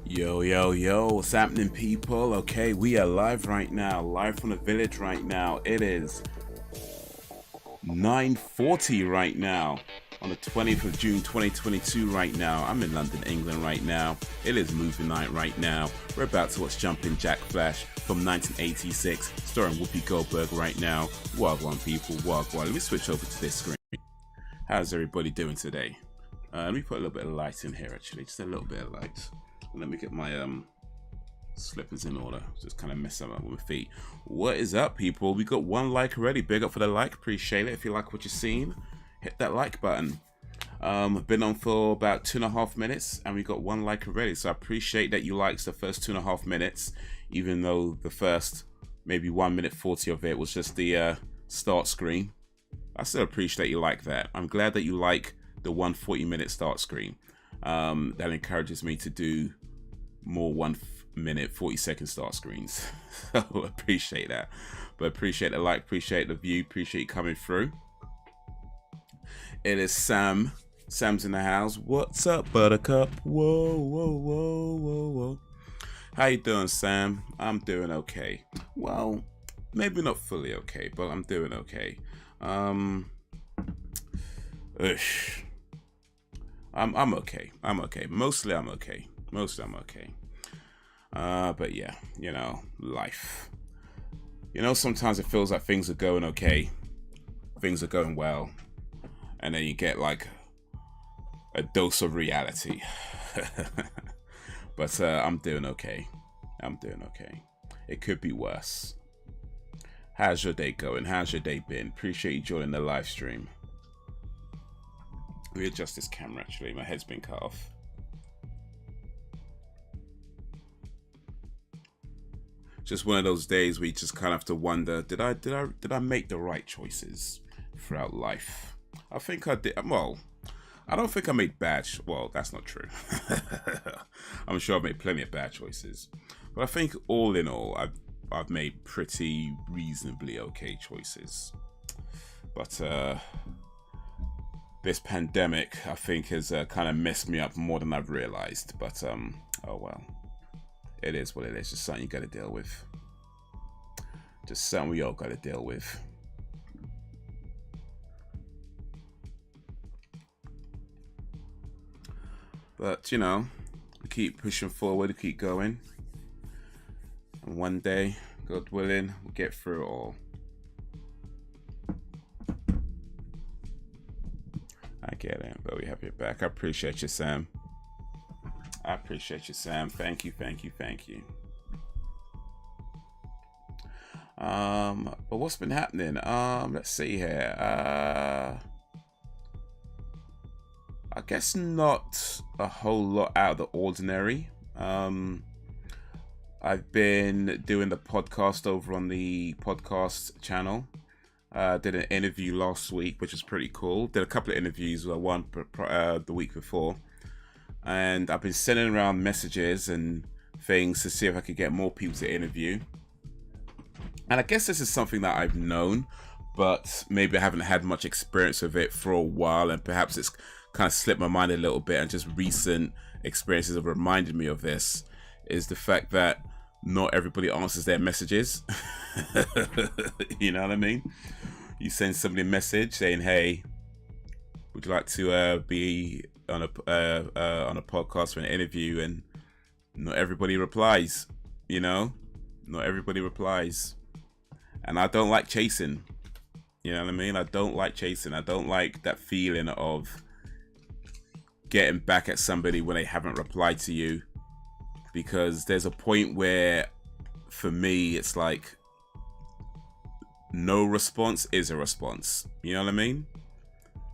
Yo, yo, yo, what's happening, people? Okay, we are live right now, live from the village right now. It is 9:40 right now on the 20th of June 2022 right now. I'm in London, England right now. It is movie night right now. We're about to watch Jumpin Jack Flash from 1986, starring Whoopi Goldberg right now. Wagwan, people, wagwan. Let me switch over to this screen. How's everybody doing today? Let me put a little bit of light in here, actually, just a little bit of light. Let me get my slippers in order. Just kind of mess them up with my feet. What is up, people? We got one like already. Big up for the like. Appreciate it. If you like what you're seeing, hit that like button. Been on for about 2.5 minutes, and we got one like already. So I appreciate that you liked the first 2.5 minutes, even though the first maybe 1 minute 40 of it was just the start screen. I still appreciate you like that. I'm glad that you like the 140-minute start screen. That encourages me to do more 1 minute 40-second start screens. So appreciate that. But appreciate the like, appreciate the view, appreciate you coming through. It is Sam. Sam's in the house. What's up, Buttercup? Whoa, whoa, whoa, whoa, whoa. How you doing, Sam? I'm doing okay. Well, maybe not fully okay, but I'm doing okay. I'm okay. I'm okay. Mostly I'm okay. But yeah, you know, life. You know, sometimes it feels like things are going okay. Things are going well. And then you get like a dose of reality. But I'm doing okay. It could be worse. How's your day going? How's your day been? Appreciate you joining the live stream. Let me adjust this camera, actually. My head's been cut off. Just one of those days where you just kind of have to wonder, did I make the right choices throughout life? I think I did. Well, I don't think I made bad. Well, that's not true. I'm sure I've made plenty of bad choices, but I think all in all, I've made pretty reasonably okay choices. But this pandemic, I think, has kind of messed me up more than I've realized. But oh well, it is what it is. Just something you got to deal with. Just something we all got to deal with. But you know, we keep pushing forward, we keep going, and one day, God willing, we'll get through it all. I get it, but we have your back. I appreciate you, Sam. Thank you. But what's been happening? Let's see here. I guess not a whole lot out of the ordinary. I've been doing the podcast over on the podcast channel. Did an interview last week, which was pretty cool. Did a couple of interviews, one the week before. And I've been sending around messages and things to see if I could get more people to interview. And I guess this is something that I've known, but maybe I haven't had much experience with it for a while, and perhaps it's kind of slipped my mind a little bit, and just recent experiences have reminded me of this, is the fact that not everybody answers their messages. You know what I mean? You send somebody a message saying, hey, would you like to be on a podcast for an interview, and not everybody replies, you know? Not everybody replies. And I don't like chasing. You know what I mean? I don't like chasing. I don't like that feeling of getting back at somebody when they haven't replied to you, because there's a point where, for me, it's like no response is a response. You know what I mean?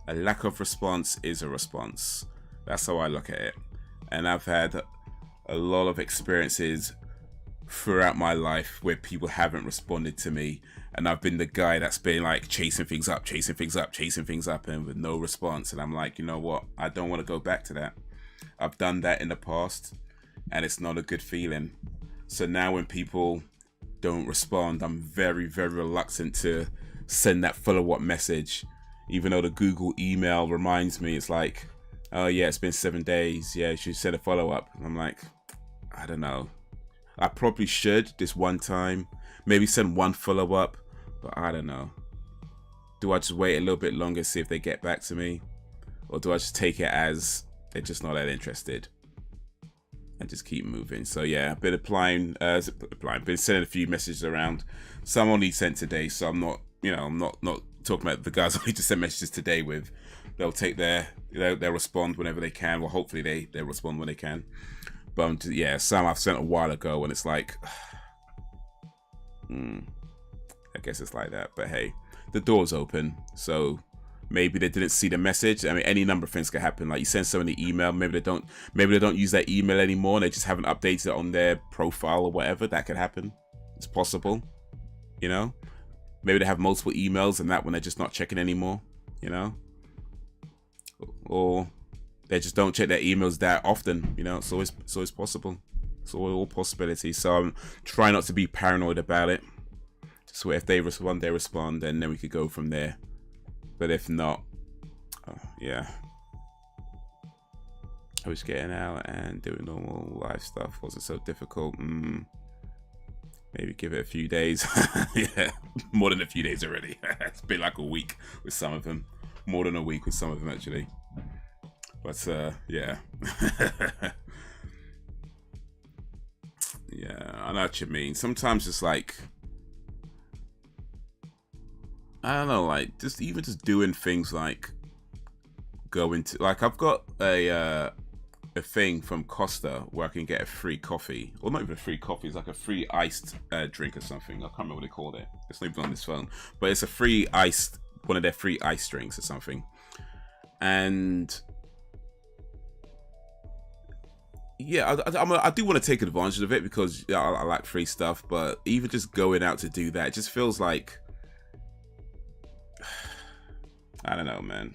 A lack of response is a response. That's how I look at it. And I've had a lot of experiences throughout my life where people haven't responded to me, and I've been the guy that's been like chasing things up, and with no response. And I'm like, you know what? I don't want to go back to that. I've done that in the past, and it's not a good feeling. So now when people don't respond, I'm very, very reluctant to send that follow-up message, even though the Google email reminds me. It's like, oh yeah, it's been 7 days. Yeah, you should send a follow-up. And I'm like, I don't know. I probably should this one time. Maybe send one follow-up, but I don't know. Do I just wait a little bit longer, see if they get back to me? Or do I just take it as they're just not that interested? And just keep moving. So yeah, I've been been sending a few messages around. Some only sent today, so I'm not, I'm not talking about the guys I need to send messages today with. They'll take they'll respond whenever they can. Well, hopefully they'll respond when they can. But yeah, some I've sent a while ago, and it's like, I guess it's like that. But hey, the door's open, so maybe they didn't see the message. I mean, any number of things could happen. Like you send somebody an email, maybe they don't use that email anymore, and they just haven't updated it on their profile or whatever. That could happen. It's possible, Maybe they have multiple emails, and that one they're just not checking anymore, Or they just don't check their emails that often, It's always possible. It's all possibilities. So I'm trying not to be paranoid about it. So if they respond, they respond, and then we could go from there. But if not, yeah. I was getting out and doing normal life stuff. Wasn't so difficult. Maybe give it a few days. Yeah, more than a few days already. It's been like a week with some of them. More than a week with some of them, actually. But, yeah. Yeah, I know what you mean. Sometimes it's like, I don't know, like just doing things like going to, like I've got a thing from Costa where I can get a free coffee, or not even a free coffee, it's like a free iced drink or something. I can't remember what they called it. It's not even on this phone, but it's a free iced, one of their free ice drinks or something. And yeah, I do want to take advantage of it because I like free stuff, but even just going out to do that, it just feels like, I don't know, man.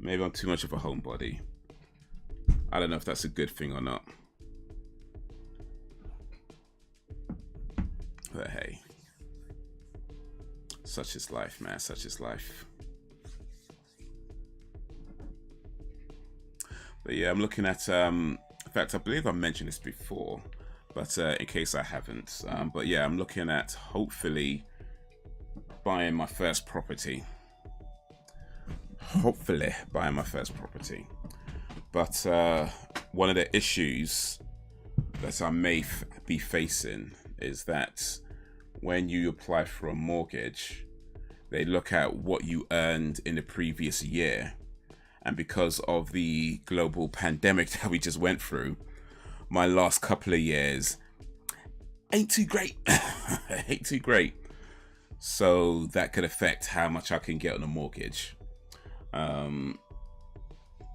Maybe I'm too much of a homebody. I don't know if that's a good thing or not. But hey, such is life, man. Such is life. But yeah, I'm looking at, in fact, I believe I mentioned this before, but in case I haven't, but yeah, I'm looking at hopefully buying my first property. Hopefully buying my first property. But one of the issues that I may be facing is that when you apply for a mortgage, they look at what you earned in the previous year. And because of the global pandemic that we just went through, my last couple of years ain't too great. Ain't too great. So that could affect how much I can get on a mortgage.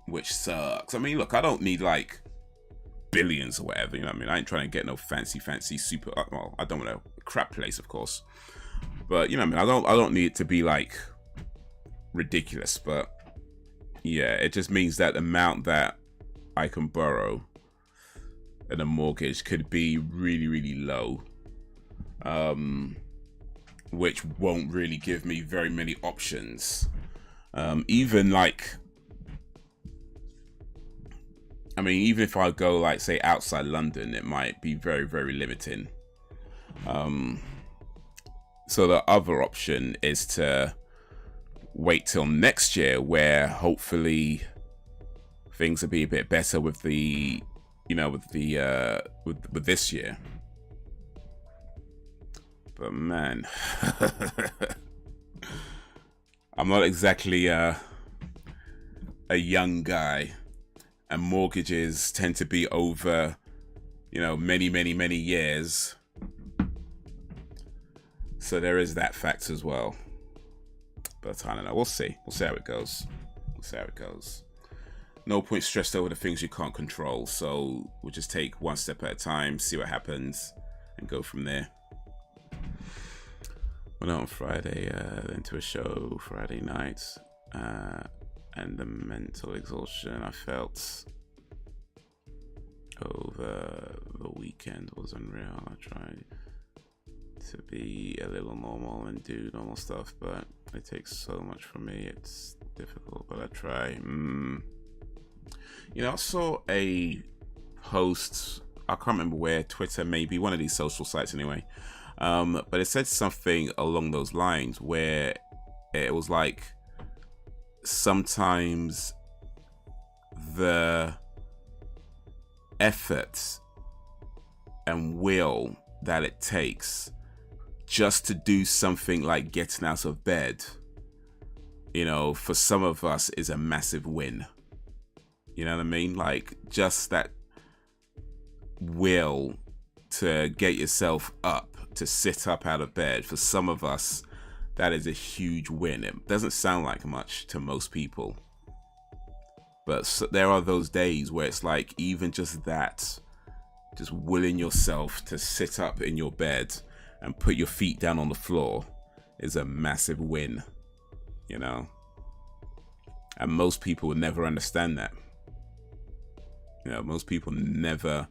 Which sucks. I mean, look, I don't need like billions or whatever, you know what I mean? I ain't trying to get no fancy super, well, I don't want a crap place, of course. But, you know what I mean? I don't need it to be like ridiculous, but yeah, it just means that the amount that I can borrow in a mortgage could be really, really low. Which won't really give me very many options. Even like, I mean, even if I go like say outside London, it might be very, very limiting. So the other option is to wait till next year, where hopefully things will be a bit better with the, you know, with this year. But man, I'm not exactly a young guy, and mortgages tend to be over, you know, many years. So there is that fact as well. But I don't know. We'll see. We'll see how it goes. We'll see how it goes. No point stressed over the things you can't control. So we'll just take one step at a time, see what happens, and go from there. Went out on Friday, into a show Friday night, and the mental exhaustion I felt over the weekend was unreal. I tried to be a little normal and do normal stuff, but it takes so much from me. It's difficult, but I try. You know, I saw a post I can't remember where, Twitter, maybe one of these social sites anyway. But it said something along those lines where it was like sometimes the effort and will that it takes just to do something like getting out of bed, you know, for some of us is a massive win. You know what I mean? Like just that will to get yourself up, to sit up out of bed, for some of us that is a huge win. It doesn't sound like much to most people, but there are those days where it's like even just that, just willing yourself to sit up in your bed and put your feet down on the floor is a massive win, you know? And most people would never understand that. You know, most people never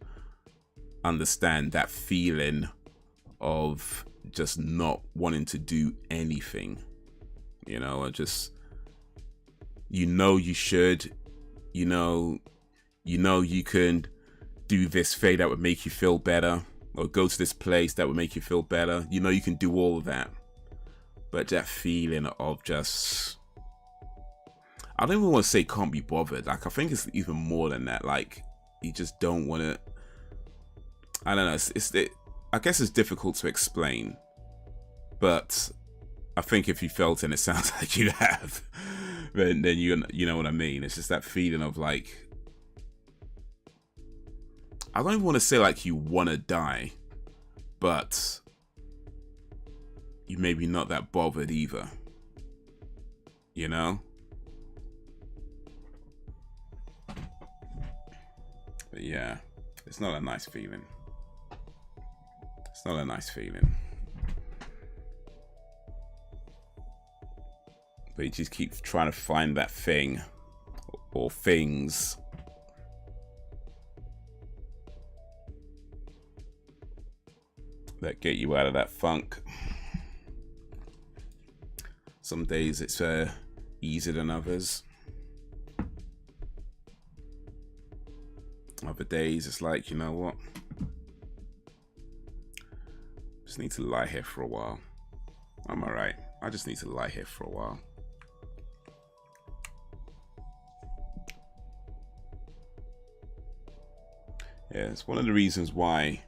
understand that feeling of just not wanting to do anything, you know, or just, you know, you should, you know you can do this thing that would make you feel better, or go to this place that would make you feel better. You know, you can do all of that, but that feeling of just, I don't even want to say can't be bothered. Like, I think it's even more than that. Like, you just don't want to, I don't know, I guess it's difficult to explain, but I think if you felt it, and it sounds like you have, then you know what I mean. It's just that feeling of like, I don't even want to say like you want to die, but you maybe not that bothered either, you know? But yeah, it's not a nice feeling. It's not a nice feeling. But you just keep trying to find that thing or things that get you out of that funk. Some days it's easier than others. Other days it's like, you know what? Just need to lie here for a while. I'm alright. I just need to lie here for a while. Yeah, it's one of the reasons why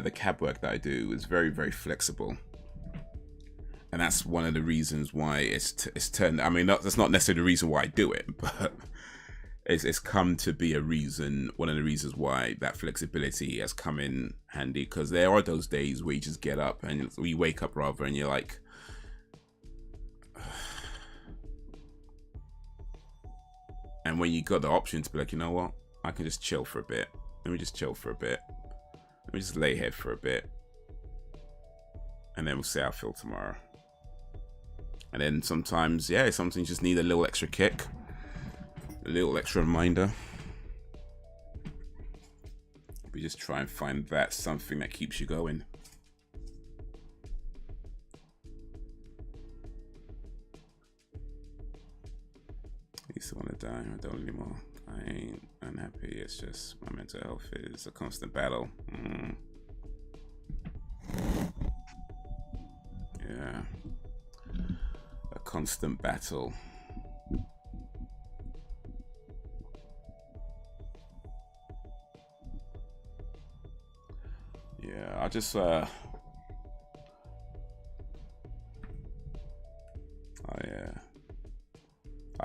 the cab work that I do is very, very flexible, and that's one of the reasons why it's turned. I mean, that's not necessarily the reason why I do it, but it's come to be a reason. One of the reasons why that flexibility has come in handy, because there are those days where you just get up and you wake up rather, and you're like, and when you got the option to be like, you know what, I can just chill for a bit. Let me just chill for a bit. Let me just lay here for a bit. And then we'll see how I feel tomorrow. And then sometimes, yeah, sometimes you just need a little extra kick. A little extra reminder. We just try and find that something that keeps you going. I used to want to die. I don't anymore. I ain't unhappy. It's just my mental health is a constant battle. Yeah. A constant battle. Yeah, I just I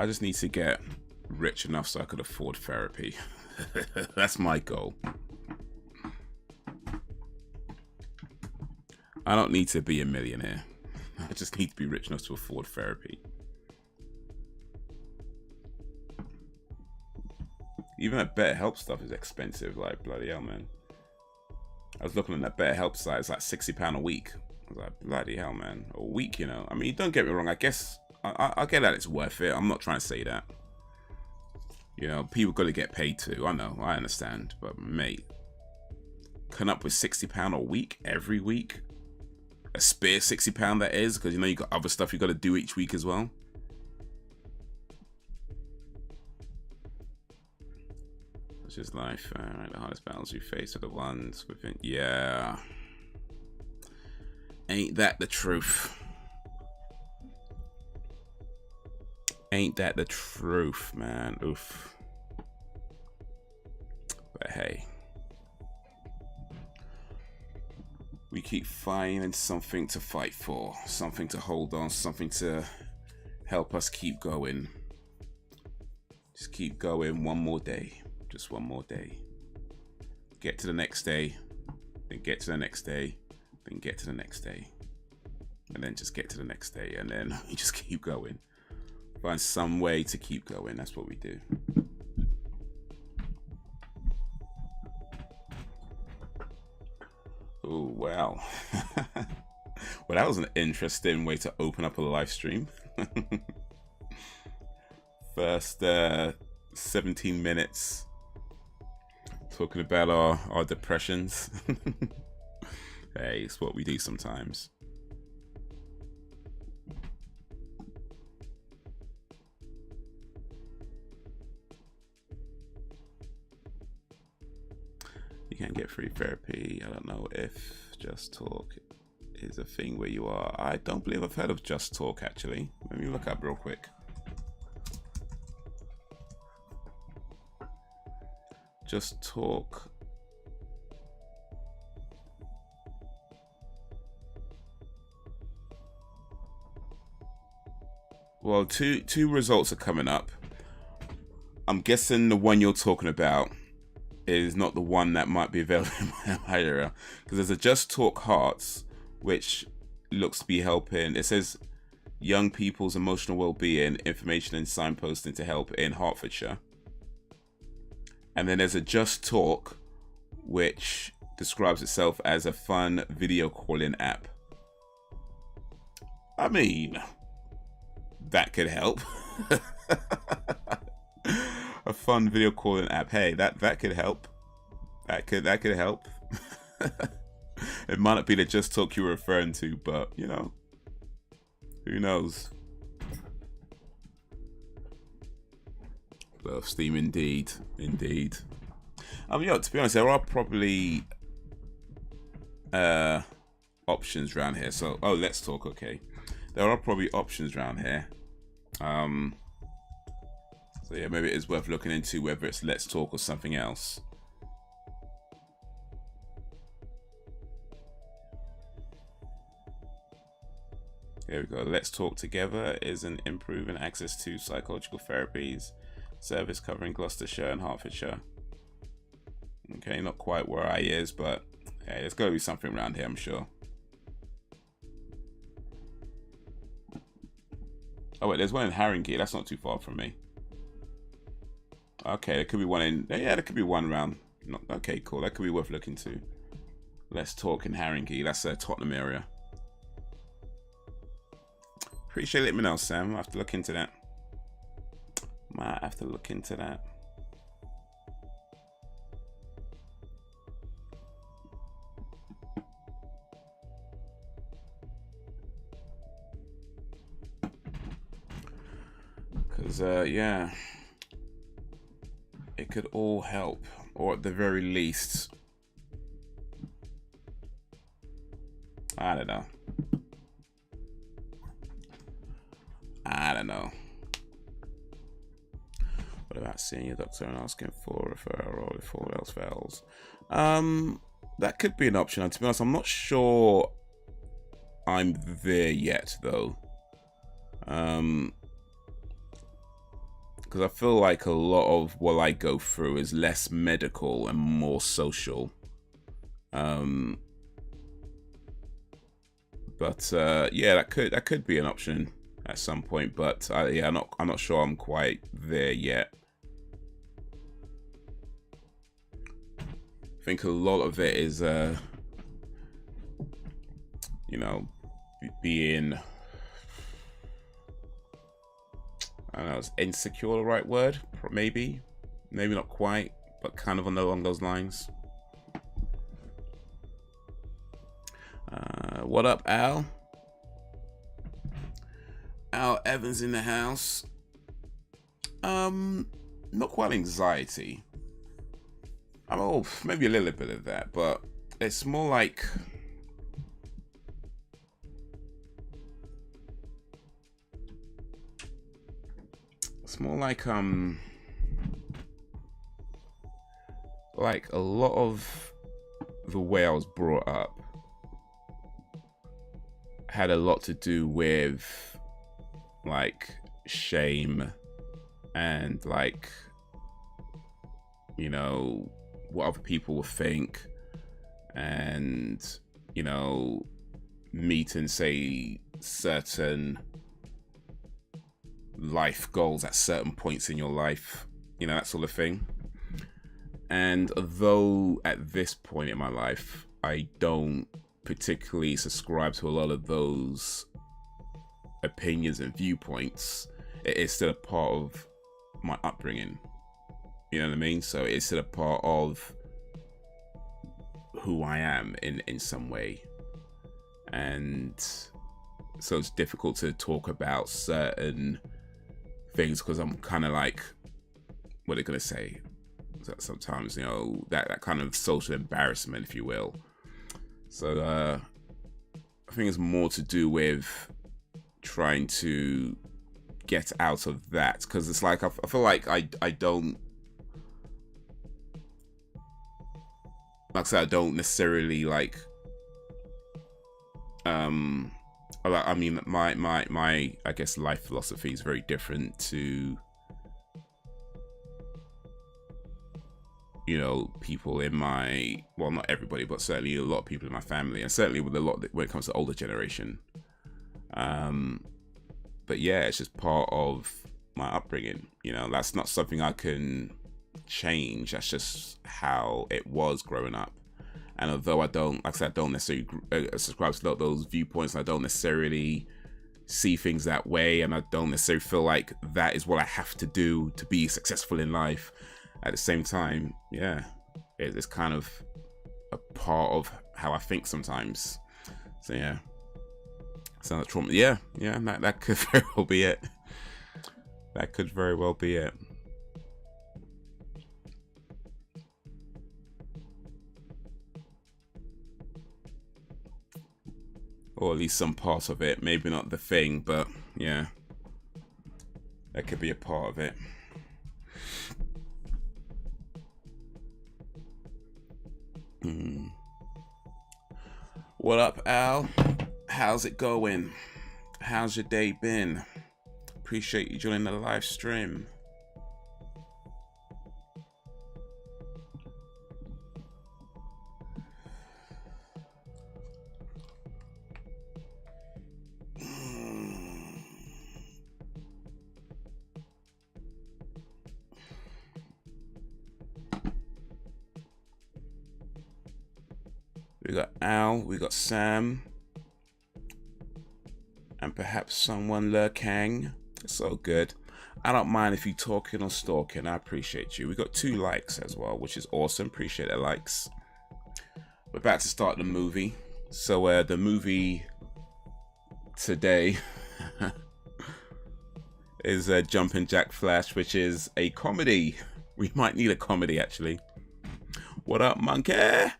just need to get rich enough so I could afford therapy. That's my goal. I don't need to be a millionaire. I just need to be rich enough to afford therapy. Even that BetterHelp stuff is expensive, like bloody hell, man. I was looking at that BetterHelp site, it's like £60 a week. I was like, bloody hell, man. A week, you know. I mean, don't get me wrong, I guess I get that it's worth it. I'm not trying to say that. You know, people got to get paid too. I know, I understand. But mate, coming up with £60 a week every week, a spare £60 that is, because you know you got other stuff you got to do each week as well. Such is life. Right, the hardest battles we face are the ones within. Yeah. Ain't that the truth? Ain't that the truth, man? Oof. But hey. We keep finding something to fight for, something to hold on, something to help us keep going. Just keep going one more day. Just one more day. Get to the next day, then get to the next day, then get to the next day. And then just get to the next day, and then we just keep going. Find some way to keep going. That's what we do. Oh, wow. Well, that was an interesting way to open up a live stream. First 17 minutes talking about our depressions. Hey, it's what we do sometimes. You can't get free therapy. I don't know if Just Talk is a thing where you are. I don't believe I've heard of Just Talk, actually. Let me look up real quick. Just Talk. Well, two results are coming up. I'm guessing the one you're talking about is not the one that might be available in my area, because there's a Just Talk Hearts, which looks to be helping. It says young people's emotional well-being, information and signposting to help in Hertfordshire. And then there's a Just Talk, which describes itself as a fun video calling app. I mean, that could help. A fun video calling app. Hey, that could help. That could help. It might not be the Just Talk you were referring to, but you know, who knows? Well, Steam, indeed. You know, to be honest, there are probably options around here. So, Let's Talk. Okay, there are probably options around here. So yeah, maybe it is worth looking into whether it's Let's Talk or something else. Here we go. Let's Talk Together is an improving access to psychological therapies service covering Gloucestershire and Hertfordshire. Okay, not quite where I is, but yeah, there's got to be something around here, I'm sure. Oh wait, there's one in Haringey. That's not too far from me. Okay, there could be one in. Yeah, there could be one around. Okay, cool. That could be worth looking to. Let's Talk in Haringey. That's a Tottenham area. Appreciate it. Let me know, Sam. I'll have to look into that. Might have to look into that. Because, yeah. It could all help, or at the very least, I don't know. What about seeing your doctor and asking for a referral if all else fails? That could be an option. And to be honest, I'm not sure I'm there yet, though. Because I feel like a lot of what I go through is less medical and more social. But yeah, that could be an option at some point. But yeah, I'm not sure I'm quite there yet. I think a lot of it is, you know, being, I don't know, is insecure the right word? Maybe not quite, but kind of along those lines. What up, Al? Al Evans in the house. Not quite anxiety. oh, maybe a little bit of that, but it's more like like a lot of the way I was brought up had a lot to do with like shame and like, you know, what other people will think, and, you know, meeting, say, certain life goals at certain points in your life, you know, that sort of thing. And although at this point in my life I don't particularly subscribe to a lot of those opinions and viewpoints, it is still a part of my upbringing. You know what I mean? So it's still a part of who I am in some way. And so it's difficult to talk about certain things because I'm kind of like, what are they going to say? Sometimes, you know, that kind of social embarrassment, if you will. So I think it's more to do with trying to get out of that, because it's like I feel like I don't, like I said, I don't necessarily like I mean my I guess life philosophy is very different to, you know, people in my, well, not everybody, but certainly a lot of people in my family, and certainly with a lot when it comes to older generation. But yeah, it's just part of my upbringing. You know, that's not something I can change. That's just how it was growing up. And although I don't, like I said, I don't necessarily subscribe to those viewpoints, and I don't necessarily see things that way, and I don't necessarily feel like that is what I have to do to be successful in life. At the same time, yeah, it's kind of a part of how I think sometimes. So yeah, sounds like trauma. Yeah, that could very well be it. That could very well be it. Or at least some part of it. Maybe not the thing, but yeah, that could be a part of it. What up, Al? How's it going? How's your day been? Appreciate you joining the live stream. We got Al, we got Sam, and perhaps someone lurking. It's so good. I don't mind if you talking or stalking. I appreciate you. We got 2 likes as well, which is awesome. Appreciate the likes. We're about to start the movie. So the movie today is Jumpin Jack Flash, which is a comedy. We might need a comedy, actually. What up, monkey?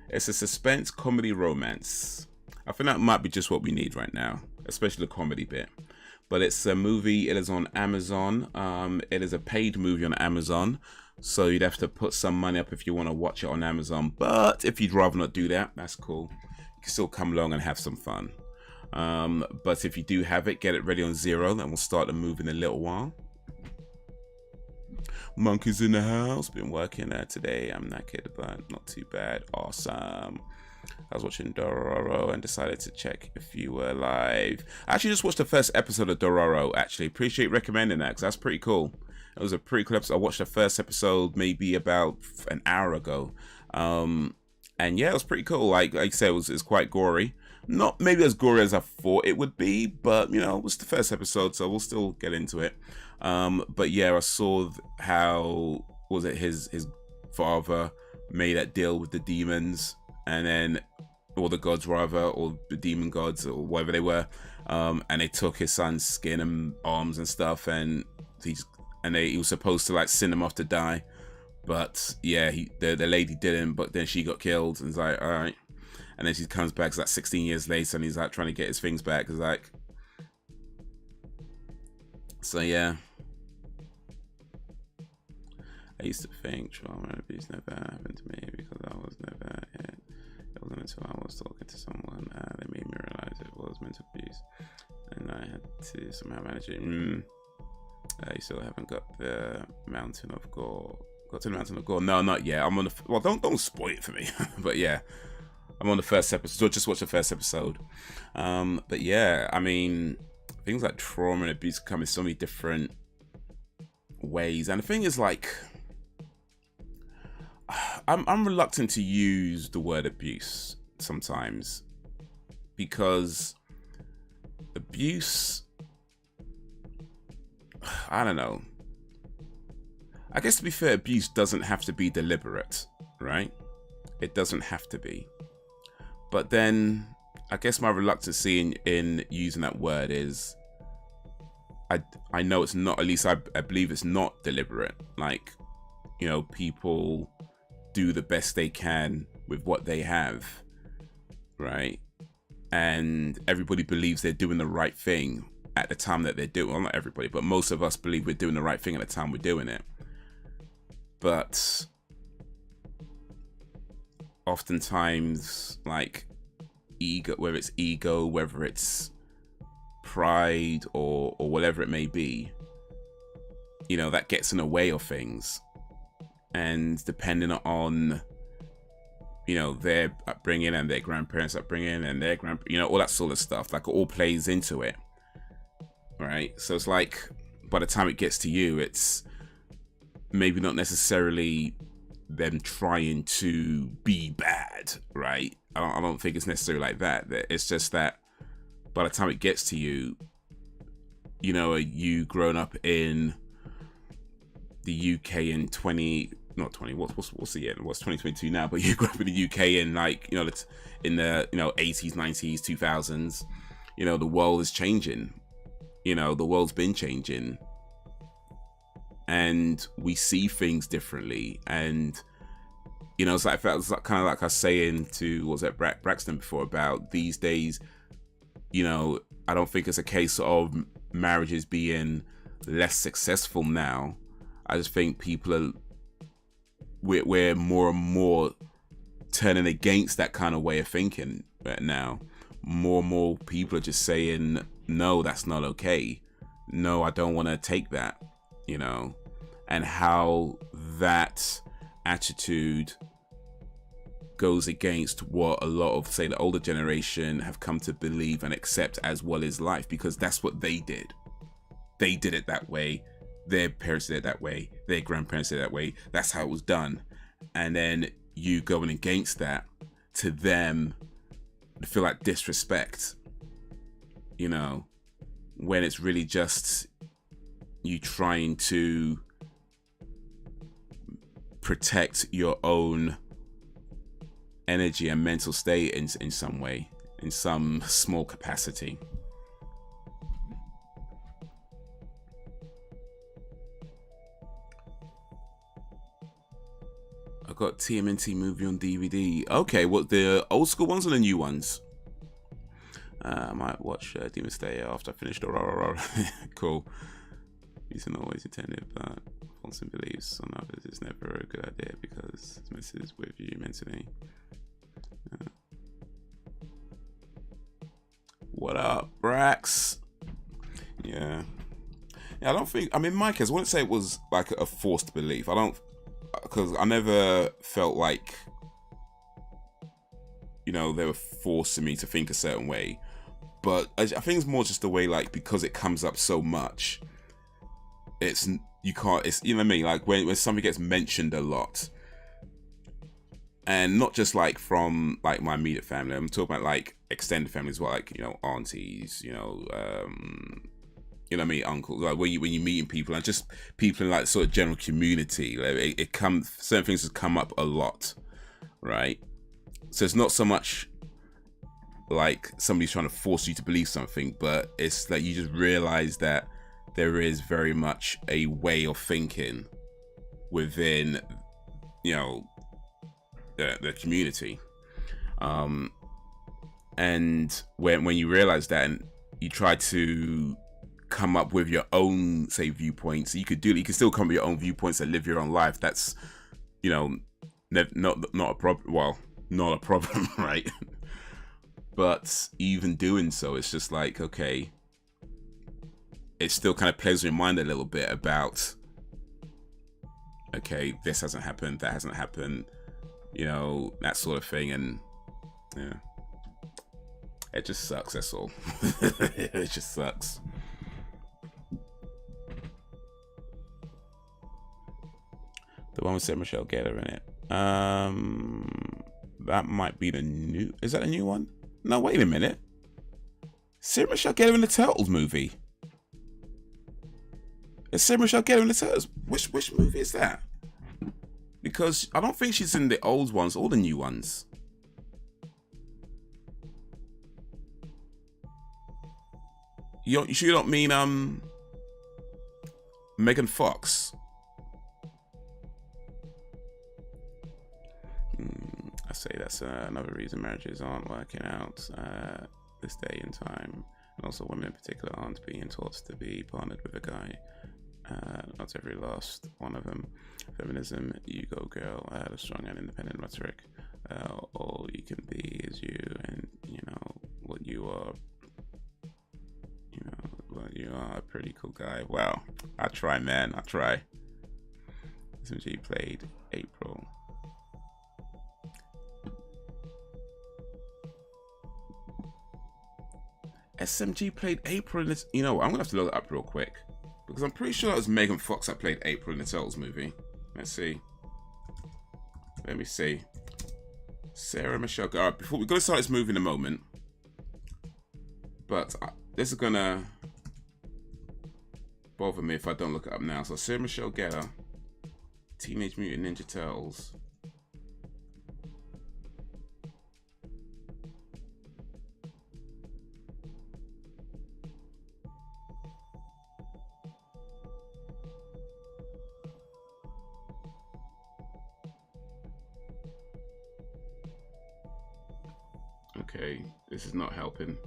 It's a suspense comedy romance. I think that might be just what we need right now, especially the comedy bit. But it's a movie. It is on Amazon. It is a paid movie on Amazon, so you'd have to put some money up if you want to watch it on Amazon. But if you'd rather not do that, that's cool. You can still come along and have some fun. But if you do have it, get it ready on Zero, and we'll start the movie in a little while. Monkey's in the house. Been working today. I'm knackered, but not too bad. Awesome. I was watching Dororo and decided to check if you were live. I actually just watched the first episode of Dororo, actually. Appreciate recommending that, because that's pretty cool. It was a pretty cool episode. I watched the first episode maybe about an hour ago. And yeah, it was pretty cool. Like I said, it's quite gory. Not maybe as gory as I thought it would be, but, you know, it was the first episode, so we'll still get into it. But yeah, I saw how, was it his father made that deal with the demons, and then, or the gods rather, or the demon gods, or whatever they were, and they took his son's skin and arms and stuff, and he was supposed to like send him off to die, But yeah, the lady didn't, but then she got killed, and it's like, all right. And then she comes back, it's like 16 years later, and he's like trying to get his things back. It's like, so yeah. I used to think trauma and abuse never happened to me because I was never it. It wasn't until I was talking to someone they made me realize it was mental abuse, and I had to somehow manage it. I still haven't got the mountain of gore. Got to the mountain of gore? No, not yet. I'm on the well. Don't spoil it for me. But yeah, I'm on the first episode. Just watch the first episode. But yeah, I mean, things like trauma and abuse come in so many different ways, and the thing is, like, I'm reluctant to use the word abuse sometimes because abuse, I don't know. I guess to be fair, abuse doesn't have to be deliberate, right? It doesn't have to be. But then I guess my reluctancy in using that word is I know it's not, at least I believe it's not deliberate. Like, you know, people do the best they can with what they have, right? And everybody believes they're doing the right thing at the time that they're doing, well, not everybody, but most of us believe we're doing the right thing at the time we're doing it. But oftentimes, like, whether it's ego, whether it's pride or whatever it may be, you know, that gets in the way of things. And depending on, you know, their upbringing and their grandparents' upbringing and their you know, all that sort of stuff, like, it all plays into it, right? So it's like, by the time it gets to you, it's maybe not necessarily them trying to be bad, right? I don't think it's necessarily like that. It's just that by the time it gets to you, you know, you grown up in the UK in what's the year? What's 2022 now? But you grew up in the UK in, like, you know, in the, you know, 80s, 90s, 2000s. You know, the world is changing. You know, the world's been changing, and we see things differently. And, you know, it's like, kind of like I was saying to, was that Braxton before, about these days, you know, I don't think it's a case of marriages being less successful now. I just think we're more and more turning against that kind of way of thinking right now. More and more people are just saying, no, that's not okay. No, I don't want to take that, you know. And how that attitude goes against what a lot of, say, the older generation have come to believe and accept as well as life, because that's what they did. They did it that way. Their parents did it that way. Their grandparents did it that way. That's how it was done. And then you going against that, to them, to feel like disrespect, you know, when it's really just you trying to protect your own energy and mental state in some way, in some small capacity. I got TMNT movie on DVD. Okay, what, the old school ones or the new ones? I might watch Demon Slayer after I finish the Cool. Reason always intended, but false beliefs on others is never a good idea because it messes with you mentally. What up, Brax? Yeah, I don't think, I mean, in my case, I wouldn't say it was like a forced belief. Because I never felt like, you know, they were forcing me to think a certain way. But I think it's more just the way, like, because it comes up so much, it's, you can't, it's, you know what I mean? Like, when something gets mentioned a lot, and not just, like, from, like, my immediate family, I'm talking about, like, extended family as well, like, you know, aunties, you know what I mean, uncles, like, when you meeting people, and just people in, like, sort of general community, like, it comes, certain things have come up a lot, right? So it's not so much like somebody's trying to force you to believe something, but it's like you just realize that there is very much a way of thinking within you know, the community. And when you realize that and you try to come up with your own, say, viewpoints, you can still come up with your own viewpoints and live your own life. That's, you know, not a problem. Well, not a problem, right? But even doing so, it's just like, okay, it still kind of plays in your mind a little bit about, okay, this hasn't happened, that hasn't happened, you know, that sort of thing. And yeah, it just sucks, that's all. It just sucks. The one with Sarah Michelle Gellar in it. That might be the new... Is that a new one? No, wait a minute. Sarah Michelle Gellar in the Turtles movie. Is Sarah Michelle Gellar in the Turtles? Which movie is that? Because I don't think she's in the old ones or the new ones. You sure you don't mean Megan Fox? I say that's another reason marriages aren't working out this day and time, and also women in particular aren't being taught to be partnered with a guy. Not every last one of them. Feminism, you go girl, the strong and independent rhetoric. All you can be is you, and you know what you are. You know what you are, a pretty cool guy. Wow, I try, man, I try. SMG played April. SMG played April in this. You know what? I'm gonna have to look it up real quick because I'm pretty sure it was Megan Fox that played April in the Turtles movie. Let's see. Let me see. Sarah Michelle. All right, before we're gonna start this movie in a moment, but this is gonna bother me if I don't look it up now. So Sarah Michelle Gellar, Teenage Mutant Ninja Turtles. Okay, this is not helping.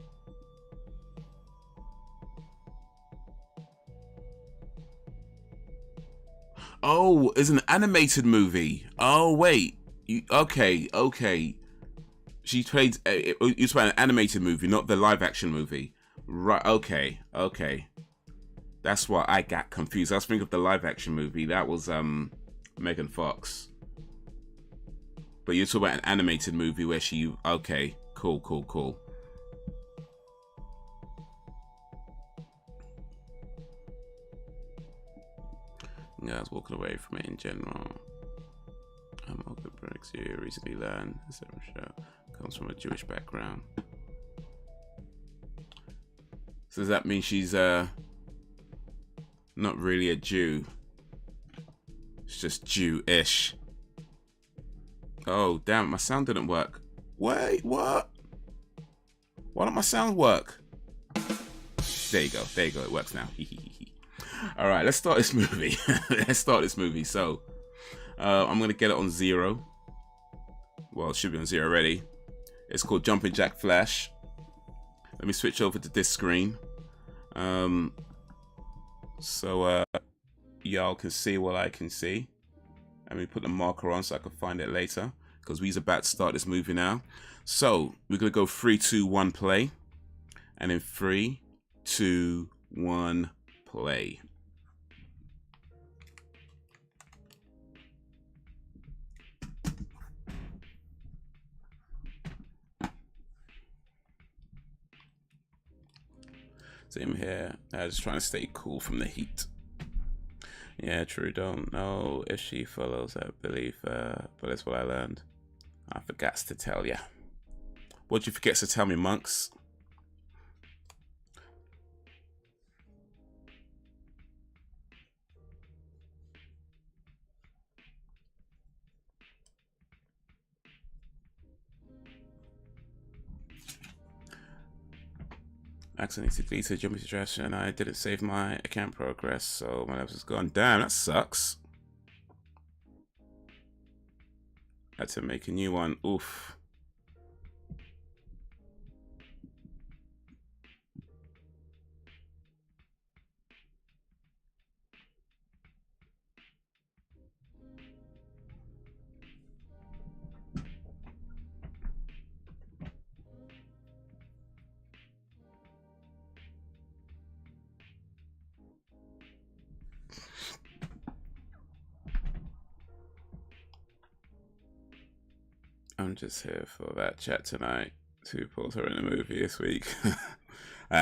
Oh, it's an animated movie. Oh, wait. Okay. She played... It's an animated movie, not the live-action movie. Right, okay. That's why I got confused. I was thinking of the live-action movie. That was Megan Fox. But you're talking about an animated movie where she... Okay, cool. Yeah, I was walking away from it in general. Olga Briggs, you recently learned Sarah Michelle comes from a Jewish background. So does that mean she's not really a Jew? It's just Jewish. Oh damn, my sound didn't work. Wait, what? Why don't my sound work? There you go, it works now. All right, let's start this movie. So I'm gonna get it on 0. Well, it should be on 0 already. It's called Jumpin Jack Flash. Let me switch over to this screen, so y'all can see what I can see. Let me put the marker on so I can find it later, because we're about to start this movie now. So we're gonna go 3, 2, 1, play, and in 3, 2, 1, play. Same here. Just trying to stay cool from the heat. Yeah, true. Don't know if she follows that belief, but that's what I learned. I forgot to tell ya. What'd you forget to tell me, monks? Accidentally deleted Jumpin Jack and I didn't save my account progress, so my laptop is gone. Damn, that sucks. Had to make a new one. Oof. I'm just here for that chat tonight. Two pulls her in a movie this week.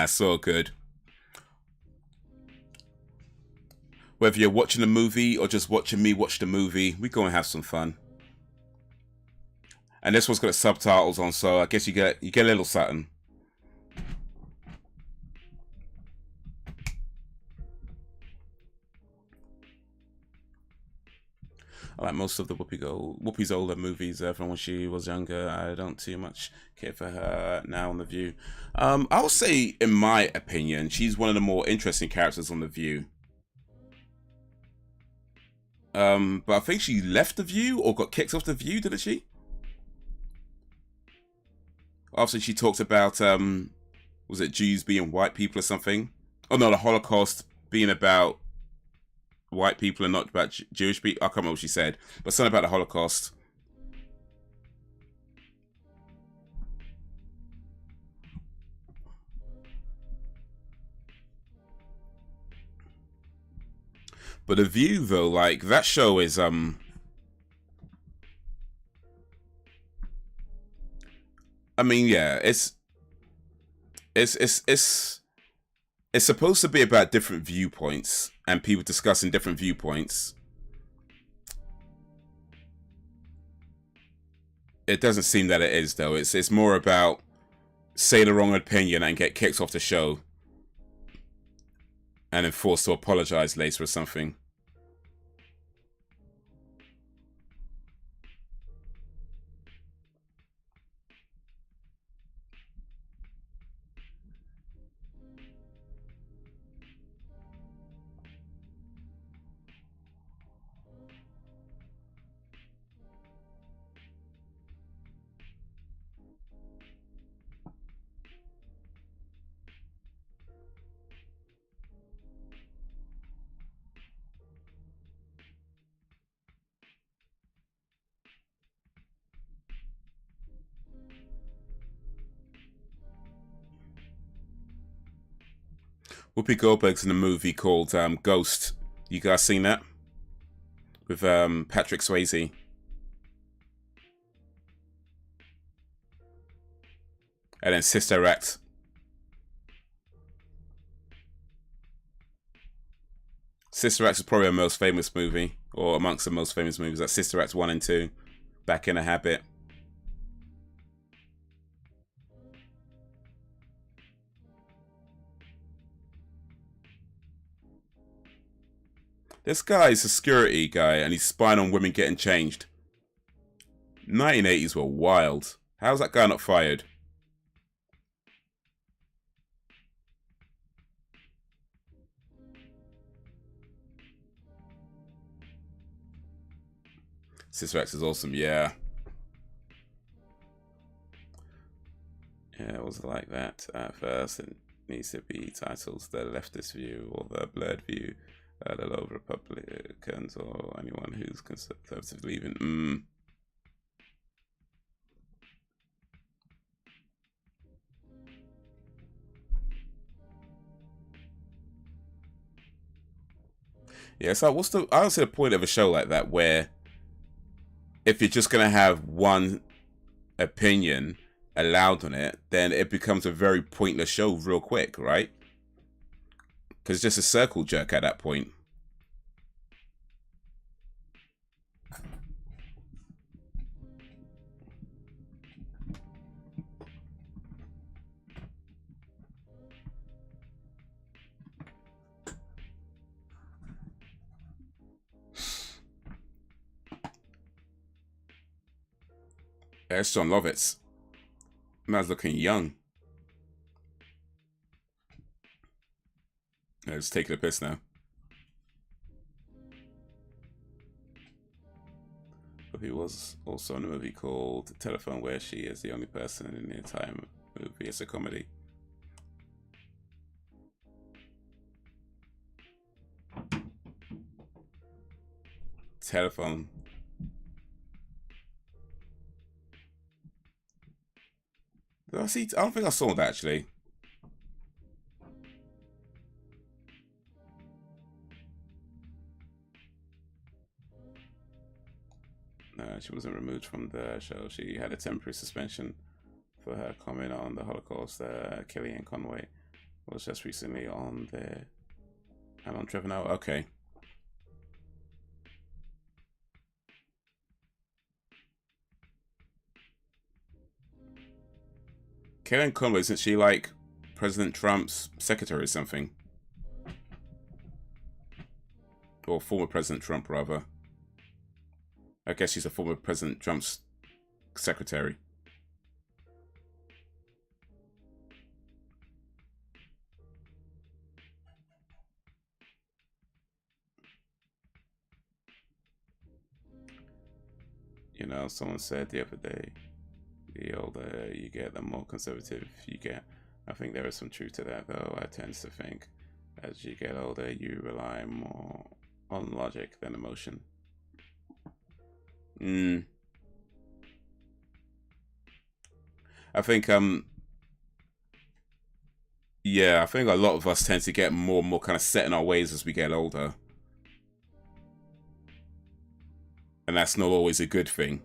So good. Whether you're watching a movie or just watching me watch the movie, we go and have some fun. And this one's got subtitles on, so I guess you get a little something. I like most of the Whoopi's older movies from when she was younger. I don't too much care for her now on The View. I would say, in my opinion, she's one of the more interesting characters on The View. But I think she left The View or got kicked off The View, didn't she? Obviously, she talked about, was it Jews being white people or something? Oh no, the Holocaust being about white people and not about Jewish people. I can't remember what she said, but something about the Holocaust. But The View, though, like, that show is, I mean, yeah, it's supposed to be about different viewpoints and people discussing different viewpoints. It doesn't seem that it is, though. It's more about say the wrong opinion and get kicked off the show and then forced to apologize later or something. Whoopi Goldberg's in a movie called Ghost. You guys seen that? With Patrick Swayze. And then Sister Act. Sister Act is probably her most famous movie, or amongst the most famous movies. That's Sister Act 1 and 2. Back in a Habit. This guy is a security guy and he's spying on women getting changed. 1980s were wild. How's that guy not fired? Sister Act is awesome, yeah. Yeah, it was like that at first. It needs to be titled The Leftist View or The Blurred View. The Low Republicans or anyone who's conservative leaving. Yeah, so I don't see the point of a show like that where if you're just gonna have one opinion allowed on it, then it becomes a very pointless show real quick, right? Because it's just a circle jerk at that point. There's John Lovitz. Man's looking young. Yeah, just taking a piss now. Whoopi was also in a movie called Telephone, where she is the only person in the entire movie. It's a comedy. Telephone. Did I see? I don't think I saw that actually. No, she wasn't removed from the show. She had a temporary suspension for her comment on the Holocaust. Kellyanne Conway was just recently on there and on Trevor now. Okay. Kellyanne Conway, isn't she like President Trump's secretary or something? Or former President Trump, rather. I guess she's a former President Trump's secretary. You know, someone said the other day, the older you get, the more conservative you get. I think there is some truth to that, though. I tend to think as you get older, you rely more on logic than emotion. I think yeah, I think a lot of us tend to get more and more kind of set in our ways as we get older. And that's not always a good thing.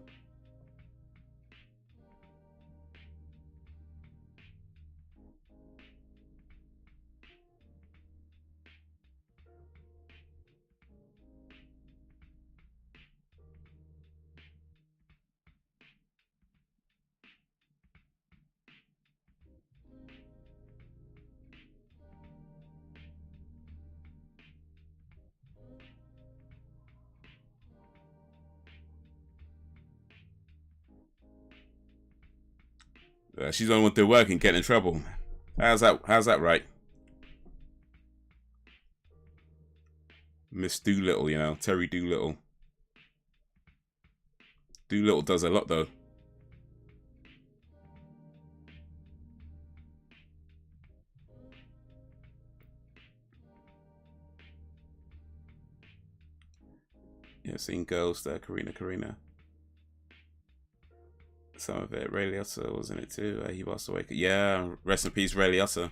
She's the only one to work and get in trouble. How's that right? Miss Doolittle, you know, Terry Doolittle. Doolittle does a lot, though. Yeah, seen Ghost, Karina. Some of it, Ray Liotta was in it too. He passed away. Yeah, rest in peace, Ray Liotta.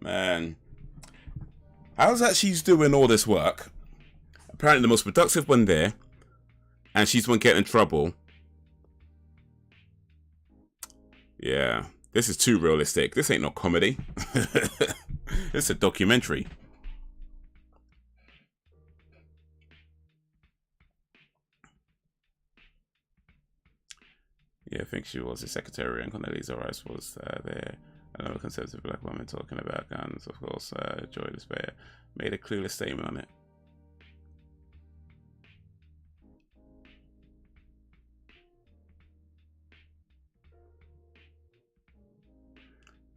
Man, how's that she's doing all this work? Apparently the most productive one there, and she's the one getting in trouble. Yeah, this is too realistic. This ain't no comedy. It's a documentary. Yeah, I think she was the secretary, and Condoleezza Rice was there. Another conservative black woman talking about guns. Of course, Joy Despair made a clueless statement on it.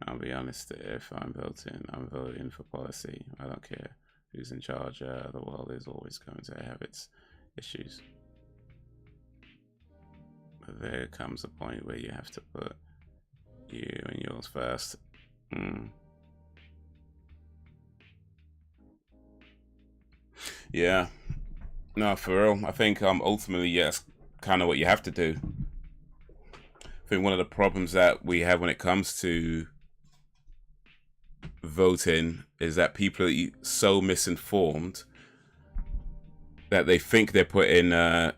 I'll be honest, if I'm voting for policy. I don't care who's in charge. The world is always going to have its issues. But there comes a point where you have to put you and yours first. Yeah. No, for real. I think ultimately, yes, kind of what you have to do. I think one of the problems that we have when it comes to voting is that people are so misinformed that they think they're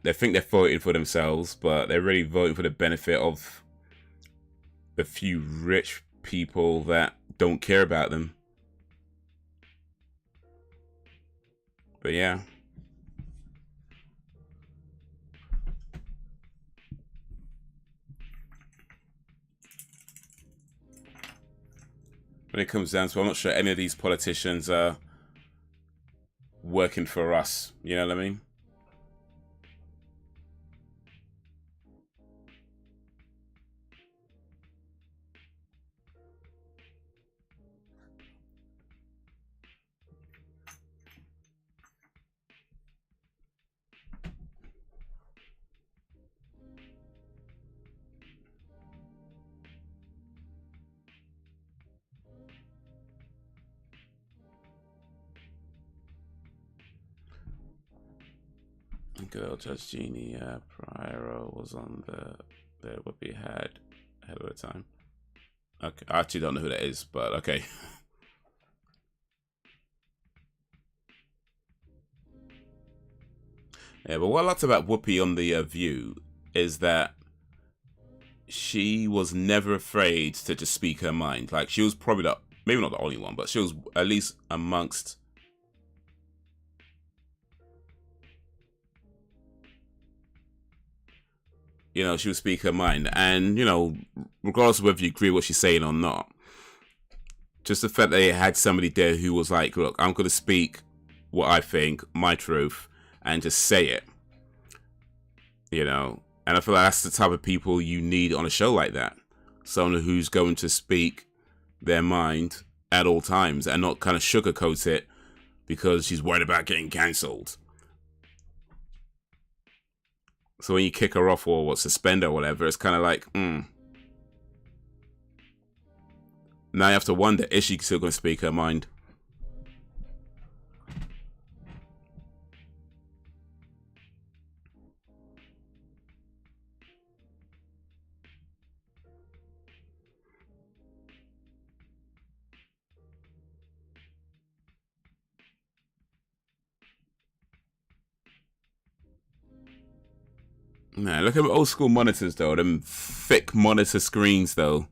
they're voting for themselves, but they're really voting for the benefit of the few rich people that don't care about them. But yeah. When it comes down to, I'm not sure any of these politicians are working for us. You know what I mean? Good old Judge Jeannie Pryor was on the Whoopi had ahead of the time. Okay, I actually don't know who that is, but okay. Yeah, but what I liked about Whoopi on the View is that she was never afraid to just speak her mind. Like, she was probably maybe not the only one, but she was at least amongst. You know, she would speak her mind. And, you know, regardless of whether you agree with what she's saying or not, just the fact that they had somebody there who was like, look, I'm going to speak what I think, my truth, and just say it. You know, and I feel like that's the type of people you need on a show like that. Someone who's going to speak their mind at all times and not kind of sugarcoat it because she's worried about getting cancelled. So when you kick her off or suspend her or whatever, it's kind of like, Now you have to wonder, is she still going to speak her mind? Man, look at old school monitors though. Them thick monitor screens though.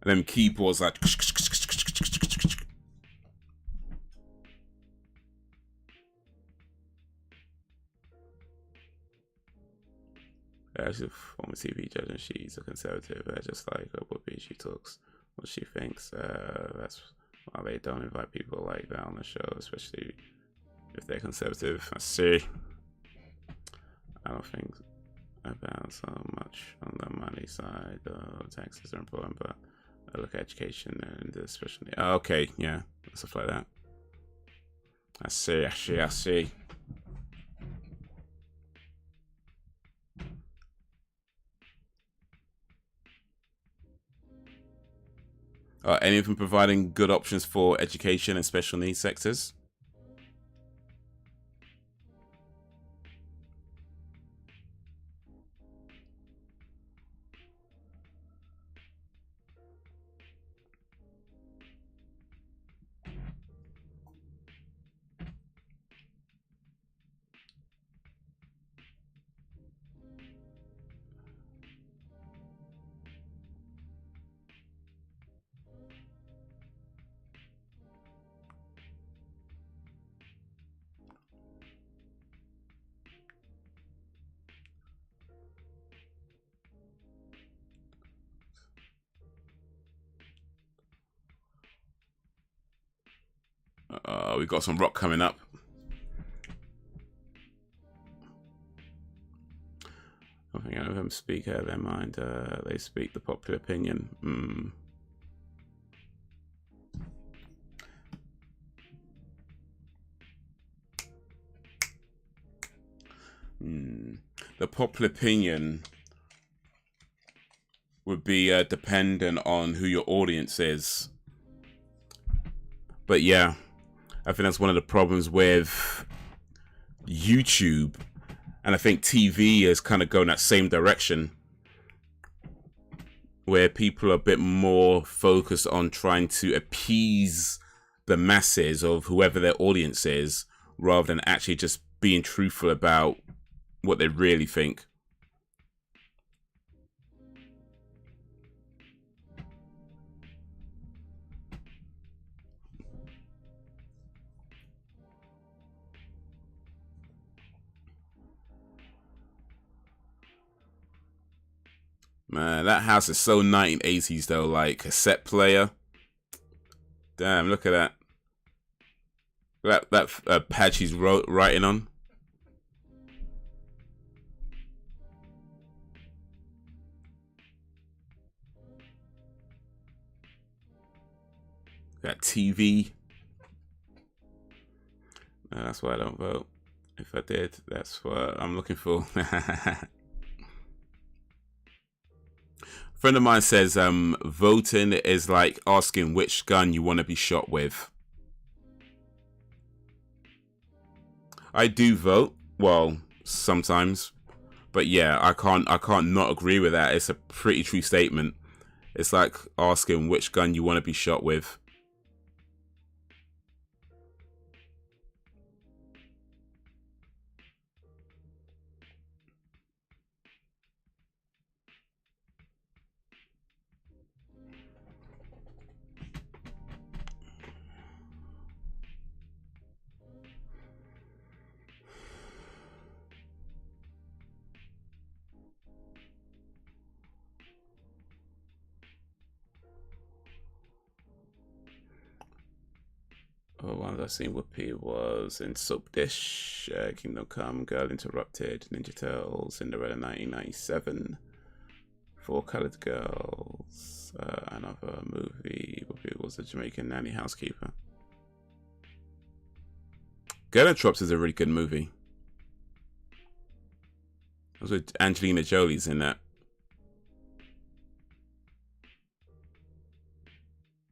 And them keyboards like. She's a former TV judge and she's a conservative. Just like Whoopi, she talks what she thinks. That's why they don't invite people like that on the show, especially if they're conservative. I see. I don't think about so much on the money side. Taxes are important, but I look at education and especially. Okay, yeah, stuff like that. I see. Any of them providing good options for education and special needs sectors? We got some rock coming up. I think none of them speak out of their mind. They speak the popular opinion. The popular opinion would be dependent on who your audience is. But yeah, I think that's one of the problems with YouTube, and I think TV is kind of going that same direction. where people are a bit more focused on trying to appease the masses of whoever their audience is, rather than actually just being truthful about what they really think. Man, that house is so 1980s though, like cassette player. Damn, look at that. That pad she's writing on. That TV. No, that's why I don't vote. If I did, that's what I'm looking for. Friend of mine says voting is like asking which gun you want to be shot with. I do vote, well, sometimes, but yeah, I can't not agree with that. It's a pretty true statement. It's like asking which gun you want to be shot with. Oh, one I've seen Whoopi was in Soap Dish, Kingdom Come, Girl Interrupted, Ninja Turtles, Cinderella 1997, Four Colored Girls, another movie. Whoopi was a Jamaican nanny housekeeper. Girl Interrupted is a really good movie. Also, Angelina Jolie's in that.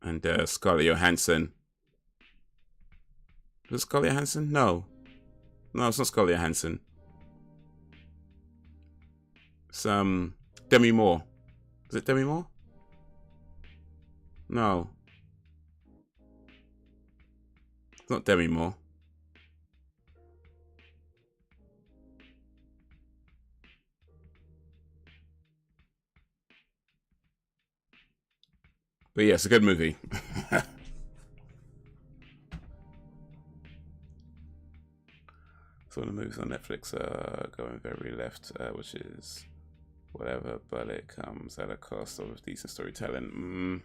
And Scarlett Johansson. Is it Scarlett Johansson? No. No, it's not Scarlett Johansson. It's Demi Moore. Is it Demi Moore? No. It's not Demi Moore. But yeah, it's a good movie. So the movies on Netflix are going very left, which is whatever, but it comes at a cost of decent storytelling.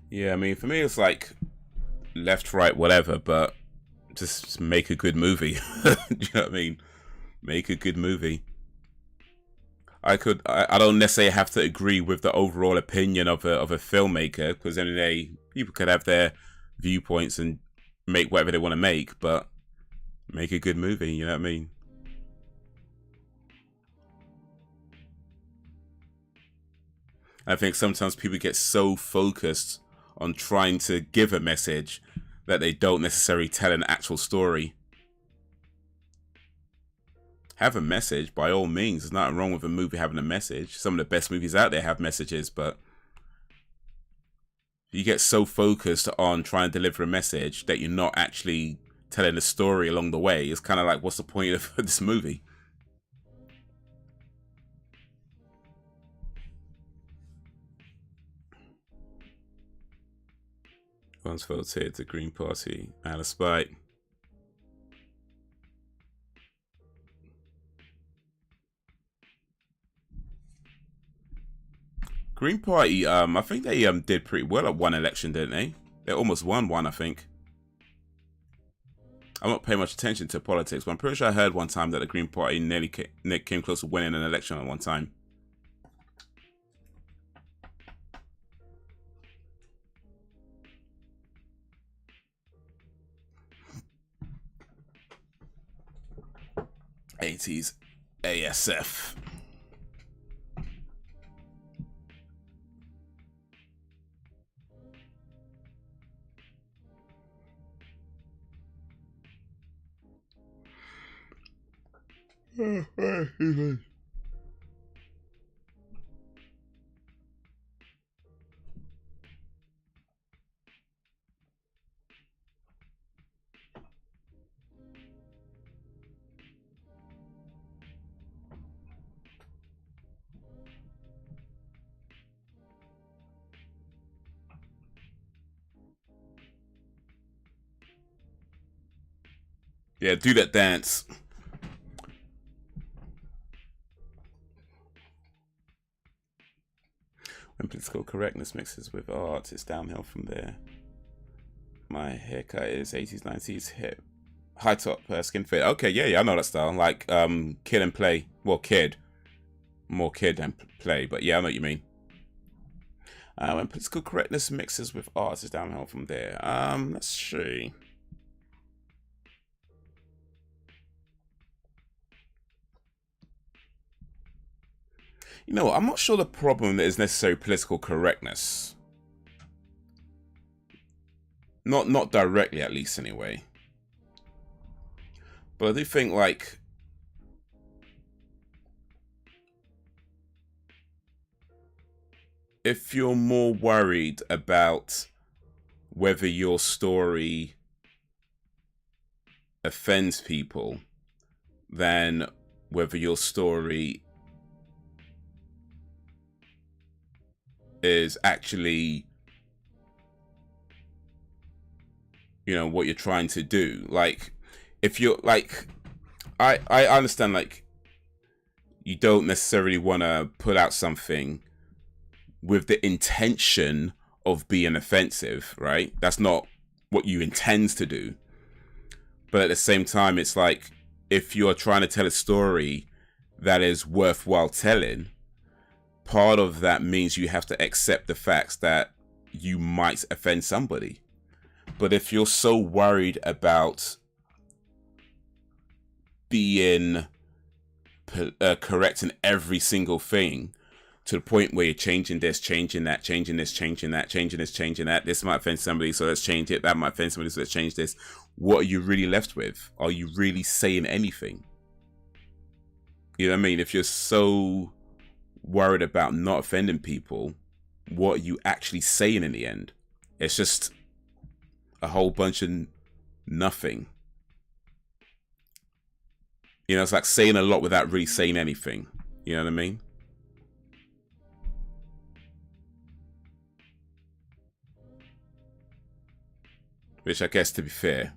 Yeah, I mean, for me, it's like left, right, whatever, but just make a good movie. Do you know what I mean? Make a good movie. I don't necessarily have to agree with the overall opinion of a filmmaker, because in the day, people could have their viewpoints and make whatever they want to make, but make a good movie, you know what I mean? I think sometimes people get so focused on trying to give a message that they don't necessarily tell an actual story. Have a message, by all means. There's nothing wrong with a movie having a message. Some of the best movies out there have messages, but you get so focused on trying to deliver a message that you're not actually telling a story along the way. It's kind of like, what's the point of this movie? Once voted the Green Party out of spite. Green Party, I think they did pretty well at one election, didn't they? They almost won one, I think. I'm not paying much attention to politics, but I'm pretty sure I heard one time that the Green Party nearly came close to winning an election at one time. '80s ASF. Yeah, do that dance. When political correctness mixes with art, it's downhill from there. My haircut is 80s, 90s hip. High top skin fit. Okay, yeah, I know that style. Like kid and play. Well, kid. More kid than play, but yeah, I know what you mean. When political correctness mixes with art, it's downhill from there. Let's see. You know, I'm not sure the problem is necessarily political correctness. Not directly, at least, anyway. But I do think, like, if you're more worried about whether your story offends people than whether your story is actually, you know, what you're trying to do. Like, if you're like, I understand, like, you don't necessarily want to put out something with the intention of being offensive, right? That's not what you intend to do. But at the same time, it's like, if you're trying to tell a story that is worthwhile telling, part of that means you have to accept the facts that you might offend somebody. But if you're so worried about being correct in every single thing, to the point where you're changing this, changing that, changing this, changing that, changing this, changing that, this might offend somebody, so let's change it, that might offend somebody, so let's change this, what are you really left with? Are you really saying anything? You know what I mean? If you're so worried about not offending people, what are you actually saying in the end? It's just a whole bunch of nothing. You know, it's like saying a lot without really saying anything. You know what I mean? Which, I guess, to be fair,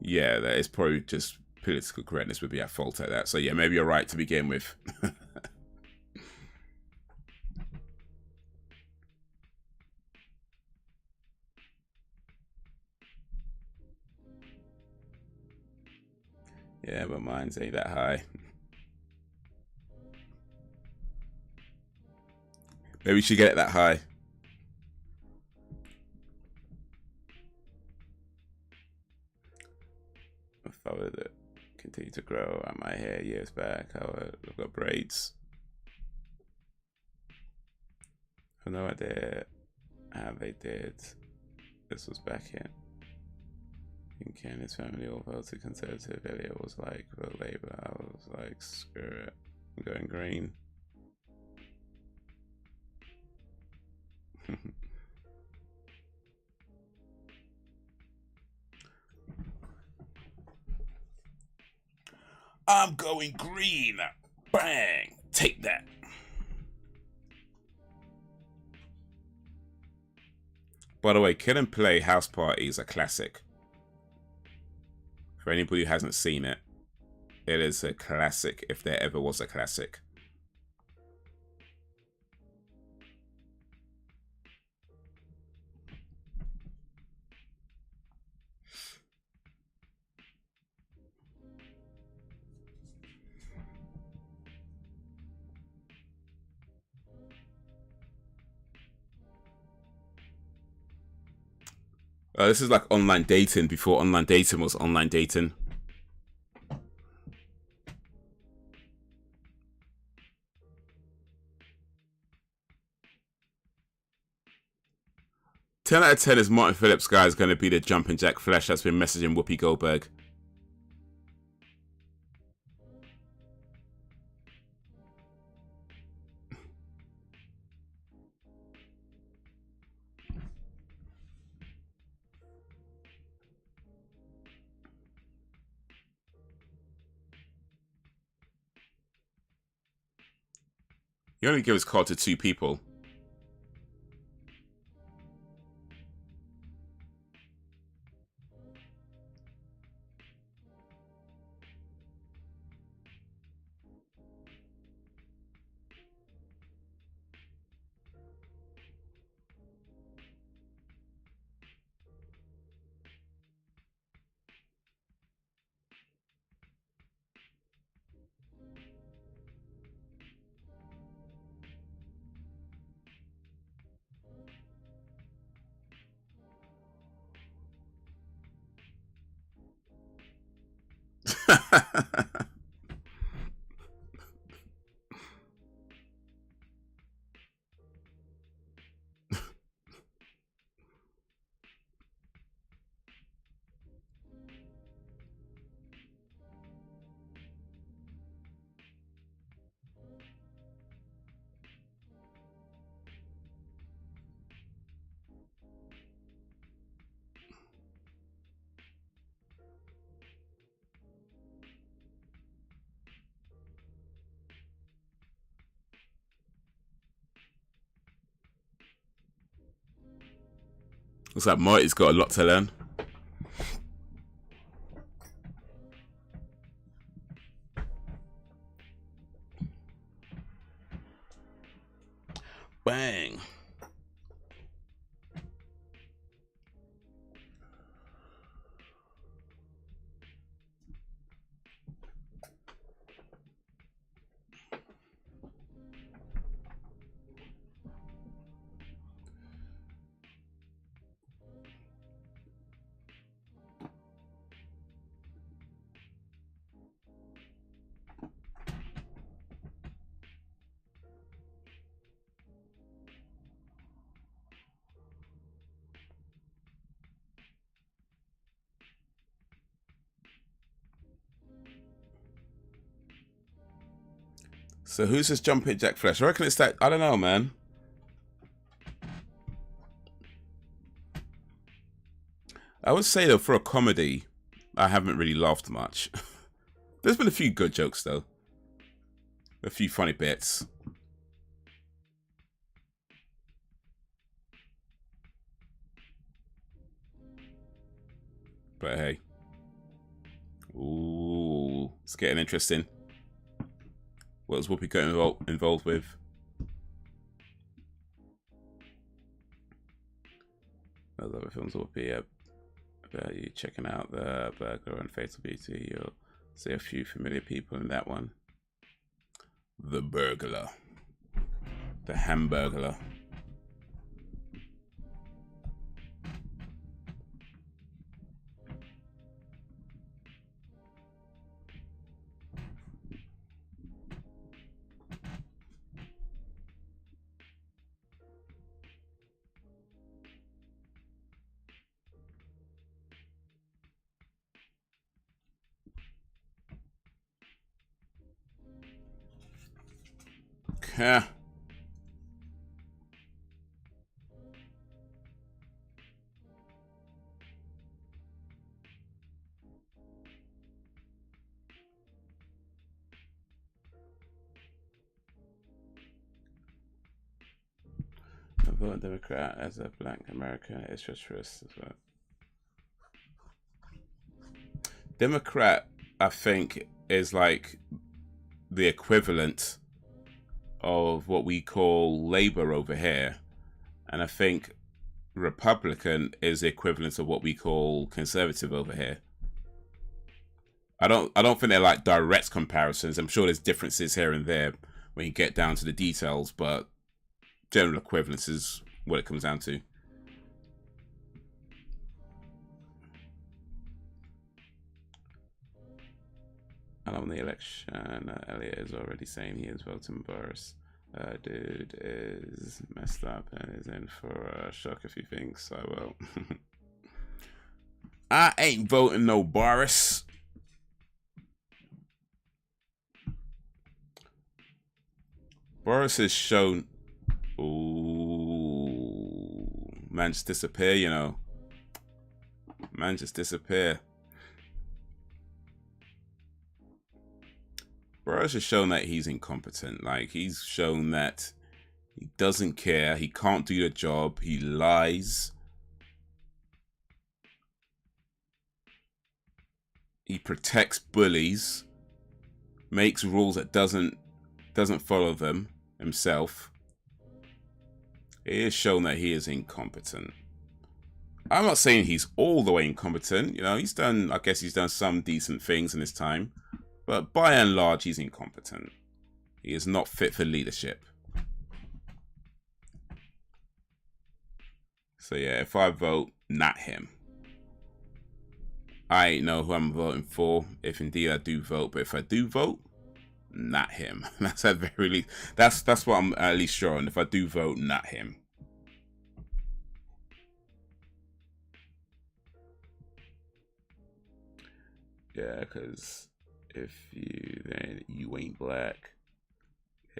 yeah, that is probably just political correctness would be at fault at that. So yeah, maybe you're right to begin with. Yeah, but mine's ain't that high. Maybe we should get it that high. If I were to continue to grow out my hair years back, I would look at braids. I have no idea how they did. This was back in Ken and his family all voted conservative. Elliot was like, vote Labour. I was like, screw it, I'm going green. I'm going green. Bang! Take that. By the way, Kid and Play House Party is a classic. For anybody who hasn't seen it, it is a classic if there ever was a classic. This is like online dating before online dating was online dating. Ten out of 10 is Martin Phillips guy is going to be the Jumpin Jack Flash that's been messaging Whoopi Goldberg. He only gave his card to 2 people. Looks like Marty's got a lot to learn. Bang. So who's this Jumpin Jack Flash? I reckon it's that. I don't know, man. I would say though, for a comedy, I haven't really laughed much. There's been a few good jokes though. A few funny bits. But hey. Ooh, it's getting interesting. What was Whoopi getting involved with? Those other films will be about you checking out The Burglar and Fatal Beauty. You'll see a few familiar people in that one. The Burglar. The Hamburglar. Okay. I vote Democrat as a black American is just for us as well. Democrat, I think, is like the equivalent of what we call Labour over here, and I think Republican is the equivalent of what we call Conservative over here. I don't think they're like direct comparisons. I'm sure there's differences here and there when you get down to the details, but general equivalence is what it comes down to. I don't the election. Elliot is already saying he is voting Boris. Dude is messed up and is in for a shock if he thinks I will. I ain't voting no Boris. Boris has shown. Ooh, man, just disappear, you know. Man, just disappear. Burrows has shown that he's incompetent. Like, he's shown that he doesn't care. He can't do the job. He lies. He protects bullies. Makes rules that doesn't follow them himself. It is shown that he is incompetent. I'm not saying he's all the way incompetent. You know, he's done, I guess he's done some decent things in his time. But by and large, he's incompetent. He is not fit for leadership. So yeah, if I vote, not him. I ain't know who I'm voting for, if indeed I do vote. But if I do vote, not him. That's at very least. That's what I'm at least sure on. If I do vote, not him. Yeah, because if you ain't black.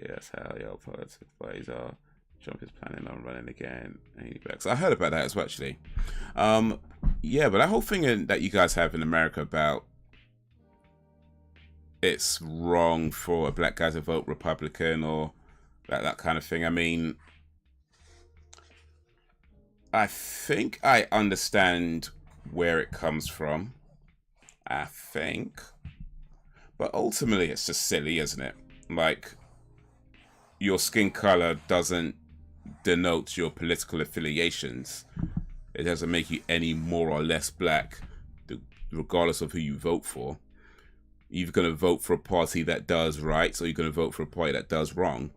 Yeah, that's how y'all politics plays are. Trump is planning on running again. Ain't he back? So I heard about that as well, actually. Yeah, but that whole thing that you guys have in America about it's wrong for a black guy to vote Republican or that kind of thing. I mean, I think I understand where it comes from. I think. But ultimately, it's just silly, isn't it? Like, your skin color doesn't denote your political affiliations. It doesn't make you any more or less black, regardless of who you vote for. You're going to vote for a party that does right, or you're going to vote for a party that does wrong.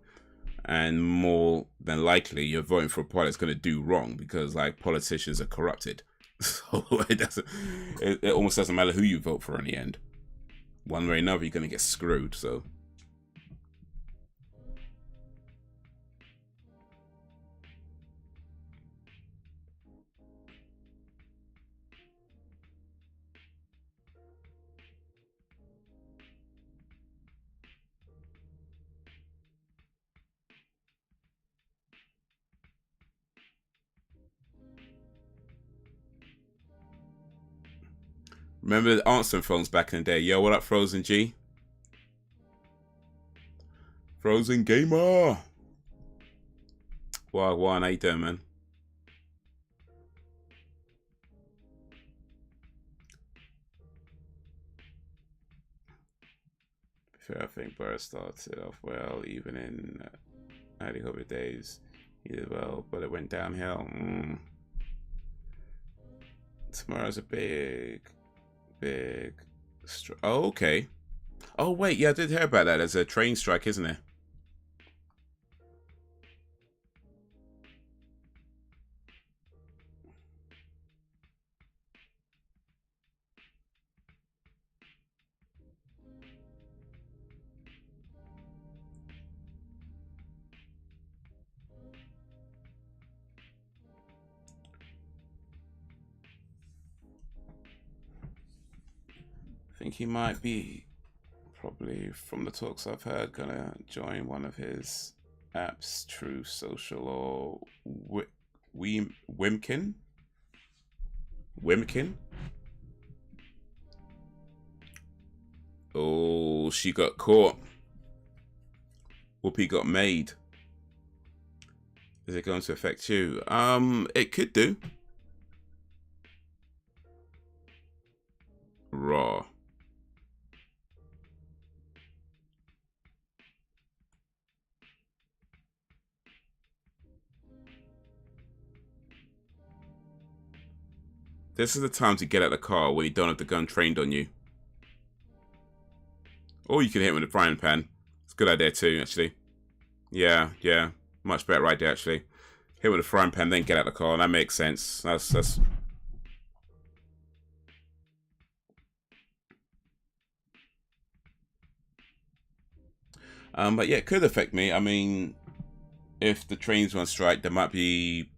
And more than likely, you're voting for a party that's going to do wrong because, like, politicians are corrupted. So it almost doesn't matter who you vote for in the end. One way or another, you're going to get screwed. So. Remember the answering phones back in the day? Yo, what up, Frozen G? Frozen Gamer! Wagwan, how you doing, man? I think Burr started off well, even in early COVID days. He did well, but it went downhill. Tomorrow's a big... Oh, okay. Oh, wait, yeah, I did hear about that. There's a train strike, isn't there? I think he might be, probably from the talks I've heard, gonna join one of his apps, True Social or Wimkin. Oh, she got caught. Whoopi got made. Is it going to affect you? It could do. Raw. This is the time to get out of the car when you don't have the gun trained on you. Or you can hit him with a frying pan. It's a good idea too, actually. Yeah. Much better idea, actually. Hit with a frying pan, then get out of the car. That makes sense. That's... But yeah, it could affect me. I mean, if the trains run strike, there might be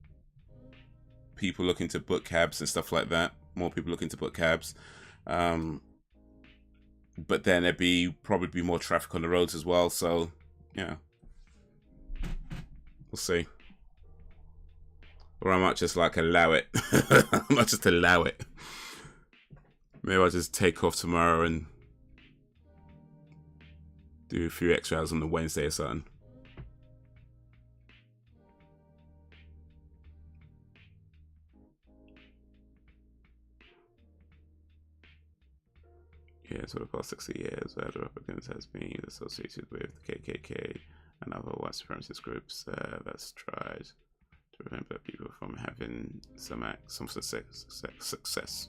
people looking to book cabs and stuff like that. More people looking to book cabs. But then there'd probably be more traffic on the roads as well. So, yeah. We'll see. Or I might just like allow it. I might just allow it. Maybe I'll just take off tomorrow and Do a few extra hours on the Wednesday or something. Yeah, so the past 60 years, where the Republicans has been associated with the KKK and other white supremacist groups that's tried to prevent black people from having some success.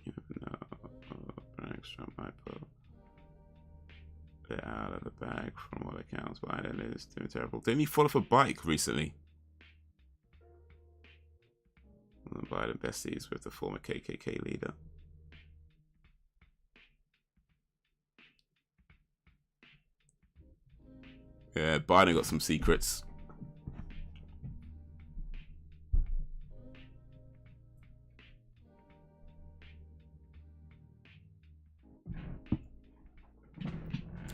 You know, Trump might put it out of the bag from all accounts. Biden is doing terrible. Didn't he fall off a bike recently? Biden besties with the former KKK leader. Yeah, Biden got some secrets.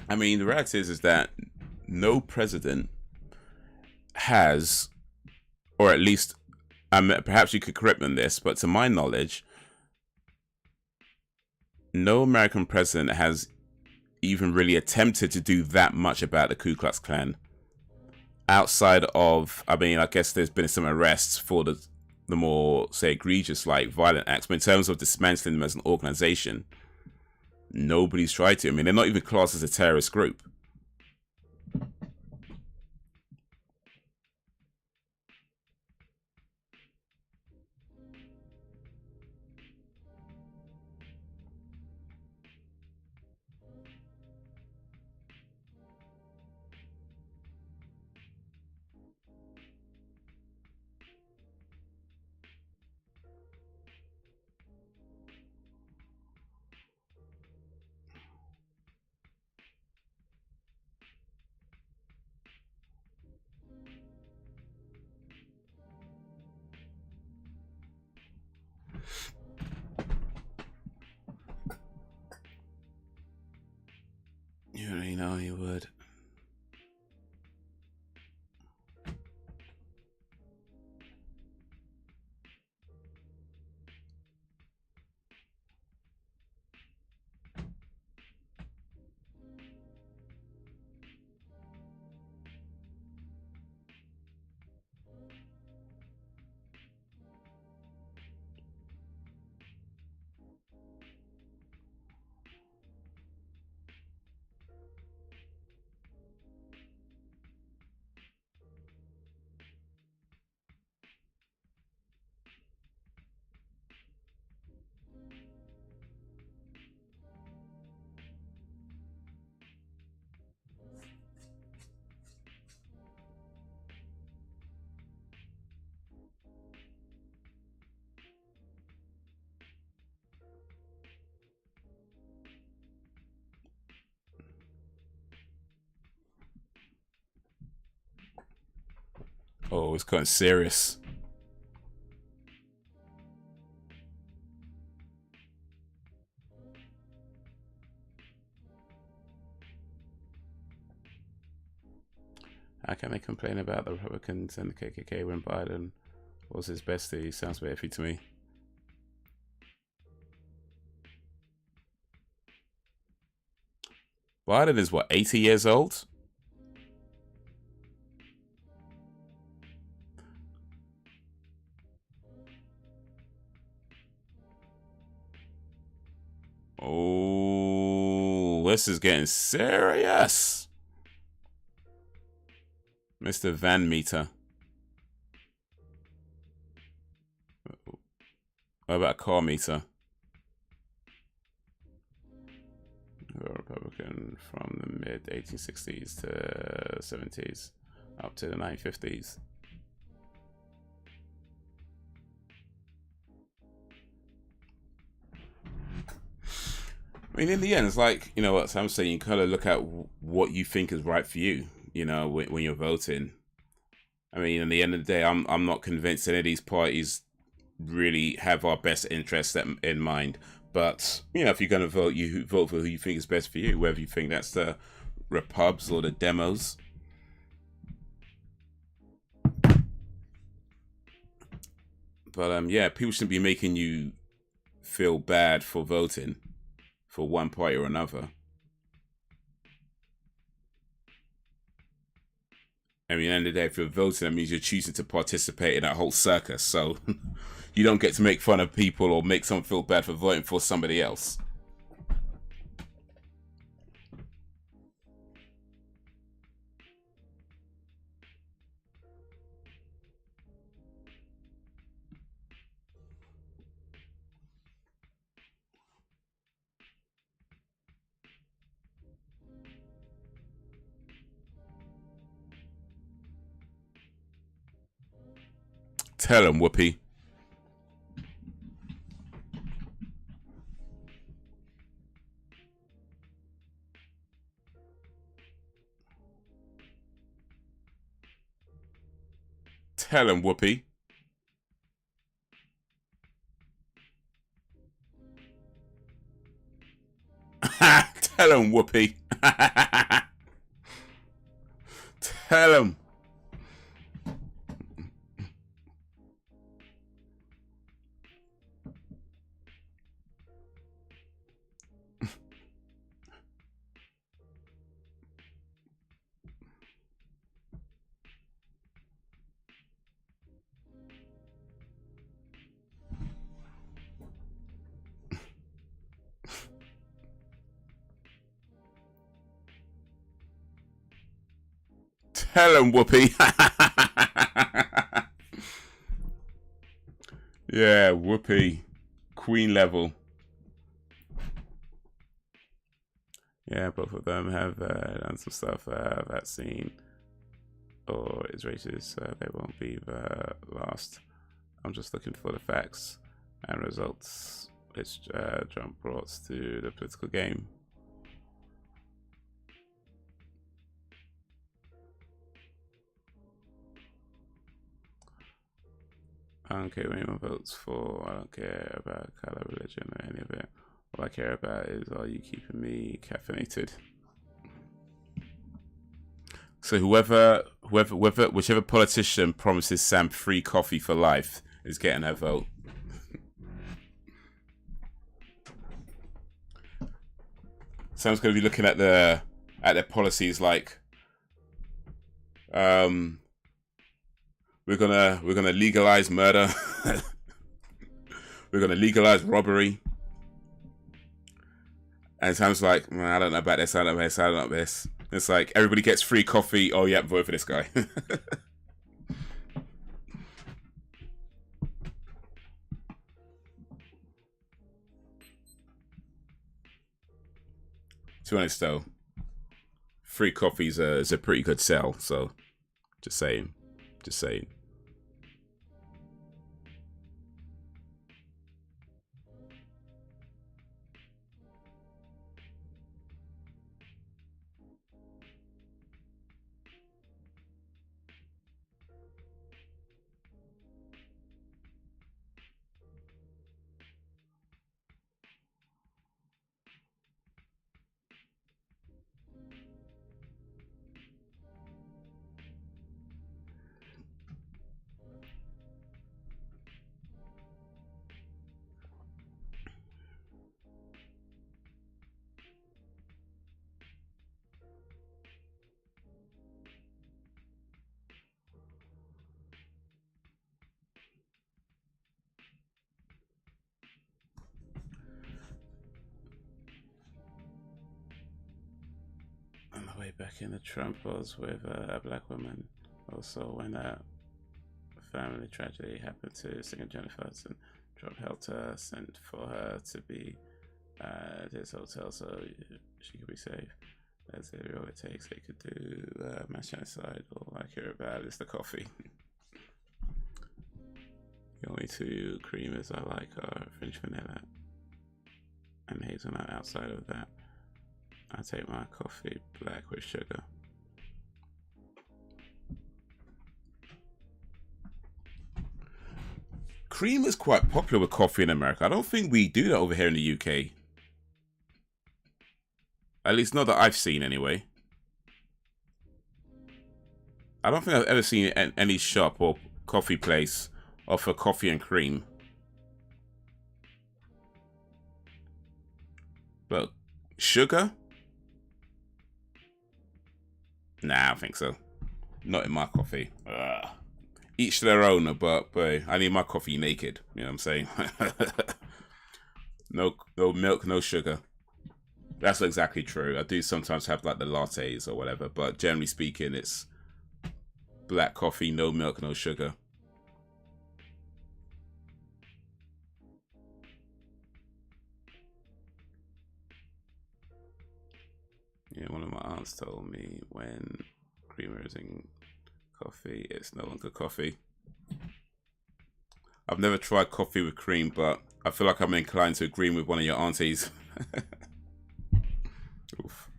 I mean, the reality is that no president has, or at least, perhaps you could correct me on this, but to my knowledge, no American president has even really attempted to do that much about the Ku Klux Klan. Outside of, I mean, I guess there's been some arrests for the more, say, egregious, like, violent acts, but in terms of dismantling them as an organization, nobody's tried to. I mean, they're not even classed as a terrorist group. You know you would. Oh, it's kind of serious. How can they complain about the Republicans and the KKK when Biden was his bestie? Sounds a bit iffy to me. Biden is what, 80 years old? Oh, this is getting serious. Mr. Van Meter. What about car meter? A Republican from the mid 1860s to 70s up to the 1950s. I mean, in the end, it's like, you know what Sam's saying, you kind of look at what you think is right for you, you know, when you're voting. I mean, in the end of the day, I'm not convinced any of these parties really have our best interests in mind. But, you know, if you're going to vote, you vote for who you think is best for you, whether you think that's the Repubs or the Demos. But, yeah, people shouldn't be making you feel bad for voting for one party or another. I mean, at the end of the day, if you're voting, that means you're choosing to participate in that whole circus. So you don't get to make fun of people or make someone feel bad for voting for somebody else. Tell him, Whoopi. Tell him, Whoopi. Tell him, Whoopi. Tell him. Tell him, Whoopi. Yeah, Whoopi. Queen level. Yeah, both of them have done some stuff I've seen. Or is racist, they won't be the last. I'm just looking for the facts and results which Trump brought to the political game. I don't care what anyone votes for. I don't care about color, religion, or any of it. All I care about is, are you keeping me caffeinated? So whichever politician promises Sam free coffee for life is getting her vote. Sam's going to be looking at their policies like, we're gonna legalize murder. We're gonna legalize robbery. And Sam's like, man, I don't know about this. I don't know this. I don't know about this. It's like everybody gets free coffee. Oh yeah, vote for this guy. To be honest though, free coffee is a pretty good sell. So, just saying. Just saying. On the way back in, the Trump was with a black woman. Also, when a family tragedy happened to singer Jennifer Hudson, Trump helped her, sent for her to be at his hotel so she could be safe. That's really all it takes. They could do mass genocide. All I care about is the coffee. The only two creamers I like are French vanilla and hazelnut. Outside of that, I take my coffee black with sugar. Cream is quite popular with coffee in America. I don't think we do that over here in the UK. At least not that I've seen anyway. I don't think I've ever seen any shop or coffee place offer coffee and cream. But sugar? Nah, I don't think so. Not in my coffee. Ugh. Each to their own, but boy, I need my coffee naked. You know what I'm saying? No milk, no sugar. That's exactly true. I do sometimes have like the lattes or whatever, but generally speaking, it's black coffee, no milk, no sugar. Yeah, one of my aunts told me when creamer is in coffee, it's no longer coffee. I've never tried coffee with cream, but I feel like I'm inclined to agree with one of your aunties. Oof.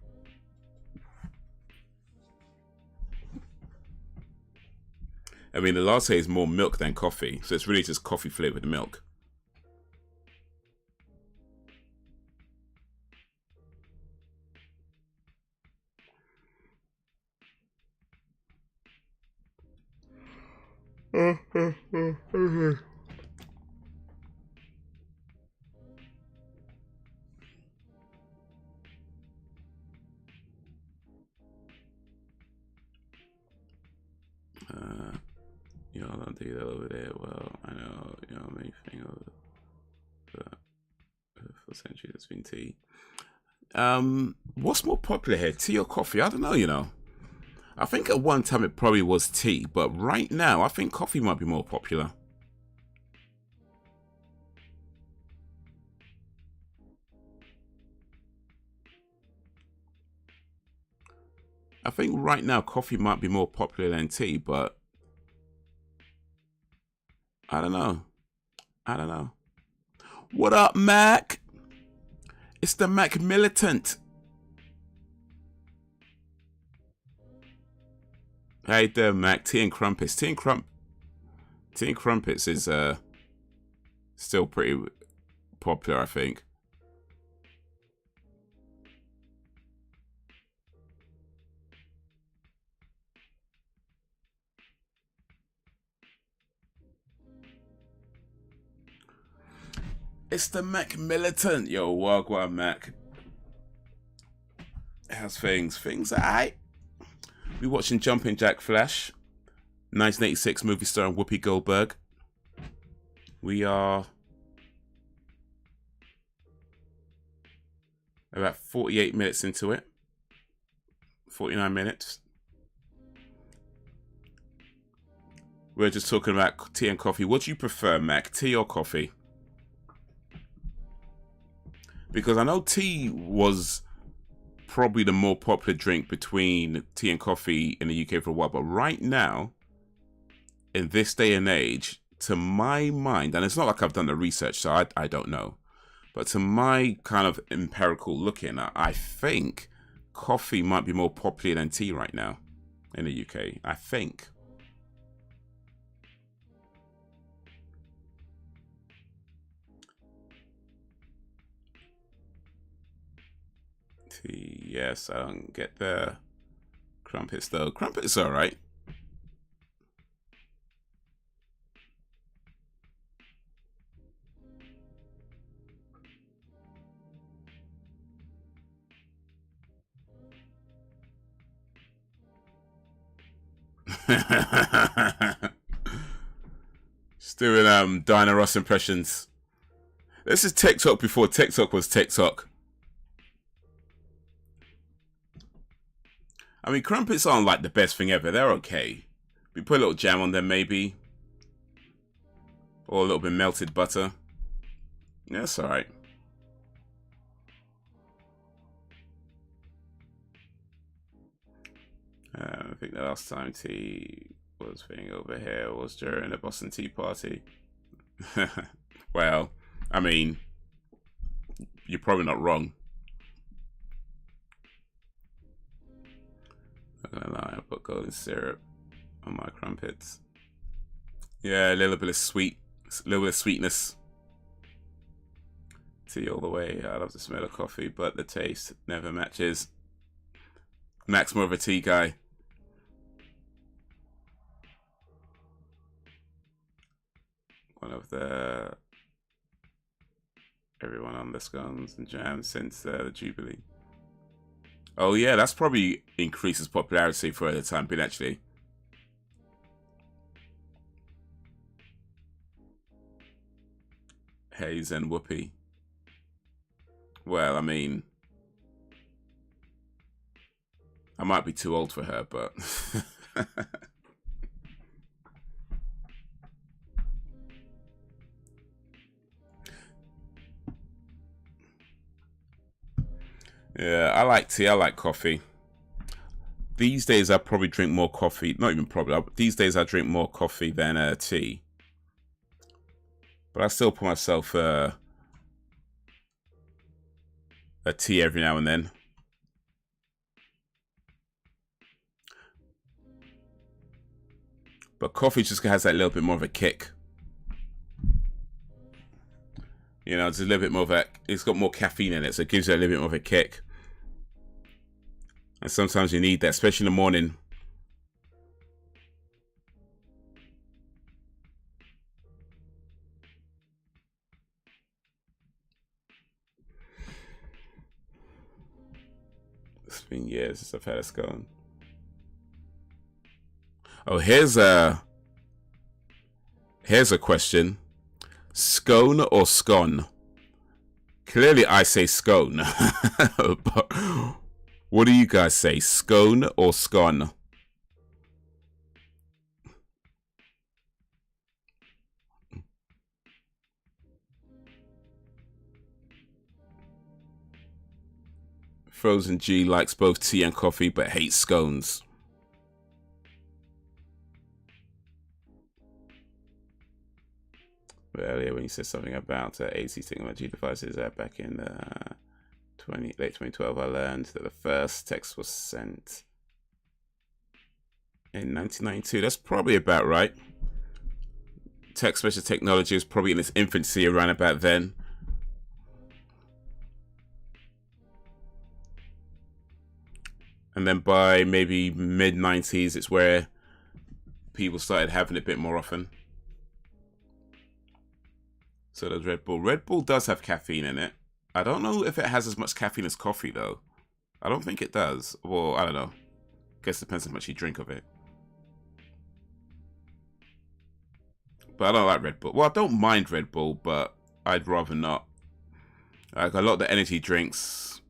I mean, the latte is more milk than coffee, so it's really just coffee flavored milk. Y'all don't do that over there. Well, I know y'all may think of it, but for centuries it's been tea. What's more popular here, tea or coffee? I don't know, you know. I think at one time it probably was tea, but right now I think coffee might be more popular. I think right now coffee might be more popular than tea, but I don't know. I don't know. What up, Mac? It's the Mac Militant. Hey there, Mac. Tea and crumpets. Tea and crumpets is still pretty popular, I think. It's the Mac Militant. Yo, wagwan, Mac. How's things? Things alright. We watching Jumpin Jack Flash, 1986 movie starring Whoopi Goldberg. We are about 48 minutes into it. 49 minutes. We're just talking about tea and coffee. What do you prefer, Mac? Tea or coffee? Because I know tea was probably the more popular drink between tea and coffee in the UK for a while. But right now, in this day and age, to my mind, and it's not like I've done the research, so I don't know. But to my kind of empirical looking, I think coffee might be more popular than tea right now in the UK. I think. Tea, yes, I don't get the crumpets though. Crumpets are alright. Just doing Diana Ross impressions. This is TikTok before TikTok was TikTok. I mean, crumpets aren't like the best thing ever. They're okay. We put a little jam on them maybe. Or a little bit melted butter. Yeah, that's alright. I think the last time tea was thing over here was during the Boston Tea Party. Well, I mean, you're probably not wrong. Not gonna lie, I put golden syrup on my crumpets. Yeah, a little bit of sweetness. Tea all the way. I love the smell of coffee, but the taste never matches. Mac's more of a tea guy. One of the everyone on the scones and jams since the Jubilee. Oh yeah, that's probably increases popularity for the time being actually. Haze and Whoopi. Well, I mean, I might be too old for her, but yeah, I like tea. I like coffee. These days, I probably drink more coffee. Not even probably. These days, I drink more coffee than tea. But I still put myself a tea every now and then. But coffee just has that little bit more of a kick. You know, it's a little bit more of a... It's got more caffeine in it, so it gives you a little bit more of a kick. And sometimes you need that, especially in the morning. It's been years since I've had a scone. Oh, here's a question. Scone or scone? Clearly I say scone. But what do you guys say? Scone or scone? Frozen G likes both tea and coffee but hates scones. Earlier when you said something about AC technology devices back in late 2012, I learned that the first text was sent in 1992. That's probably about right. Text message technology was probably in its infancy around about then. And then by maybe mid-90s, it's where people started having it a bit more often. So does Red Bull. Red Bull does have caffeine in it. I don't know if it has as much caffeine as coffee, though. I don't think it does. Well, I don't know. Guess it depends how much you drink of it. But I don't like Red Bull. Well, I don't mind Red Bull, but I'd rather not. Like a lot of the energy drinks,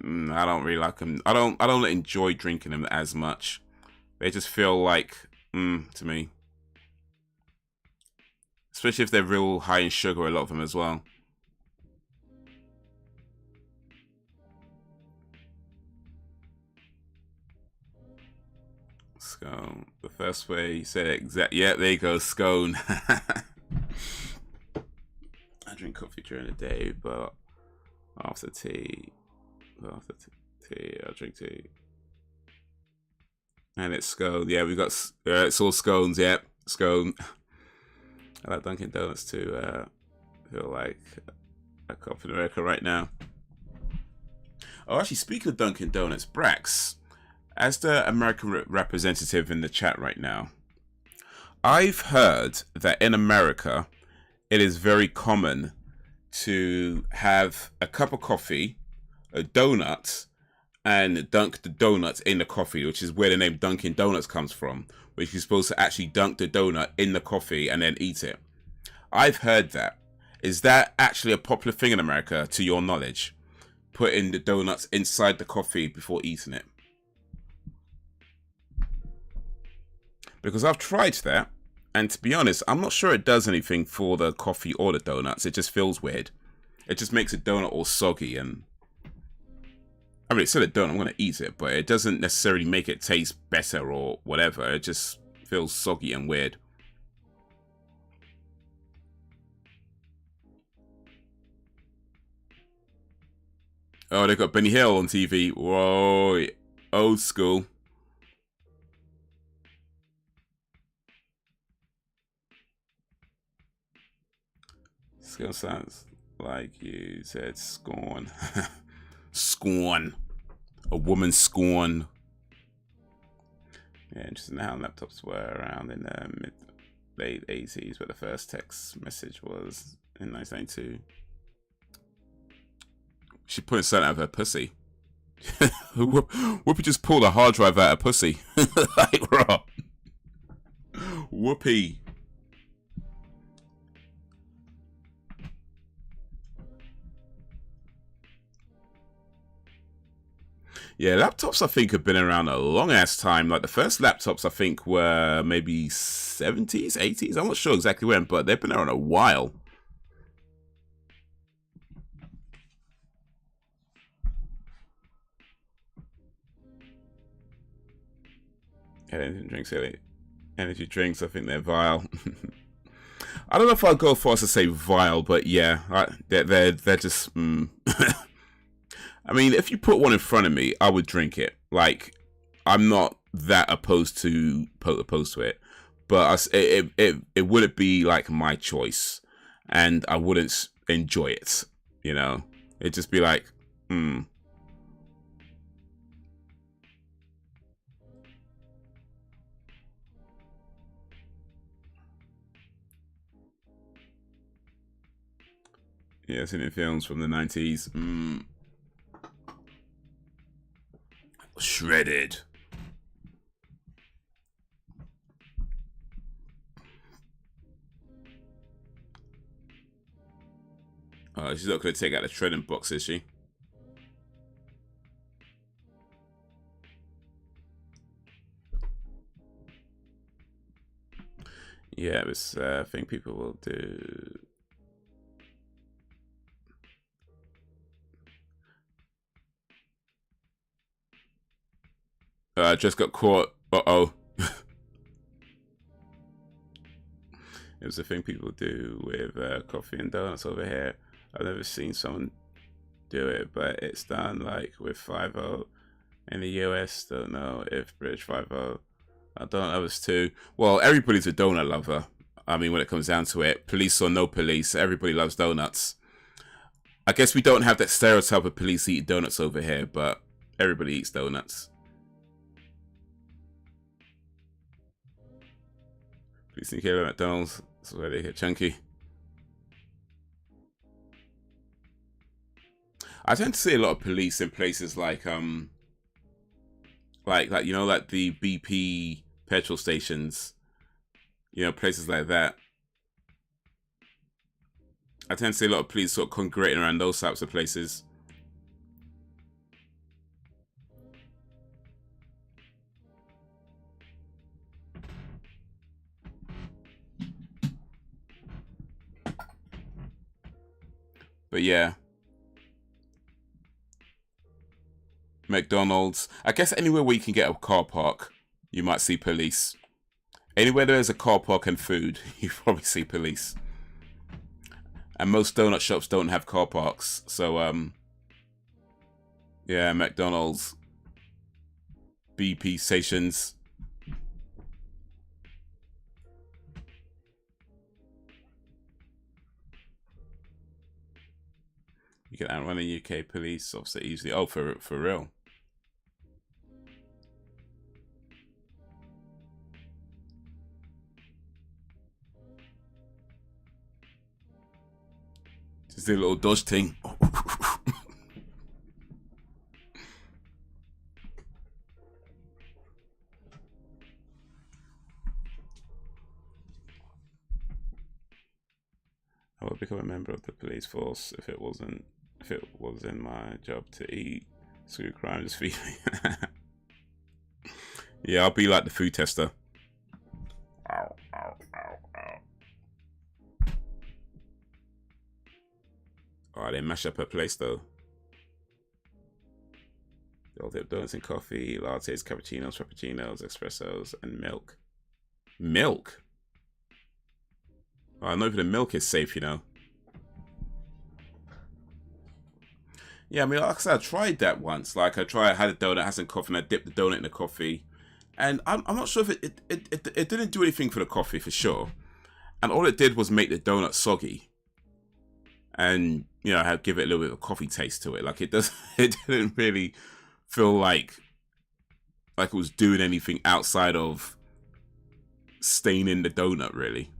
I don't really like them. I don't enjoy drinking them as much. They just feel like, to me. Especially if they're real high in sugar, a lot of them as well. Scone. The first way you said it exactly. Yeah, there you go, scone. I drink coffee during the day, but after tea, I drink tea. And it's scone. Yeah, we got, it's all scones, yeah, scone. I like Dunkin' Donuts too. Feel like a cop in America right now. Oh, actually, speaking of Dunkin' Donuts, Brax, as the American representative in the chat right now, I've heard that in America, it is very common to have a cup of coffee, a donut, and dunk the donuts in the coffee, which is where the name Dunkin' Donuts comes from, which you're supposed to actually dunk the donut in the coffee and then eat it. I've heard that. Is that actually a popular thing in America, to your knowledge? Putting the donuts inside the coffee before eating it? Because I've tried that, and to be honest, I'm not sure it does anything for the coffee or the donuts. It just feels weird. It just makes a donut all soggy, and I mean, it's still a donut, I'm going to eat it, but it doesn't necessarily make it taste better or whatever. It just feels soggy and weird. Oh, they got Benny Hill on TV. Whoa, old school. Still sounds like you said scorn. Scorn. A woman scorn. Yeah, interesting how laptops were around in the late 80s, but the first text message was in 1992. She put something out of her pussy. Whoopi just pulled a hard drive out of pussy. Like, bro. Whoopi. Yeah, laptops I think have been around a long ass time. Like the first laptops I think were maybe 70s, 80s. I'm not sure exactly when, but they've been around a while. Energy drinks, I think they're vile. I don't know if I'll go far as to say vile, but yeah, they're just. I mean, if you put one in front of me, I would drink it. Like, I'm not that opposed to it, but it wouldn't be like my choice, and I wouldn't enjoy it. You know, it'd just be like, Yeah, I've seen it in films from the 90s. Shredded. Oh, she's not going to take out the shredding box, is she? Yeah, it's a thing people will do. Just got caught. Uh-oh. It was a thing people do with coffee and donuts over here. I've never seen someone do it, but it's done like with 5-0 in the US. Don't know if British 5-0 are donut lovers too. Well, everybody's a donut lover. I mean, when it comes down to it, police or no police, everybody loves donuts. I guess we don't have that stereotype of police eating donuts over here, but everybody eats donuts. Police think about McDonald's. That's where they get chunky. I tend to see a lot of police in places like you know, like the BP petrol stations, you know, places like that. I tend to see a lot of police sort of congregating around those types of places. But yeah, McDonald's. I guess anywhere where you can get a car park, you might see police. Anywhere there's a car park and food, you probably see police. And most donut shops don't have car parks, so yeah, McDonald's, BP stations. You can outrun the UK police officer easily. Oh, for real. Just a little dodge thing. I would become a member of the police force if it was in my job to eat. Screw crime, just feed me. Yeah, I'll be like the food tester. Ow, ow, ow, ow. Oh, they mash up her place though. They'll dip donuts in coffee, lattes, cappuccinos, frappuccinos, espressos, and milk. Milk? Oh, I know if the milk is safe, you know. Yeah, I mean, like I said, I tried that once. Like, I had a donut, had some coffee, and I dipped the donut in the coffee. And I'm not sure if it didn't do anything for the coffee, for sure. And all it did was make the donut soggy. And, you know, give it a little bit of a coffee taste to it. Like, it didn't really feel like it was doing anything outside of staining the donut, really.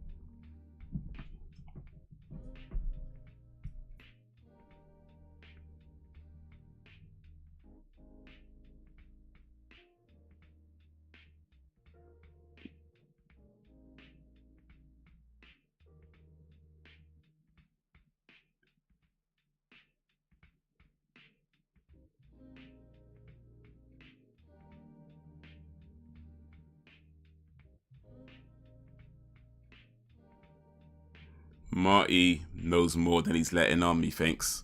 Marty knows more than he's letting on, methinks.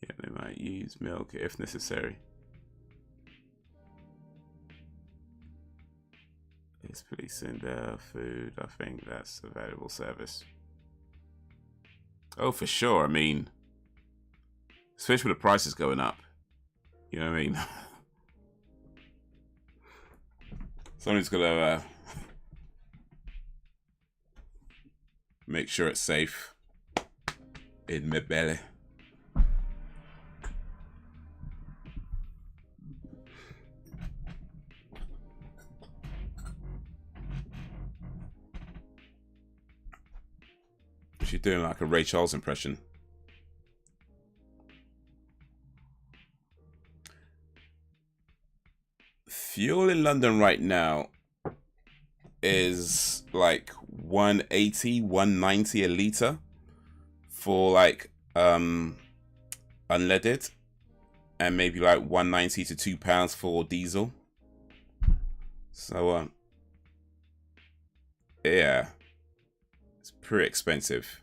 Yeah, they might use milk if necessary. It's policing their food. I think that's a valuable service. Oh, for sure. I mean, especially with the prices going up. You know what I mean? Somebody's got to make sure it's safe in my belly. She's doing like a Ray Charles impression. Fuel in London right now is like 180, 190 a litre for like unleaded, and maybe like 190 to £2 for diesel. So yeah, it's pretty expensive.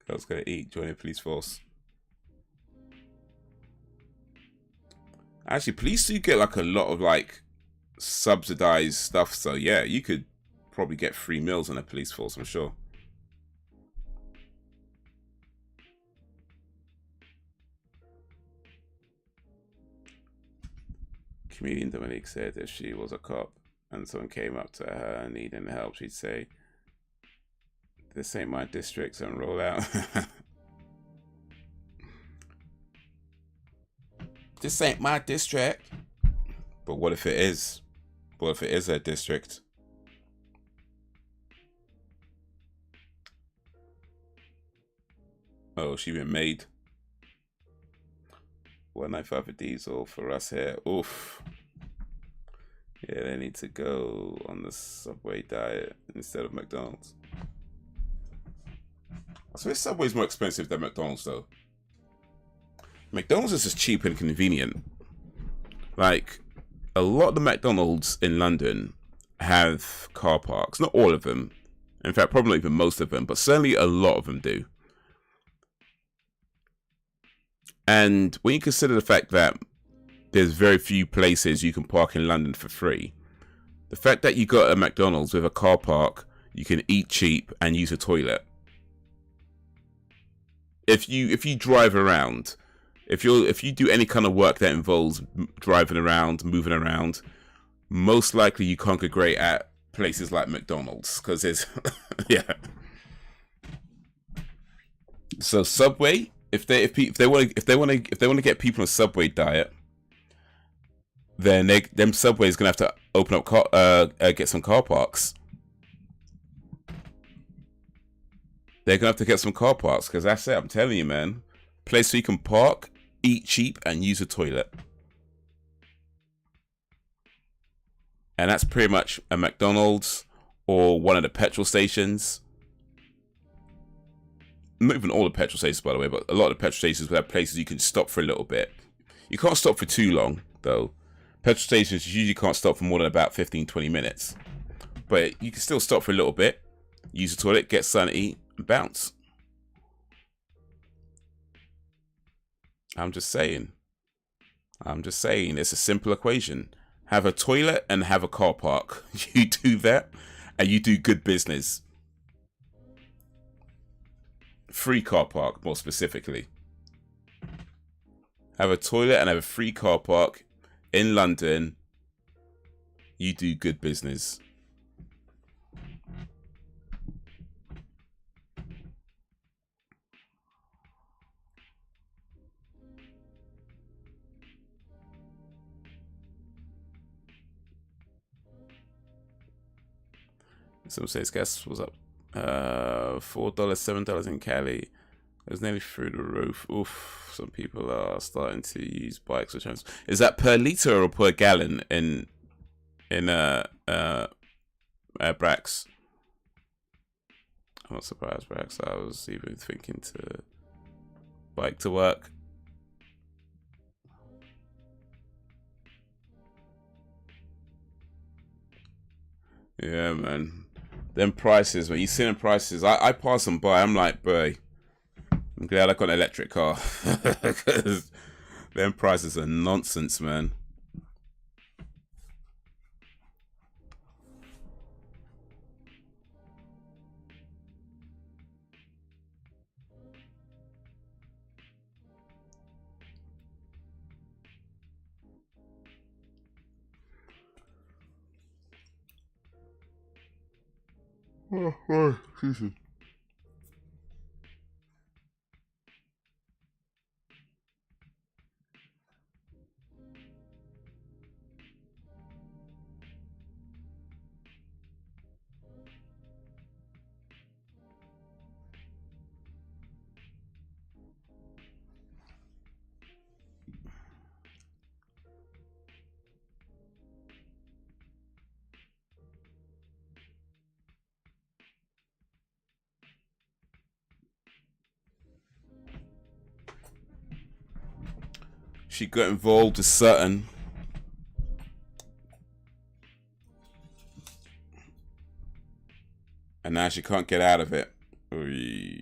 Girls gotta eat, join the police force. Actually, police do get like a lot of like subsidized stuff, so yeah, you could probably get free meals on a police force, I'm sure. Comedian Dominique said if she was a cop and someone came up to her needing help, she'd say, "This ain't my district," and roll out. This ain't my district. But what if it is? What if it is a district? Oh, she been made. 195 for diesel for us here. Oof. Yeah, they need to go on the Subway diet instead of McDonald's. So this Subway's more expensive than McDonald's though. McDonald's is just cheap and convenient. Like, a lot of the McDonald's in London have car parks. Not all of them. In fact, probably even most of them, but certainly a lot of them do. And when you consider the fact that there's very few places you can park in London for free, the fact that you got a McDonald's with a car park, you can eat cheap and use a toilet. If you drive around, if you do any kind of work that involves driving around, moving around, most likely you congregate at places like McDonald's because there's yeah. So Subway, if they want to get people on a Subway diet, then them Subway's gonna have to open up get some car parks. They're gonna have to get some car parks because that's it. I'm telling you, man. Place where you can park, eat cheap, and use a toilet. And that's pretty much a McDonald's or one of the petrol stations. Not even all the petrol stations, by the way, but a lot of the petrol stations will have places you can stop for a little bit. You can't stop for too long, though. Petrol stations usually can't stop for more than about 15-20 minutes. But you can still stop for a little bit, use the toilet, get something to eat, and bounce. I'm just saying. It's a simple equation. Have a toilet and have a car park. You do that, and you do good business. Free car park, more specifically. Have a toilet and have a free car park in London. You do good business. Some says gas was up $4, $7 in Cali. It was nearly through the roof. Oof. Some people are starting to use bikes or trams. Is that per litre or per gallon in Brax? I'm not surprised, Brax. I was even thinking to bike to work. Yeah, man. Them prices, when you see them prices, I pass them by. I'm like, boy, I'm glad I got an electric car. Because them prices are nonsense, man. Oh, excuse me. She got involved with Sutton. And now she can't get out of it. Oy.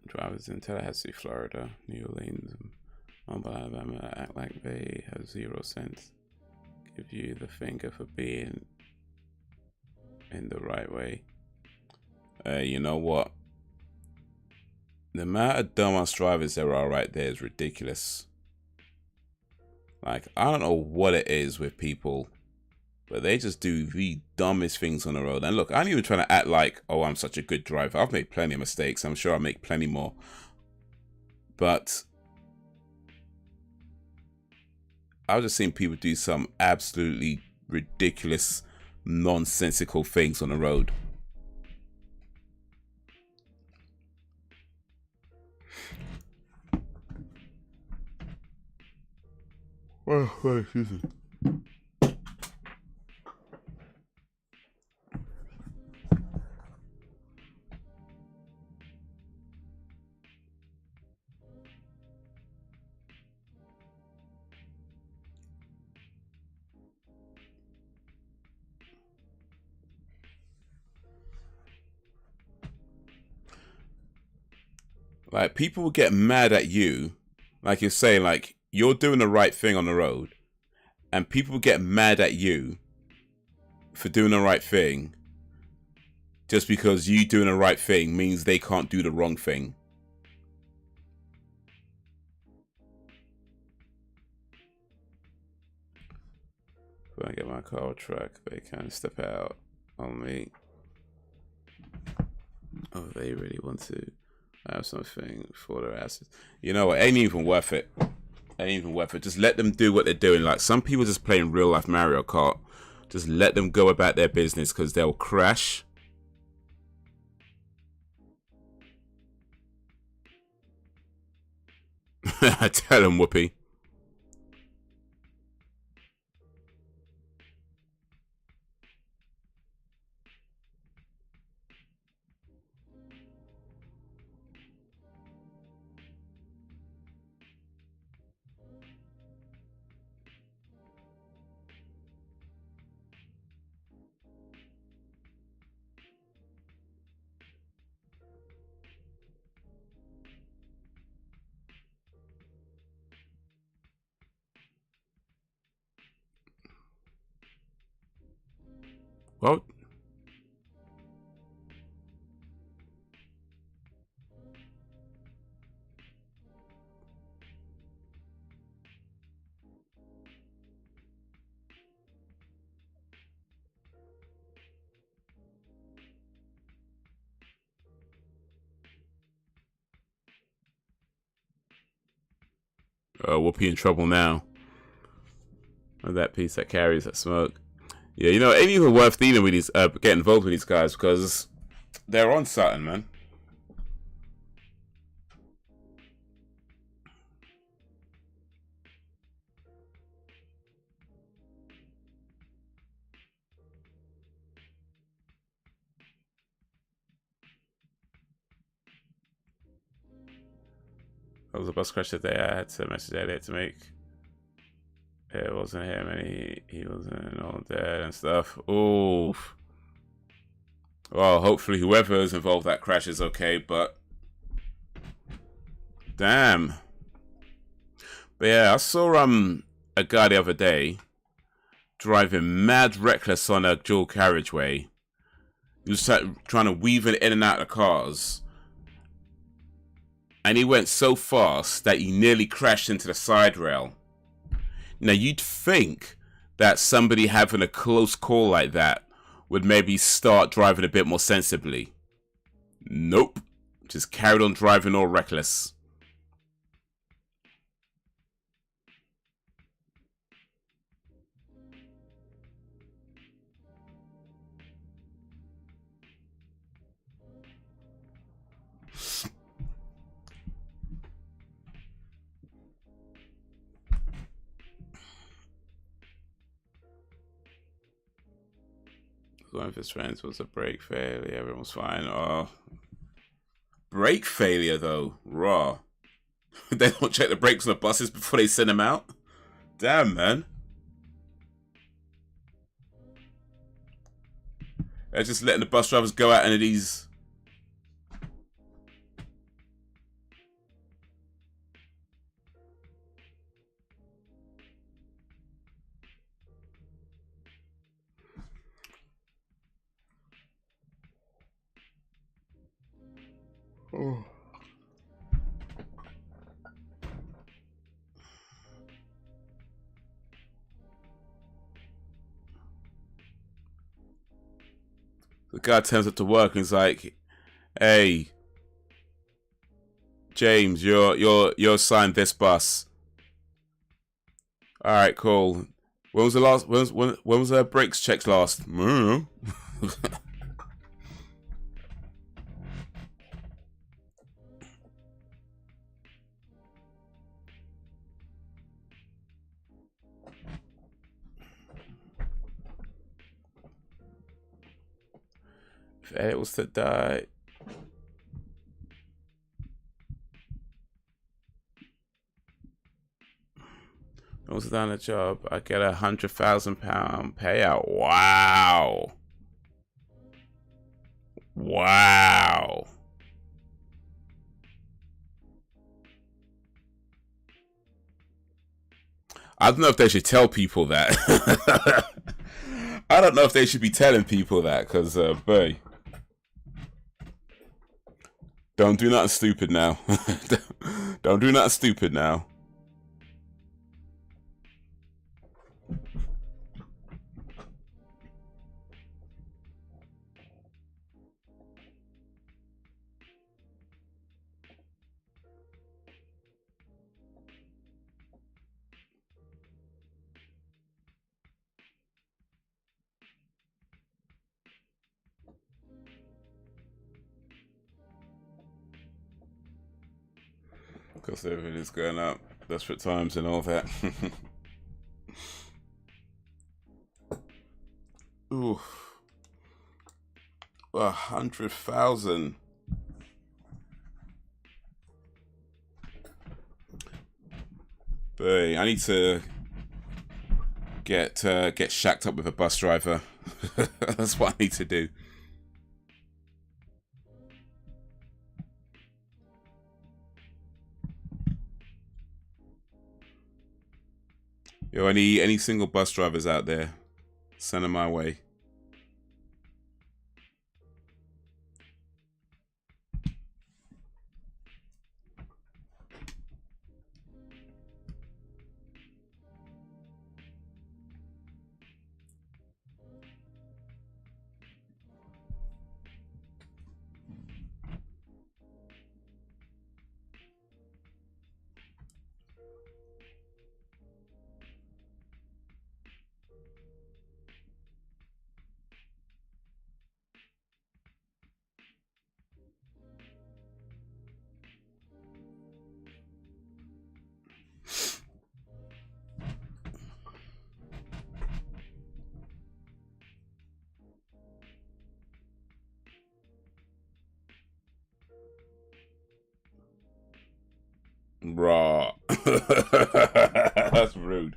Drivers in Tallahassee, Florida, New Orleans, Mobile, Alabama act like they have 0 cents. Give you the finger for being in the right way. You know what? The amount of dumbass drivers there are right there is ridiculous. Like, I don't know what it is with people, but they just do the dumbest things on the road. And look, I'm even trying to act like, oh, I'm such a good driver. I've made plenty of mistakes. I'm sure I'll make plenty more. But I've just seen people do some absolutely ridiculous, nonsensical things on the road. Oh, excuse me. Like, people will get mad at you, like you're saying, like, you're doing the right thing on the road, and people get mad at you for doing the right thing just because you doing the right thing means they can't do the wrong thing. When I get my car or truck, they can step out on me. Oh, they really want to have something for their asses. You know what? Ain't even worth it. Ain't even worth it. Just let them do what they're doing. Like, some people just playing real life Mario Kart. Just let them go about their business because they'll crash. Tell them, Whoopi. Well, Whoopi in trouble now. And that piece that carries that smoke. Yeah, you know, it ain't even worth dealing with these, getting involved with these guys because they're on something, man. That was a bus crash today. I had to message Elliot to make. It wasn't him, and he wasn't all dead and stuff. Oof. Well, hopefully whoever is involved in that crash is okay, but damn. But yeah, I saw a guy the other day driving mad reckless on a dual carriageway. He was trying to weave it in and out of cars. And he went so fast that he nearly crashed into the side rail. Now, you'd think that somebody having a close call like that would maybe start driving a bit more sensibly. Nope. Just carried on driving all reckless. One of his friends was a brake failure. Everyone was fine. Oh, brake failure though. Raw. They don't check the brakes on the buses before they send them out. Damn, man. They're just letting the bus drivers go out into these. Oh. The guy turns up to work and he's like, "Hey, James, you're assigned this bus. All right, cool. When was the last? When was the brakes checks last? I don't know." If Elliot was to die. I was done a job. I get £100,000 payout. Wow. Wow. I don't know if they should tell people that. I don't know if they should be telling people that, because, boy. Don't do nothing stupid now. Don't do nothing stupid now. Because everything is going up. Desperate times and all that. Ooh. 100,000. Hey, I need to get shacked up with a bus driver. That's what I need to do. Yo, any single bus drivers out there, send them my way. That's rude.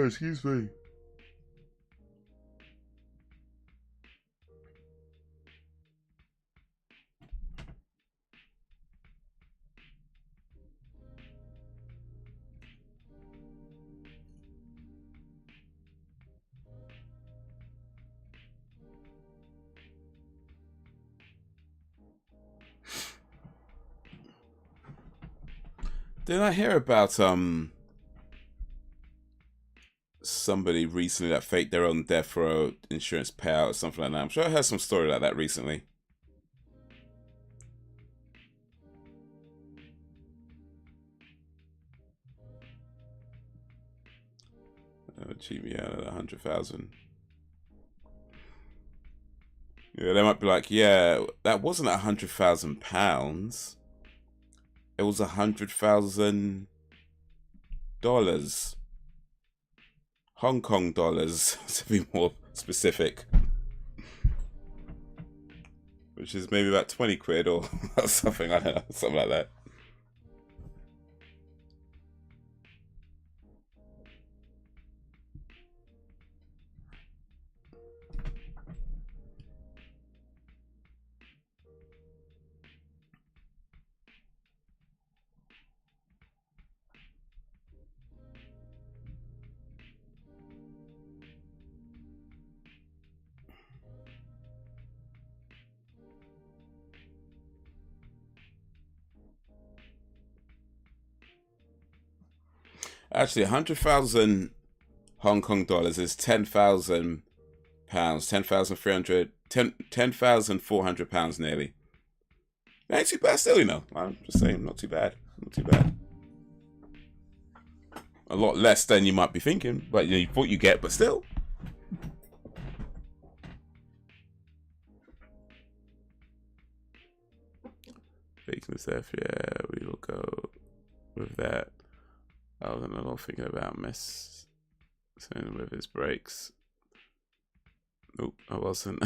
Excuse me. Did I hear about somebody recently that faked their own death row insurance payout or something like that? I'm sure I heard some story like that recently. Cheat me out at 100,000. Yeah, they might be like, yeah, that wasn't £100,000. It was $100,000. Hong Kong dollars, to be more specific. Which is maybe about 20 quid or something, I don't know, something like that. Actually, 100,000 Hong Kong dollars is 10,000 pounds, 10,300, 10,400 pounds nearly. Ain't too bad still, you know. I'm just saying, not too bad. Not too bad. A lot less than you might be thinking, but you thought you get, but still. Faking stuff, yeah, we will go with that. I was not thinking about messing with his brakes. Nope, I wasn't.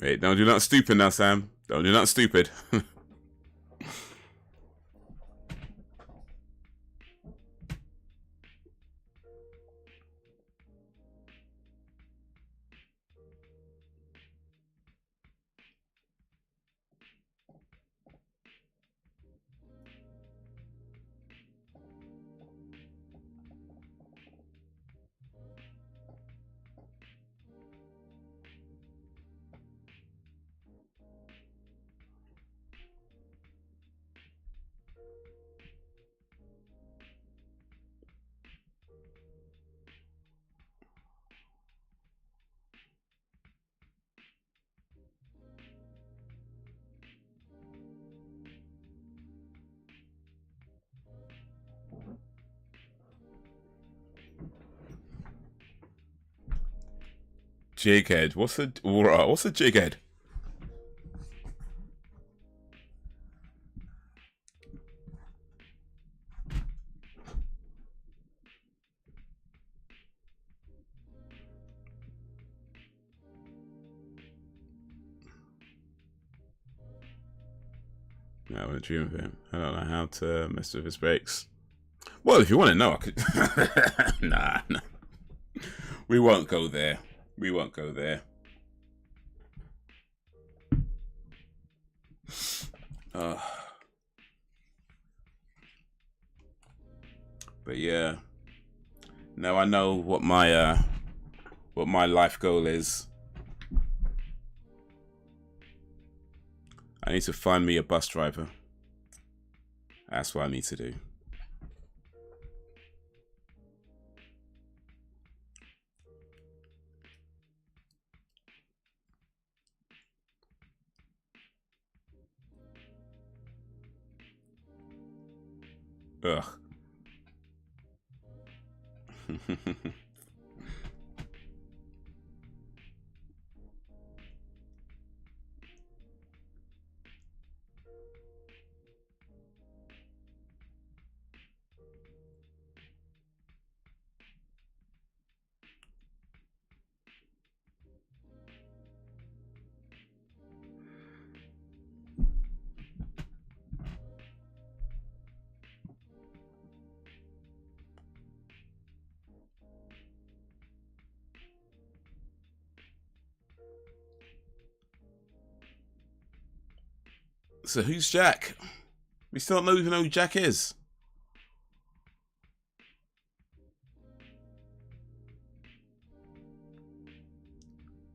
Wait, don't do not stupid now, Sam. Don't do not stupid. Jighead. What's a jighead? I want to dream of him. I don't know how to mess with his brakes. Well, if you want to know, I could. Nah. We won't go there. We won't go there. But yeah. Now I know what my life goal is. I need to find me a bus driver. That's what I need to do. Ugh. So who's Jack? We still don't even know who Jack is.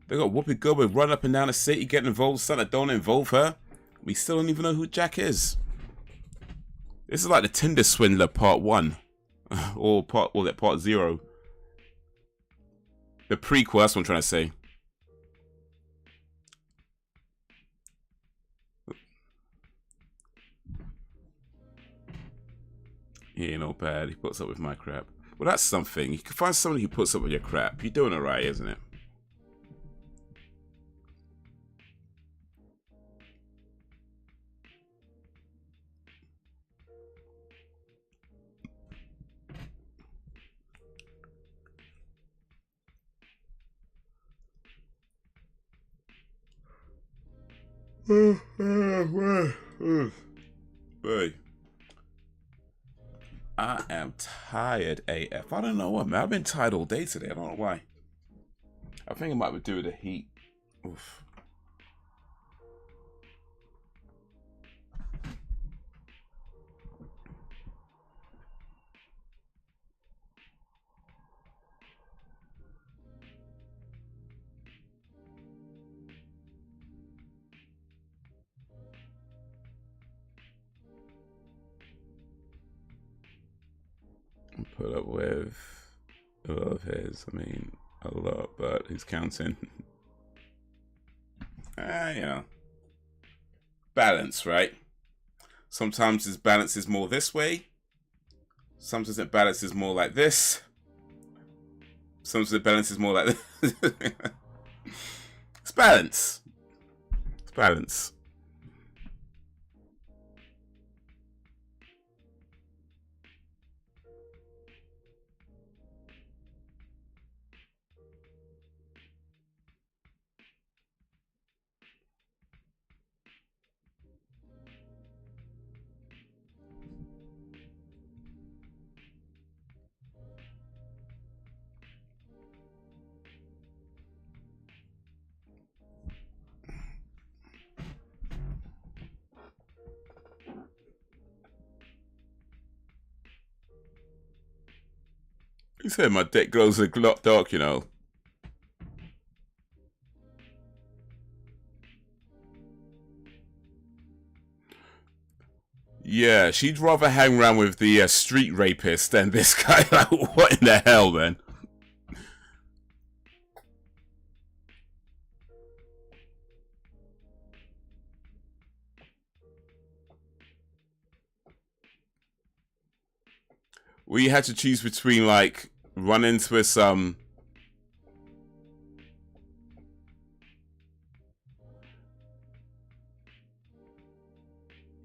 They got Whoopi Goldberg running up and down the city, getting involved with something that don't involve her. We still don't even know who Jack is. This is like the Tinder Swindler Part 1. or part 0. The prequel, that's what I'm trying to say. He ain't no bad. He puts up with my crap. Well, that's something. You can find somebody who puts up with your crap. You're doing alright, isn't it? Boy. I am tired AF. I don't know what, man. I've been tired all day today. I don't know why. I think it might be due to the heat. Oof. Put up with a lot of his. I mean, a lot, but who's counting? You know, balance, right? Sometimes his balance is more this way. Sometimes the balance is more like this. Sometimes the balance is more like this. It's balance. It's balance. You said my dick glows a lot dark, you know. Yeah, she'd rather hang around with the street rapist than this guy. Like, what in the hell, man? We had to choose between, like, run into some...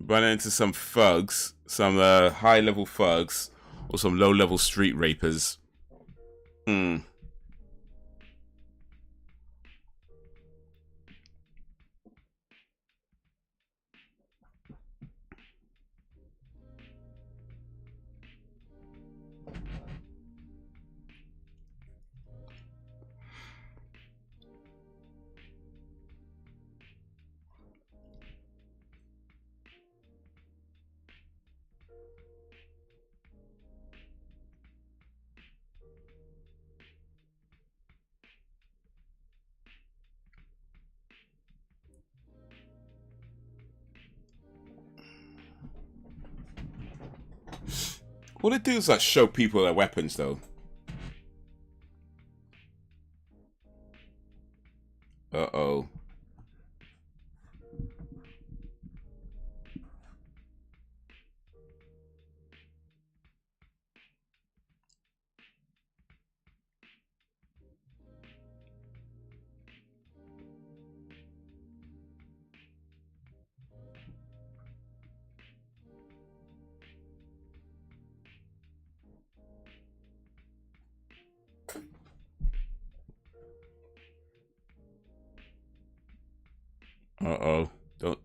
Run into some thugs, some high-level thugs, or some low-level street rapers. Hmm. What they do is like show people their weapons, though. Uh-oh. Uh-oh. Don't...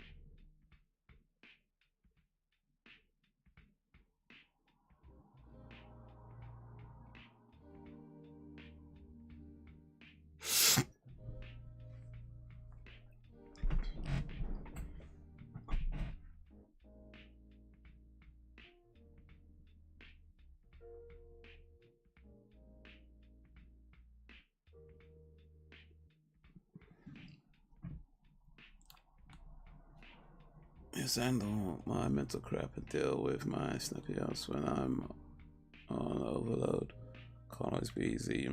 Is handle my mental crap and deal with my snappy ass when I'm on overload. Can't always be easy.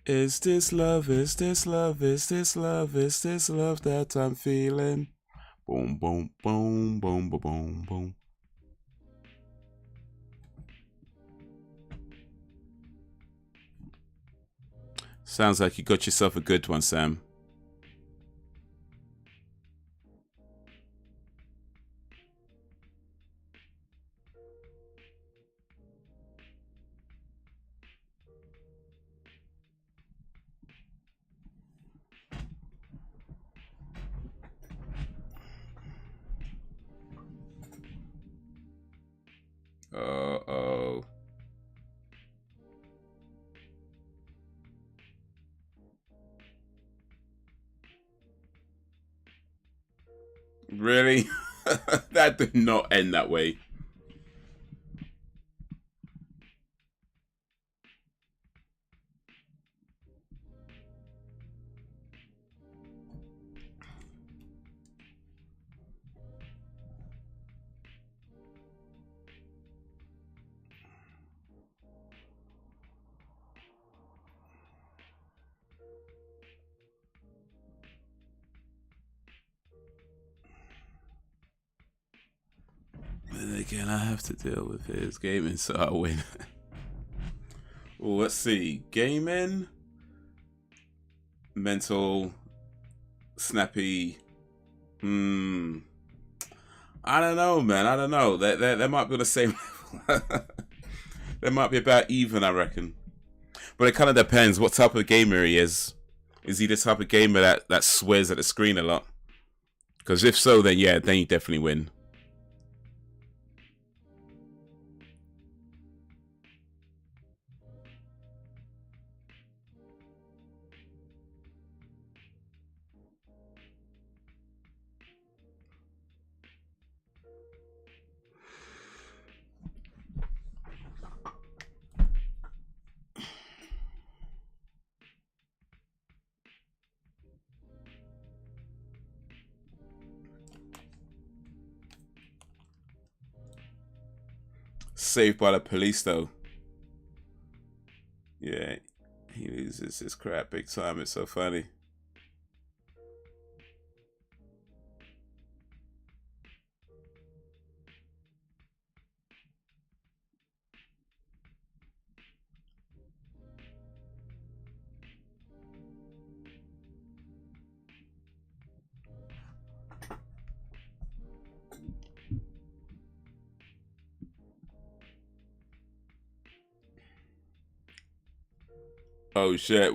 Is this love? Is this love? Is this love? Is this love that I'm feeling? Boom, boom, boom, boom, boom, boom, boom. Sounds like you got yourself a good one, Sam. Uh-oh. Really? That did not end that way. And again, I have to deal with his gaming, so I win. Well, let's see. Gaming, mental, snappy. I don't know, man. I don't know. They might be on the same level. They might be about even, I reckon. But it kind of depends what type of gamer he is. Is he the type of gamer that swears at the screen a lot? Because if so, then yeah, then you definitely win. Saved by the police, though. Yeah, he loses his crap big time. It's so funny. Oh shit.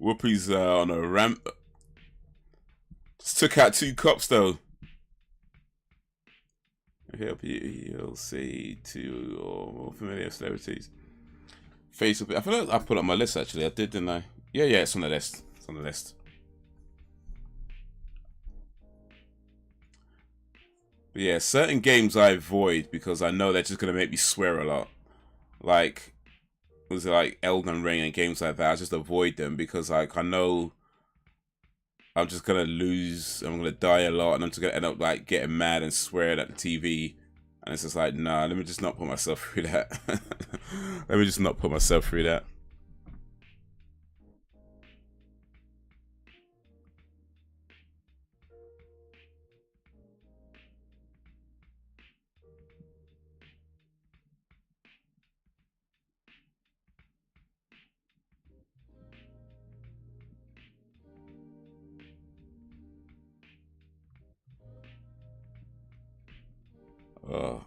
Whoopi's on a ramp. Just took out 2 cops though. Help you'll see 2 or more familiar celebrities. Facebook. I feel like I put it on my list actually. I did, didn't I? Yeah, it's on the list. It's on the list. But yeah, certain games I avoid because I know they're just gonna make me swear a lot. Like, was it like Elden Ring and games like that? I just avoid them because like I know I'm just gonna lose. I'm gonna die a lot, and I'm just gonna end up like getting mad and swearing at the TV. And it's just like, nah, let me just not put myself through that. Let me just not put myself through that. Oh.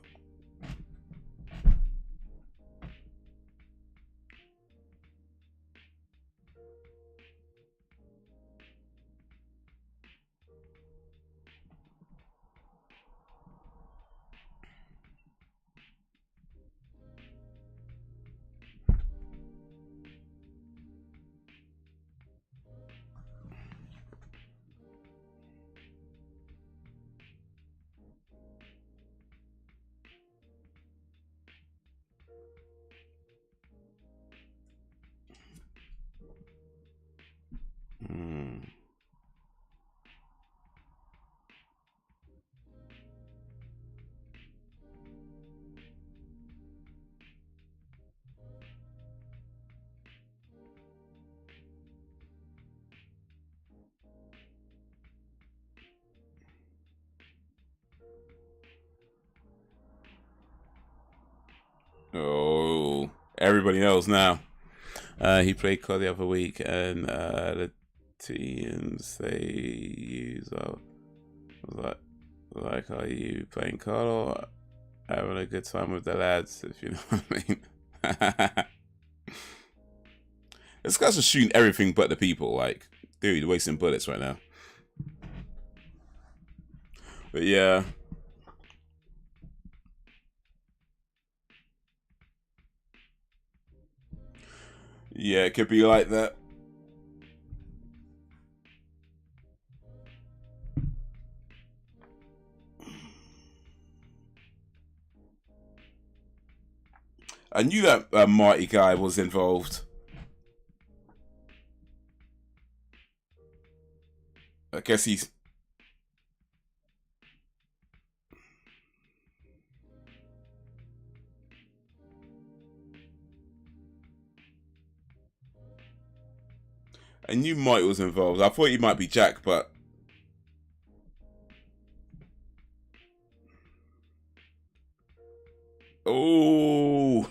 Oh, everybody knows now. He played COD the other week, and the teams they use like, are you playing COD or having a good time with the lads? If you know what I mean. This guy's just shooting everything but the people. Like, dude, you're wasting bullets right now. But yeah. Yeah, it could be like that. I knew that Marty guy was involved. I guess he's... I knew Marty was involved. I thought he might be Jack, but... Oh...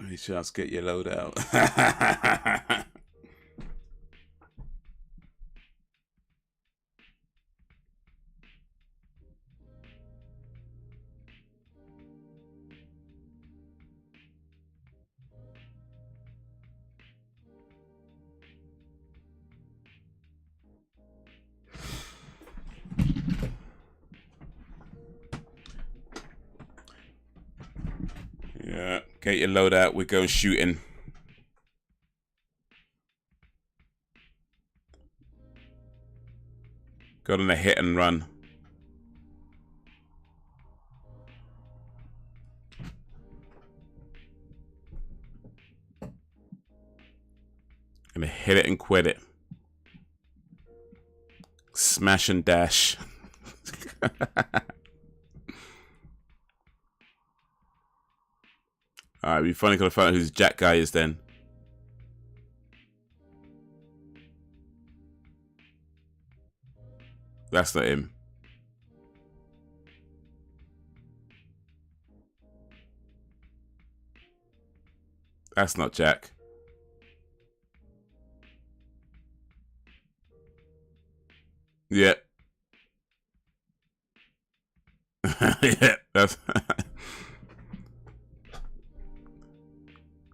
Any chance get your load out? Yeah, get your load out. We're going shooting. Got on a hit and run. Gonna hit it and quit it. Smash and dash. Alright, we finally gotta find out who this Jack guy is then. That's not him. That's not Jack. Yeah. Yeah, that's...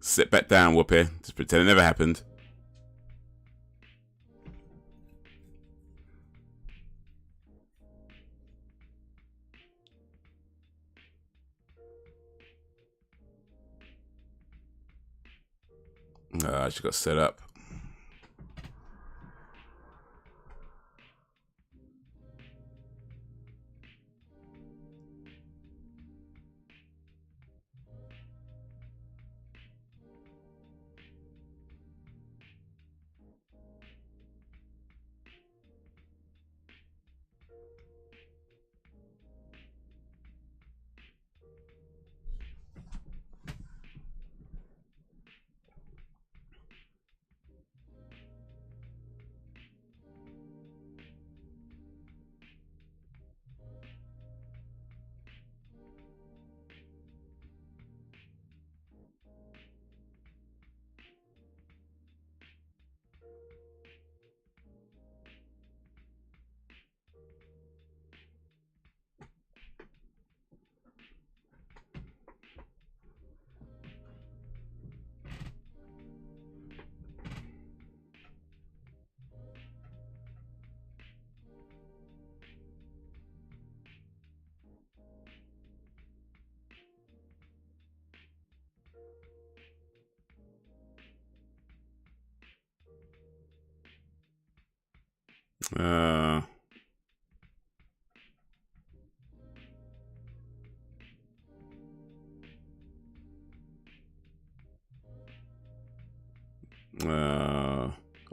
Sit back down, Whoopi. Just pretend it never happened. She got set up.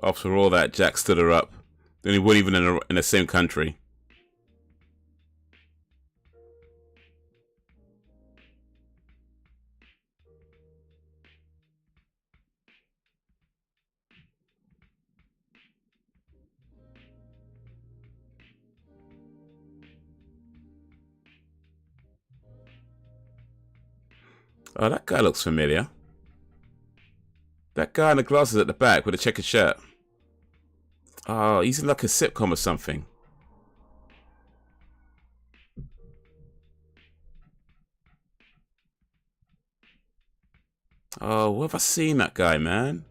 After all that, Jack stood her up. They weren't even in the same country. Oh, that guy looks familiar. That guy in the glasses at the back with a checkered shirt. Oh, he's in like a sitcom or something. Oh, where have I seen that guy, man?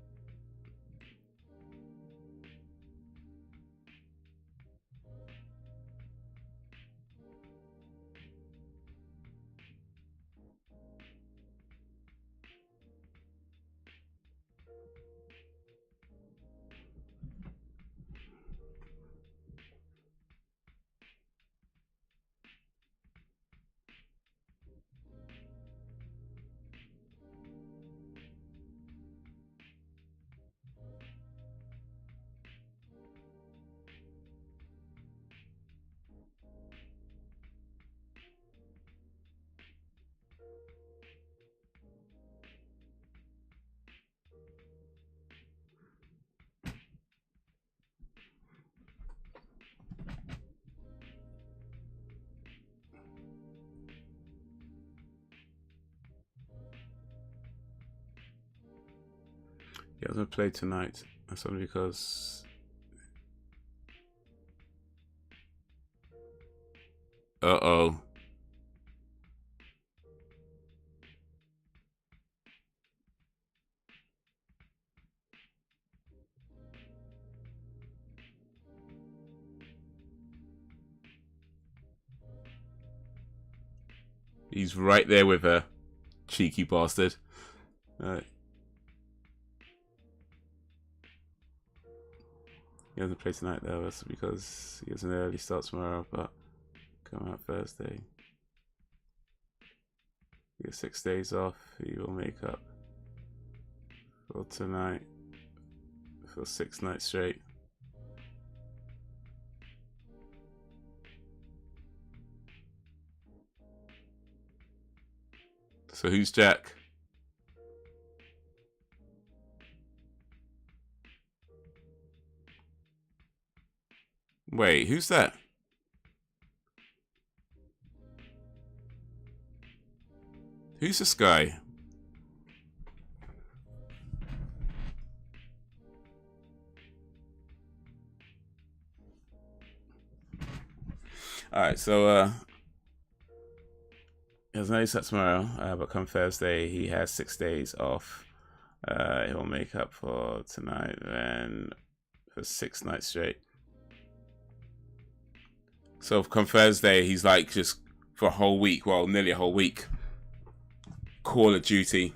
He hasn't played tonight. That's only because... Uh-oh. He's right there with her. Cheeky bastard. Alright. He hasn't played tonight though, that's because he has an early start tomorrow, but come out Thursday. He gets 6 days off, he will make up for tonight for 6 nights straight. So who's Jack? Wait, who's that? Who's this guy? Alright, so he has no set tomorrow, but come Thursday he has 6 days off. He'll make up for tonight and for 6 nights straight. So come Thursday, he's like just for a whole week, well, nearly a whole week. Call of Duty.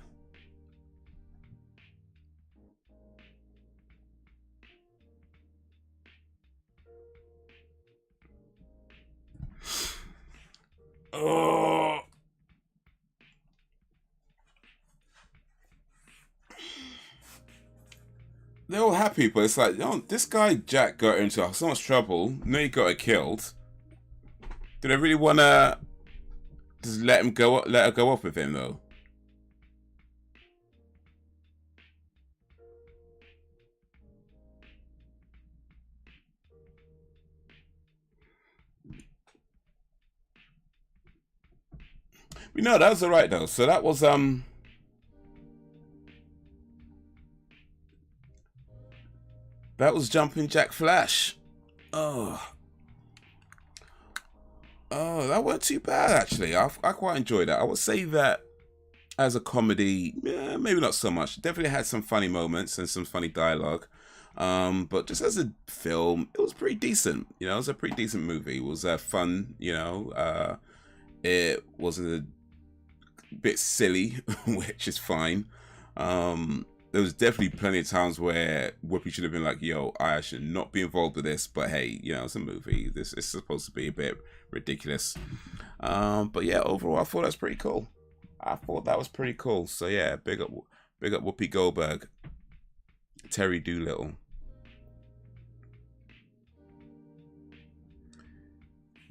Oh. They're all happy, but it's like, you know, this guy Jack got into so much trouble. Now he got her killed. Do they really want to just let him go? Let her go up with him though. No, that was alright though. So that was Jumpin Jack Flash. Oh, that wasn't too bad actually. I quite enjoyed that. I would say that as a comedy, yeah, maybe not so much. Definitely had some funny moments and some funny dialogue. But just as a film, it was pretty decent. You know, it was a pretty decent movie. It was fun. You know, it was a bit silly, which is fine. There was definitely plenty of times where Whoopi should have been like, yo, I should not be involved with this, but hey, you know, it's a movie. This is supposed to be a bit ridiculous. But yeah, overall, I thought that's pretty cool. I thought that was pretty cool. So yeah, big up Whoopi Goldberg. Terry Doolittle.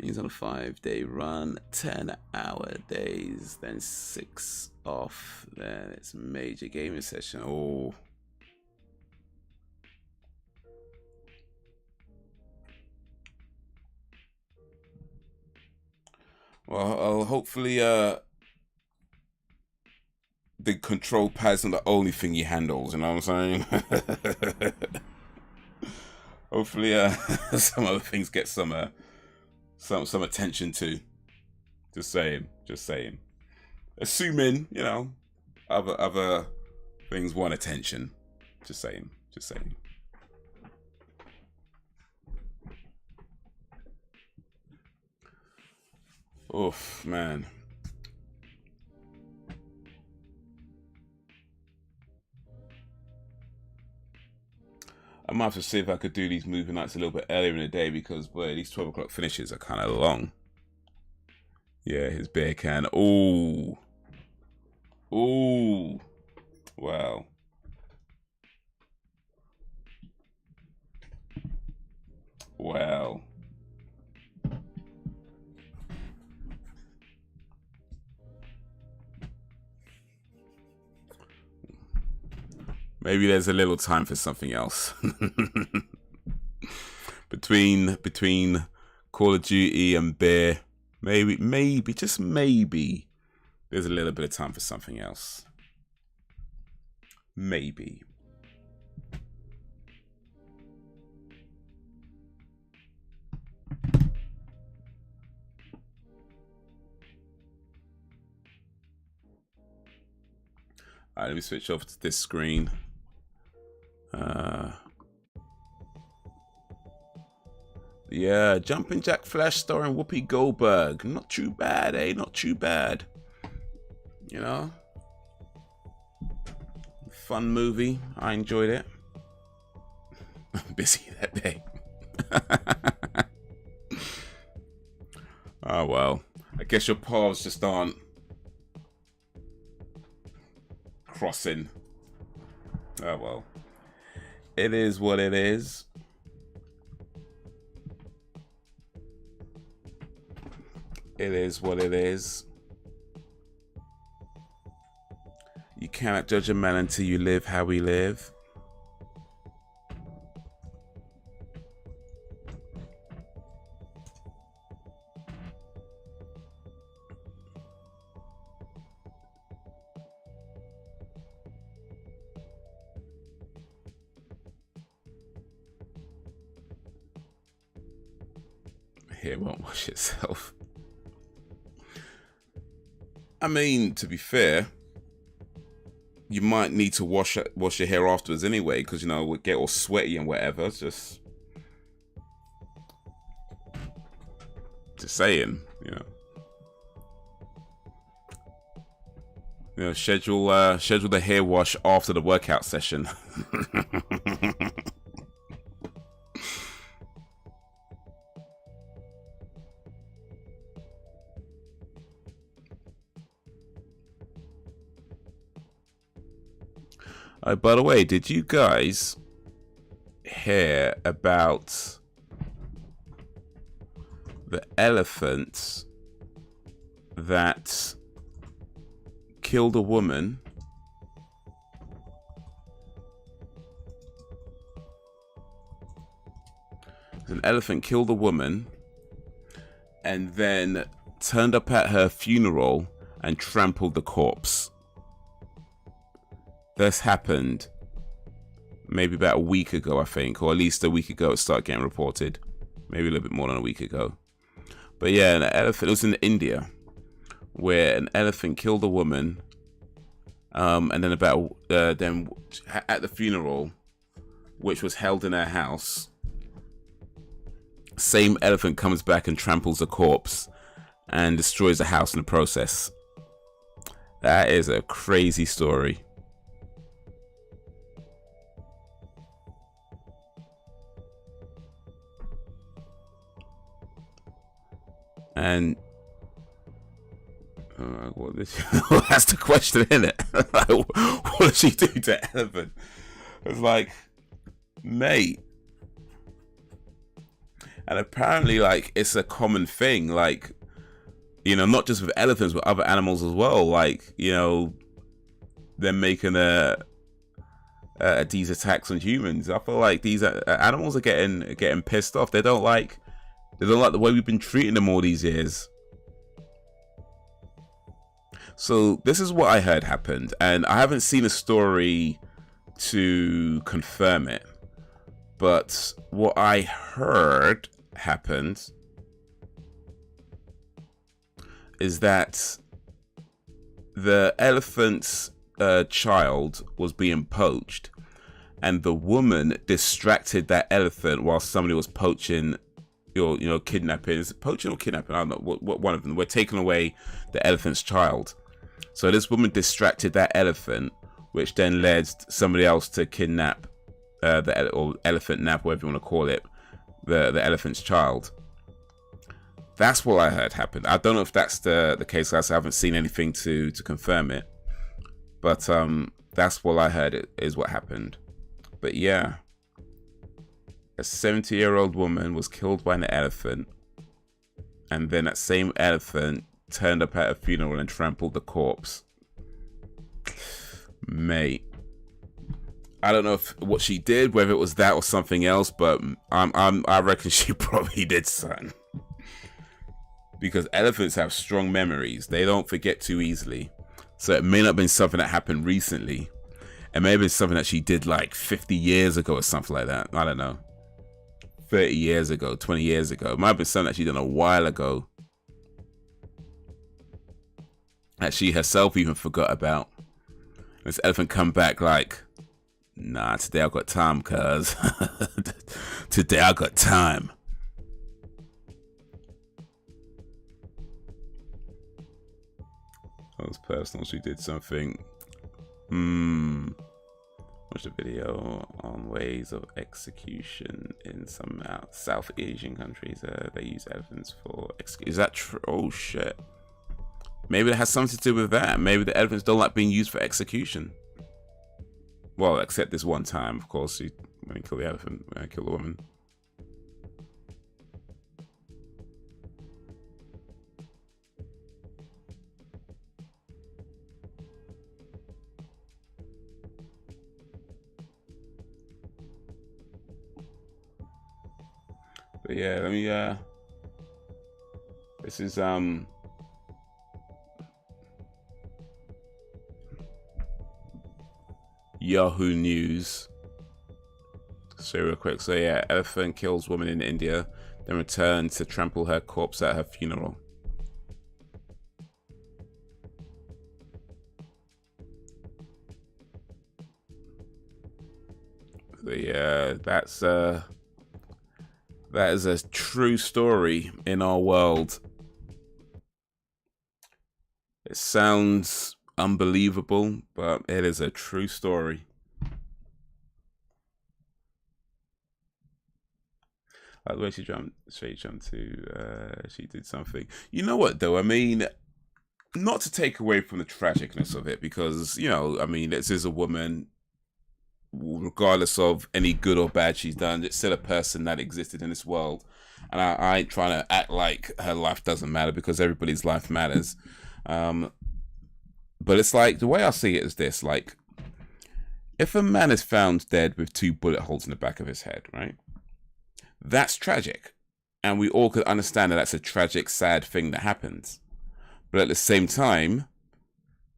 He's on a 5-day run, 10-hour days, then 6 off. Then it's major gaming session. Oh. Well, hopefully, the control pad's not the only thing he handles. You know what I'm saying? Hopefully, some other things get some attention too. Just saying. Assuming, you know, other things want attention. Just saying. Oof, man. I might have to see if I could do these movie nights a little bit earlier in the day because, boy, these 12 o'clock finishes are kind of long. Yeah, his beer can. Ooh. Wow. Maybe there's a little time for something else. between Call of Duty and beer, maybe, just maybe, there's a little bit of time for something else. Maybe. All right, let me switch over to this screen. Yeah, Jumpin Jack Flash starring Whoopi Goldberg. Not too bad, eh? Not too bad. You know? Fun movie. I enjoyed it. I'm busy that day. Oh, well. I guess your paths just aren't crossing. Oh, well. It is what it is. It is what it is. You cannot judge a man until you live how we live. Hair won't wash itself. I mean, to be fair, you might need to wash your hair afterwards anyway, because, you know, it would get all sweaty and whatever. It's just saying, you know, schedule the hair wash after the workout session. By the way, did you guys hear about the elephant that killed a woman? An elephant killed a woman and then turned up at her funeral and trampled the corpse. This happened maybe about a week ago, I think, or at least a week ago it started getting reported. Maybe a little bit more than a week ago. But yeah, an elephant, it was in India, where an elephant killed a woman, and then then at the funeral, which was held in her house, same elephant comes back and tramples the corpse and destroys the house in the process. That is a crazy story. And well, that's the question, isn't it? What does she do to elephant? It's like, mate. And apparently, like, it's a common thing, like, you know, not just with elephants, but other animals as well. Like, you know, they're making these attacks on humans. I feel like these animals are getting pissed off. They don't like the way we've been treating them all these years. So this is what I heard happened, and I haven't seen a story to confirm it, but what I heard happened is that the elephant's child was being poached, and the woman distracted that elephant while somebody was poaching, or, you know, kidnapping. Is it poaching or kidnapping? I don't know. What one of them? We're taking away the elephant's child. So this woman distracted that elephant, which then led somebody else to kidnap or elephant nap, whatever you want to call it, the elephant's child. That's what I heard happened. I don't know if that's the case. I haven't seen anything to confirm it, but that's what I heard is what happened. But yeah, a 70-year-old woman was killed by an elephant, and then that same elephant turned up at a funeral and trampled the corpse. Mate, I don't know what she did, whether it was that or something else, but I reckon she probably did something. Because elephants have strong memories. They don't forget too easily. So it may not have been something that happened recently. It may have been something that she did like 50 years ago or something like that. I don't know. 30 years ago, 20 years ago. It might have been something that she did a while ago, that she herself even forgot about. This elephant come back like, nah, today I got time, cuz. Today I got time. That was personal. She did something. Watch the video on ways of execution in some South Asian countries. They use elephants for is that true? Oh shit. Maybe it has something to do with that. Maybe the elephants don't like being used for execution. Well, except this one time, of course, when he killed the elephant, when he killed the woman. But yeah, let me this is Yahoo News. So real quick, so yeah, elephant kills woman in India, then returns to trample her corpse at her funeral. So yeah, that is a true story in our world. It sounds unbelievable, but it is a true story. Like the way she jumped to, she did something. You know what, though? I mean, not to take away from the tragicness of it, because, you know, I mean, this is a woman. Regardless of any good or bad she's done, it's still a person that existed in this world, and I ain't trying to act like her life doesn't matter, because everybody's life matters. But it's like, the way I see it is this: like, if a man is found dead with 2 bullet holes in the back of his head, right? That's tragic, and we all could understand that that's a tragic, sad thing that happens. But at the same time,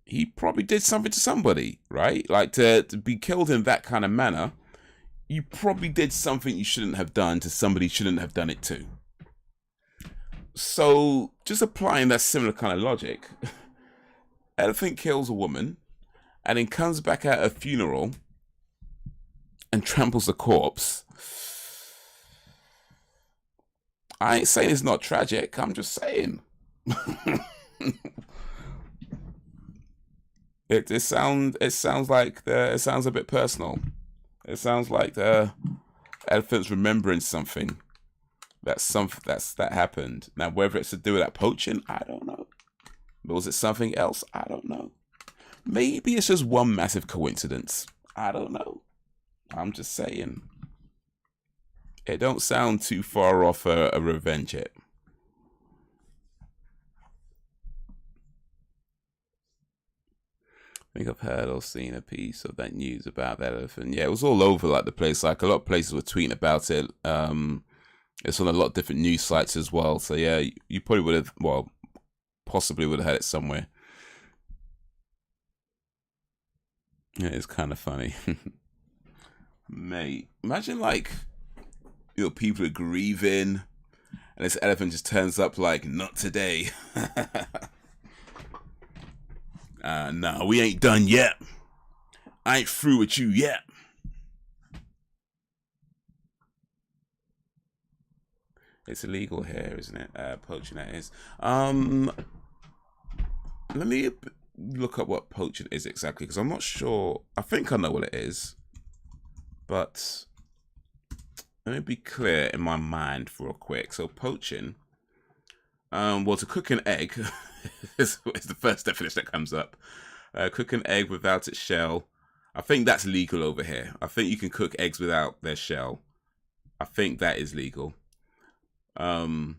he probably did something to somebody, right? Like, to be killed in that kind of manner, you probably did something you shouldn't have done to somebody shouldn't have done it to. So, just applying that similar kind of logic, elephant kills a woman and then comes back at a funeral and tramples a corpse. I ain't saying it's not tragic, I'm just saying. It sounds a bit personal. It sounds like the elephant's remembering something. That happened. Now, whether it's to do with that poaching, I don't know. But was it something else? I don't know. Maybe it's just one massive coincidence. I don't know. I'm just saying. It don't sound too far off a revenge hit. I think I've heard or seen a piece of that news about that elephant. Yeah, it was all over like the place. Like a lot of places were tweeting about it. It's on a lot of different news sites as well. So yeah, you probably would have, well, possibly would have had it somewhere. Yeah, it's kind of funny. Mate, imagine like, you know, people are grieving and this elephant just turns up like, not today. Nah, we ain't done yet. I ain't through with you yet. It's illegal here, isn't it? Poaching, that is. Let me look up what poaching is exactly, because I'm not sure. I think I know what it is, but let me be clear in my mind real quick. So poaching, well, to cook an egg is the first definition that comes up. Cook an egg without its shell. I think that's legal over here. I think you can cook eggs without their shell. I think that is legal. Let's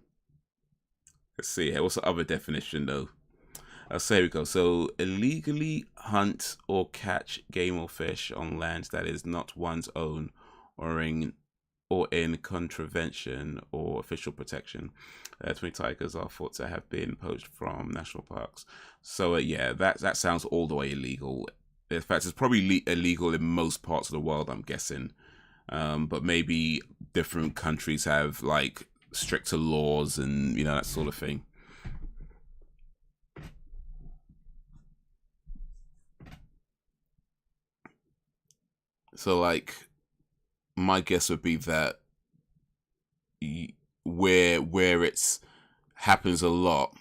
see here. What's the other definition though? So here we go. So illegally hunt or catch game or fish on lands that is not one's own, or in contravention or official protection. 20 tigers are thought to have been poached from national parks. So yeah, that sounds all the way illegal. In fact, it's probably illegal in most parts of the world, I'm guessing. But maybe different countries have like stricter laws and, you know, that sort of thing. So like, my guess would be that where it's happens a lot,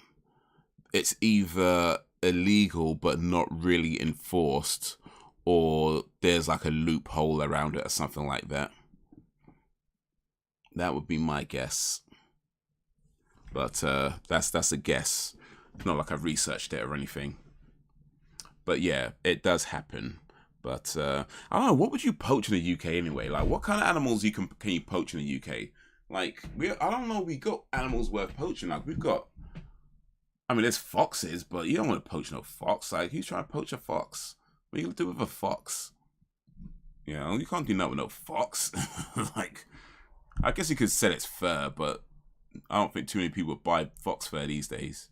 it's either illegal but not really enforced, or there's like a loophole around it or something like that. That would be my guess. But that's a guess. It's not like I've researched it or anything. But yeah, it does happen. But I don't know, what would you poach in the UK anyway? Like, what kind of animals can you poach in the UK? Like, I don't know, we got animals worth poaching. Like, we've got, I mean, there's foxes, but you don't want to poach no fox. Like, who's trying to poach a fox? What are you going to do with a fox? You know, you can't do nothing with no fox. Like, I guess you could sell its fur, but I don't think too many people buy fox fur these days.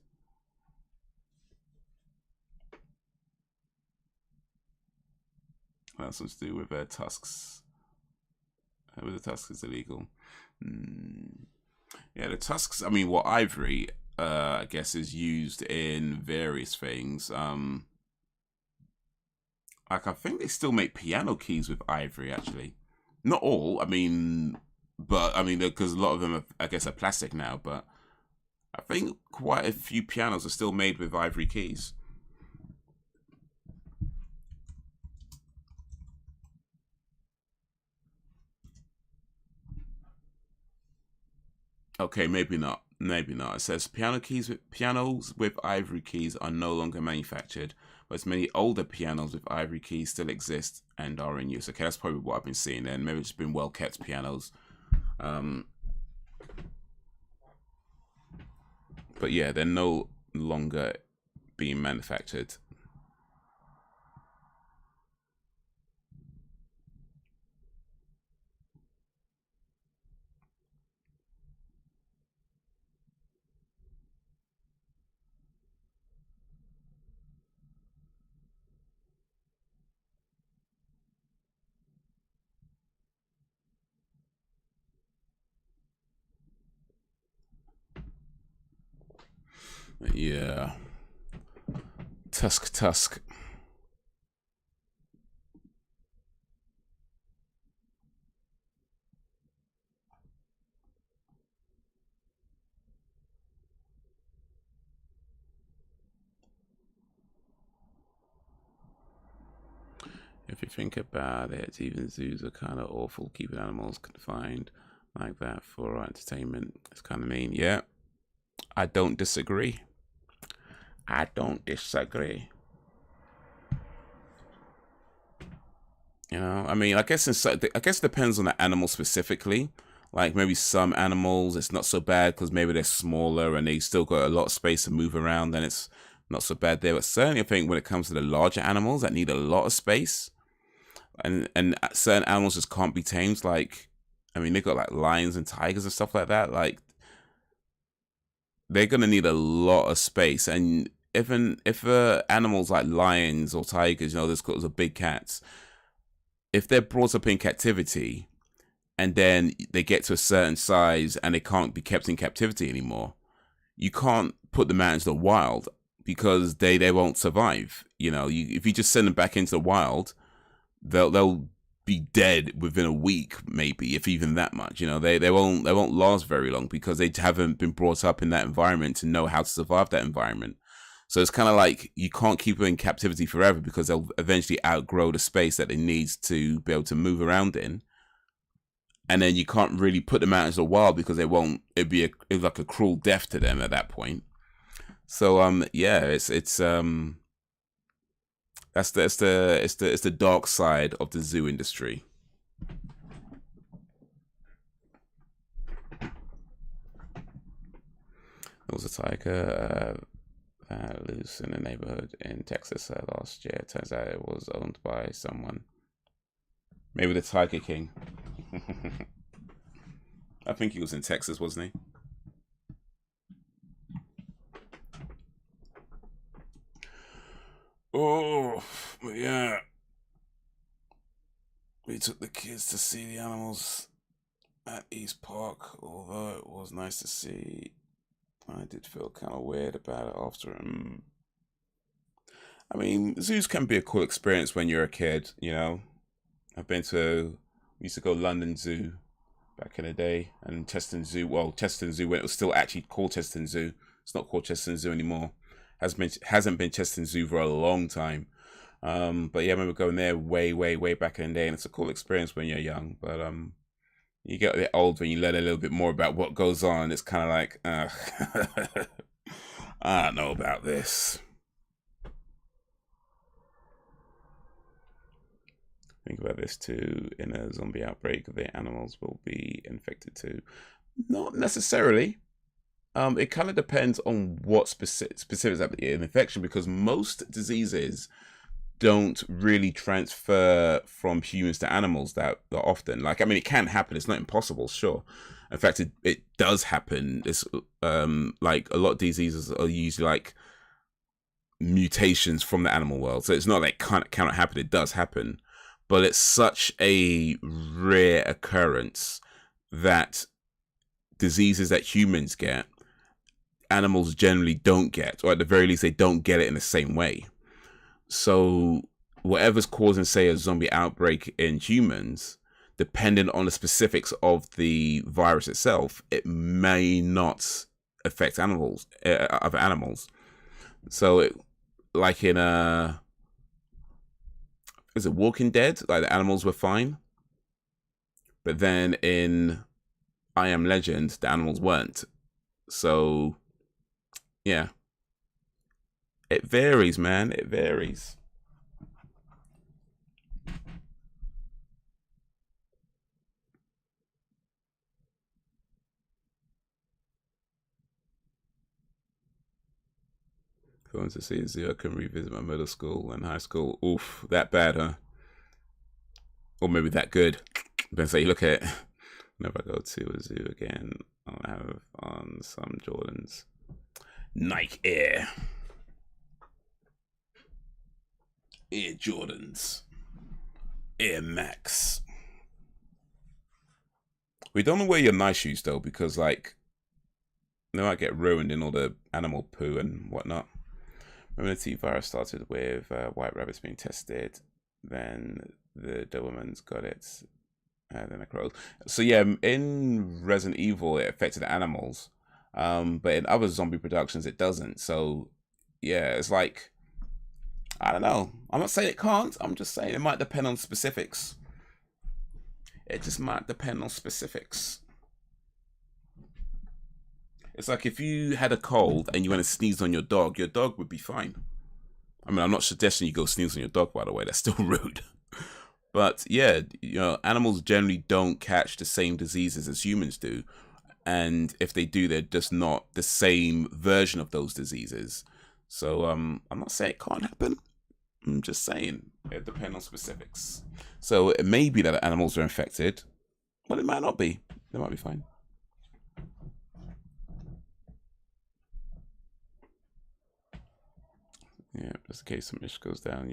What else to do with their tusks? With the tusks is illegal. Yeah, the tusks. I mean, what ivory? I guess is used in various things. Like I think they still make piano keys with ivory. Actually, not all. I mean, but I mean, because a lot of them, I guess, are plastic now. But I think quite a few pianos are still made with ivory keys. Okay, maybe not. Maybe not. It says pianos with ivory keys are no longer manufactured, but many older pianos with ivory keys still exist and are in use. Okay, that's probably what I've been seeing then. Maybe it's been well kept pianos. But yeah, they're no longer being manufactured. Yeah. Tusk. If you think about it, even zoos are kind of awful, keeping animals confined like that for our entertainment. It's kind of mean. Yeah, I don't disagree. I don't disagree. You know, I mean, I guess it depends on the animal specifically. Like maybe some animals, it's not so bad because maybe they're smaller and they still got a lot of space to move around, then it's not so bad there. But certainly I think when it comes to the larger animals that need a lot of space, and certain animals just can't be tamed, like, I mean, they got like lions and tigers and stuff like that, like, they're going to need a lot of space. And if animals like lions or tigers, you know, those are big cats, if they're brought up in captivity, and then they get to a certain size and they can't be kept in captivity anymore, you can't put them out into the wild because they won't survive. You know, if you just send them back into the wild, they'll be dead within a week, maybe, if even that much. You know, they won't last very long because they haven't been brought up in that environment to know how to survive that environment. So it's kind of like you can't keep them in captivity forever because they'll eventually outgrow the space that they need to be able to move around in. And then you can't really put them out into the wild because it'd be like a cruel death to them at that point. So yeah, it's the dark side of the zoo industry. There was a tiger loose in a neighborhood in Texas last year. Turns out it was owned by someone. Maybe the Tiger King. I think he was in Texas, wasn't he? Oh, yeah. We took the kids to see the animals at East Park, although it was nice to see. I did feel kind of weird about it after. I mean, zoos can be a cool experience when you're a kid, you know. We used to go London Zoo back in the day, and Cheston Zoo. Well, Cheston Zoo, when it was still actually called Cheston Zoo. It's not called Cheston Zoo anymore. Hasn't been Cheston Zoo for a long time. But yeah, I remember going there way back in the day, and it's a cool experience when you're young. But you get a bit old when you learn a little bit more about what goes on. It's kind of like, I don't know about this. Think about this too. In a zombie outbreak, the animals will be infected too. Not necessarily. It kind of depends on what specifics of the infection, because most diseases don't really transfer from humans to animals that often. Like, I mean, it can happen. It's not impossible, sure. In fact, it does happen. It's like a lot of diseases are usually like mutations from the animal world. So it's not like cannot happen. It does happen. But it's such a rare occurrence that diseases that humans get, animals generally don't get, or at the very least, they don't get it in the same way. So whatever's causing, say, a zombie outbreak in humans, depending on the specifics of the virus itself, it may not affect animals, other animals. So, like in is it Walking Dead? Like the animals were fine, but then in I Am Legend, the animals weren't. So, yeah, it varies, man. It varies. Going to see a zoo, I can revisit my middle school and high school. Oof, that bad, huh? Or maybe that good. Depends how you look at it. Whenever I go to a zoo again, I'll have on some Jordans. Nike Air Jordans. Air Max. We don't know where your nice shoes though, because like they might get ruined in all the animal poo and whatnot. Remember the T virus started with white rabbits being tested, then the Dobermans got it, and then the crows. So yeah, in Resident Evil it affected animals, but in other zombie productions it doesn't. So yeah, it's like, I don't know. I'm not saying it can't. I'm just saying it might depend on specifics. It just might depend on specifics. It's like if you had a cold and you went and sneezed on your dog would be fine. I mean, I'm not suggesting you go sneeze on your dog, by the way. That's still rude. But yeah, animals generally don't catch the same diseases as humans do. And if they do, they're just not the same version of those diseases. So I'm not saying it can't happen. I'm just saying it depends on specifics. So it may be that animals are infected, but it might not be. They might be fine. Yeah, just in case some ish goes down,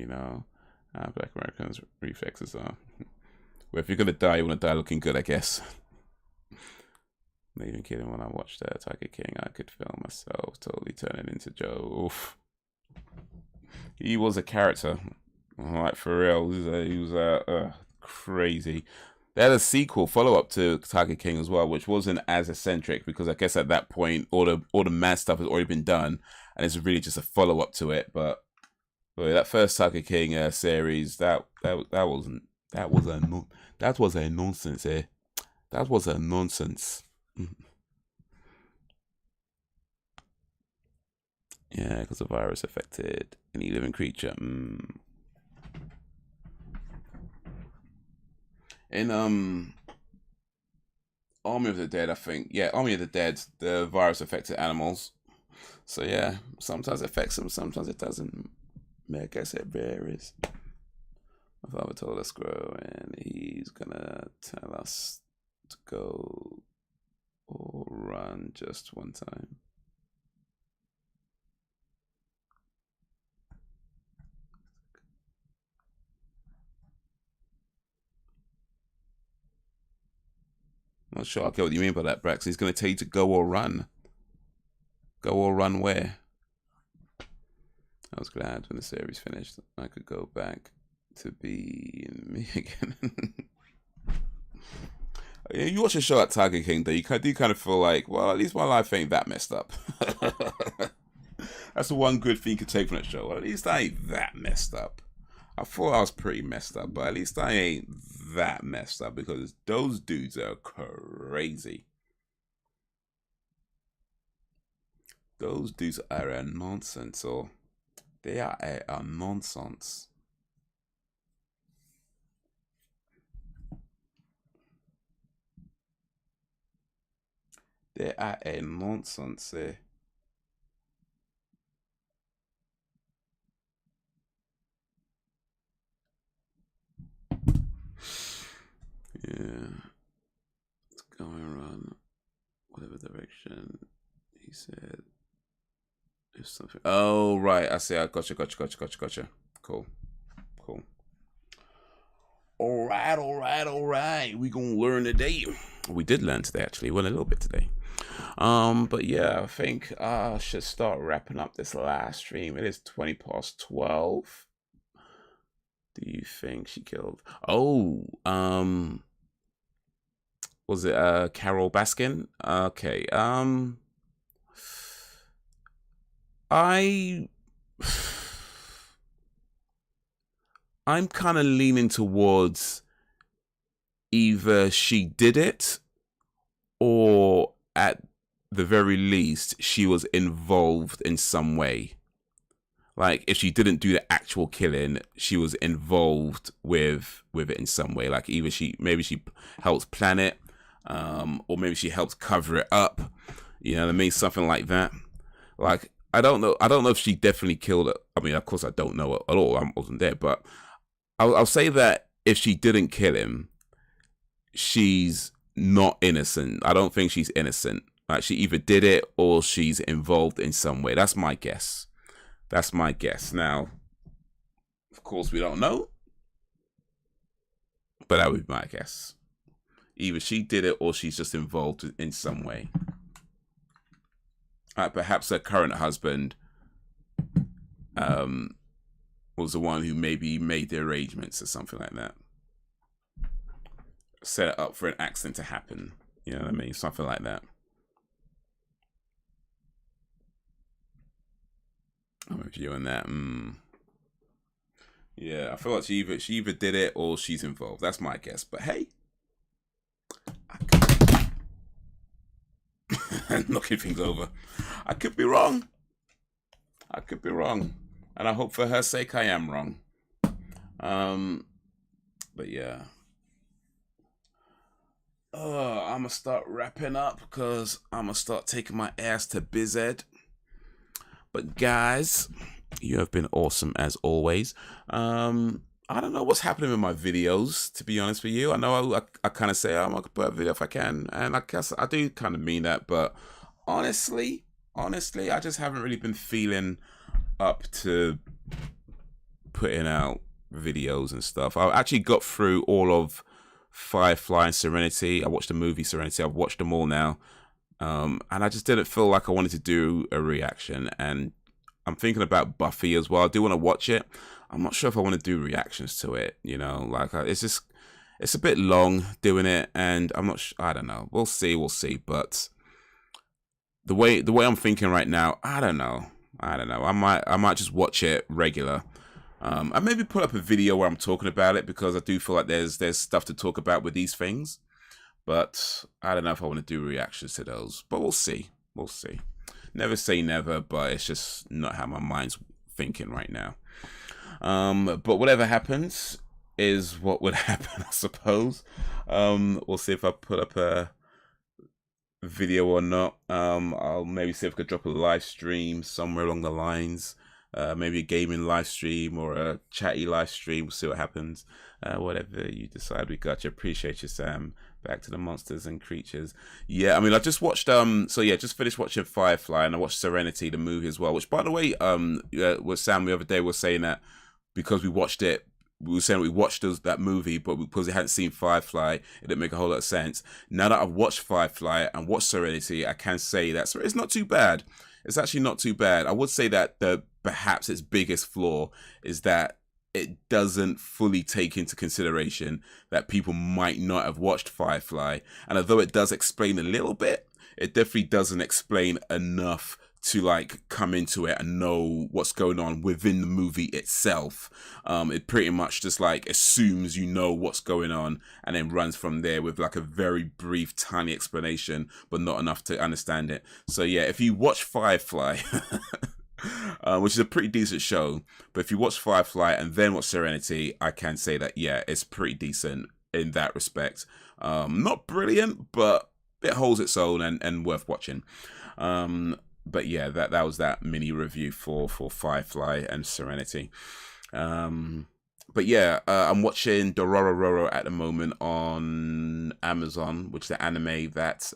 Black Americans reflexes are. Well, if you're gonna die, you wanna die looking good, I guess. Not even kidding. When I watched Tiger King, I could feel myself totally turning into Joe. Oof. He was a character, like for real. He was crazy. They had a sequel follow-up to Tiger King as well, which wasn't as eccentric because I guess at that point all the mad stuff has already been done, and it's really just a follow-up to it. But that first Tiger King series, that was a nonsense. That was a nonsense. Yeah, because the virus affected any living creature. In Army of the Dead, I think. Yeah, Army of the Dead, the virus affected animals. So yeah, sometimes it affects them, sometimes it doesn't. Like I said, varies. My father told us grow, and he's gonna tell us to go or run just one time. I'm not sure I get what you mean by that, Brax. He's going to tell you to go or run. Go or run where? I was glad when the series finished. I could go back to being me again. You watch a show like Tiger King, though, you do kind of feel like, well, at least my life ain't that messed up. That's the one good thing you could take from that show. Well, at least I ain't that messed up. I thought I was pretty messed up, but at least I ain't that messed up because those dudes are crazy. Those dudes are a nonsense, or they are a nonsense. They are a nonsense. Yeah, it's going around whatever direction he said. If something. Oh right, I see. I gotcha. Cool. All right. We gonna learn today. We did learn today, actually. Well, a little bit today. But yeah, I think I should start wrapping up this last stream. It is 12:20. Do you think she killed? Oh, was it Carol Baskin? Okay. I'm kind of leaning towards either she did it or at the very least she was involved in some way. Like if she didn't do the actual killing, she was involved with it in some way. Like either maybe she helped plan it, or maybe she helped cover it up. You know what I mean? Something like that. Like I don't know if she definitely killed it. I mean, of course I don't know at all. I wasn't there, but I'll say that if she didn't kill him, she's not innocent. I don't think she's innocent. Like she either did it or she's involved in some way. That's my guess. Now, of course, we don't know, but that would be my guess. Either she did it or she's just involved in some way. Perhaps her current husband was the one who maybe made the arrangements or something like that. Set it up for an accident to happen. You know what I mean? Something like that. I'm reviewing that. Yeah, I feel like she either did it or she's involved. That's my guess. But hey, knocking things over. I could be wrong. And I hope for her sake I am wrong. But yeah. I'm gonna start wrapping up because I'm gonna start taking my ass to BizEd. But guys, you have been awesome as always. I don't know what's happening with my videos, to be honest with you. I know I kind of say, I'm going to put a video if I can. And I guess I do kind of mean that. But honestly, I just haven't really been feeling up to putting out videos and stuff. I actually got through all of Firefly and Serenity. I watched the movie Serenity. I've watched them all now. And I just didn't feel like I wanted to do a reaction. And I'm thinking about Buffy as well. I do want to watch it. I'm not sure if I want to do reactions to it, you know, like it's a bit long doing it, and I'm not I don't know. We'll see. But the way I'm thinking right now, I don't know. I might just watch it regular. I maybe put up a video where I'm talking about it because I do feel like there's stuff to talk about with these things. But I don't know if I want to do reactions to those. But we'll see. Never say never, but it's just not how my mind's thinking right now. But whatever happens is what would happen, I suppose. We'll see if I put up a video or not. I'll maybe see if I could drop a live stream somewhere along the lines. Maybe a gaming live stream or a chatty live stream. We'll see what happens. Whatever you decide, we got you. Appreciate you, Sam. Back to the monsters and creatures. Yeah, I mean, I just watched just finished watching Firefly, and I watched Serenity, the movie as well. Which, by the way, was Sam the other day was saying that because we watched it, we were saying we watched that movie, but because we hadn't seen Firefly, it didn't make a whole lot of sense. Now that I've watched Firefly and watched Serenity, I can say that it's not too bad. It's actually not too bad. I would say that perhaps its biggest flaw is that it doesn't fully take into consideration that people might not have watched Firefly. And although it does explain a little bit, it definitely doesn't explain enough to like come into it and know what's going on within the movie itself. It pretty much just like assumes you know what's going on and then runs from there with like a very brief, tiny explanation, but not enough to understand it. So yeah, if you watch Firefly, which is a pretty decent show, but if you watch Firefly and then watch Serenity, I can say that yeah, it's pretty decent in that respect. Not brilliant, but it holds its own and worth watching. But yeah, that was that mini review for Firefly and Serenity. But yeah, I'm watching Dororo at the moment on Amazon, which is the anime that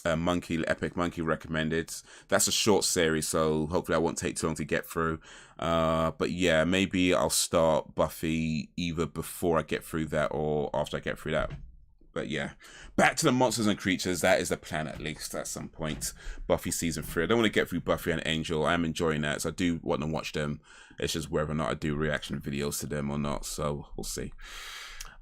Epic Monkey recommended. That's a short series, so hopefully I won't take too long to get through. But yeah, maybe I'll start Buffy either before I get through that or after I get through that. But yeah, back to the monsters and creatures. That is the plan, at least at some point. Buffy season 3. I don't want to get through Buffy and Angel. I am enjoying that, so I do want to watch them. It's just whether or not I do reaction videos to them or not. So we'll see.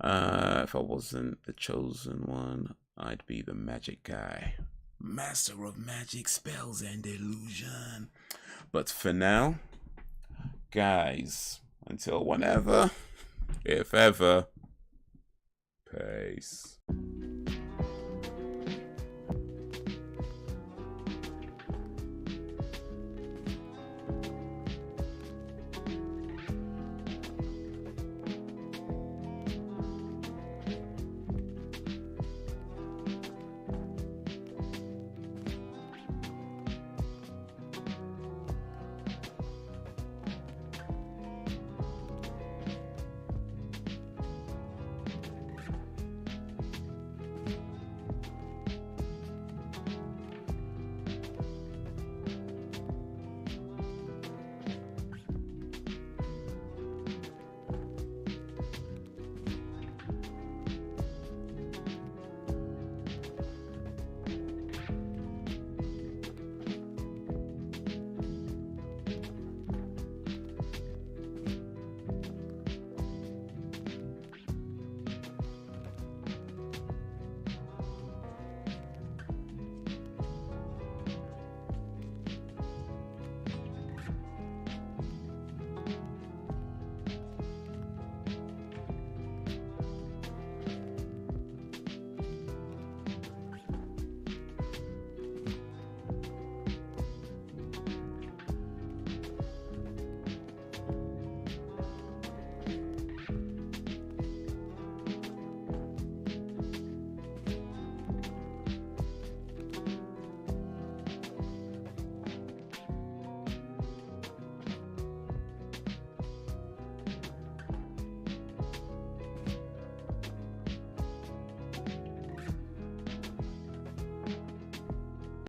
If I wasn't the chosen one, I'd be the magic guy, master of magic, spells, and illusion. But for now, guys, until whenever, if ever. Peace.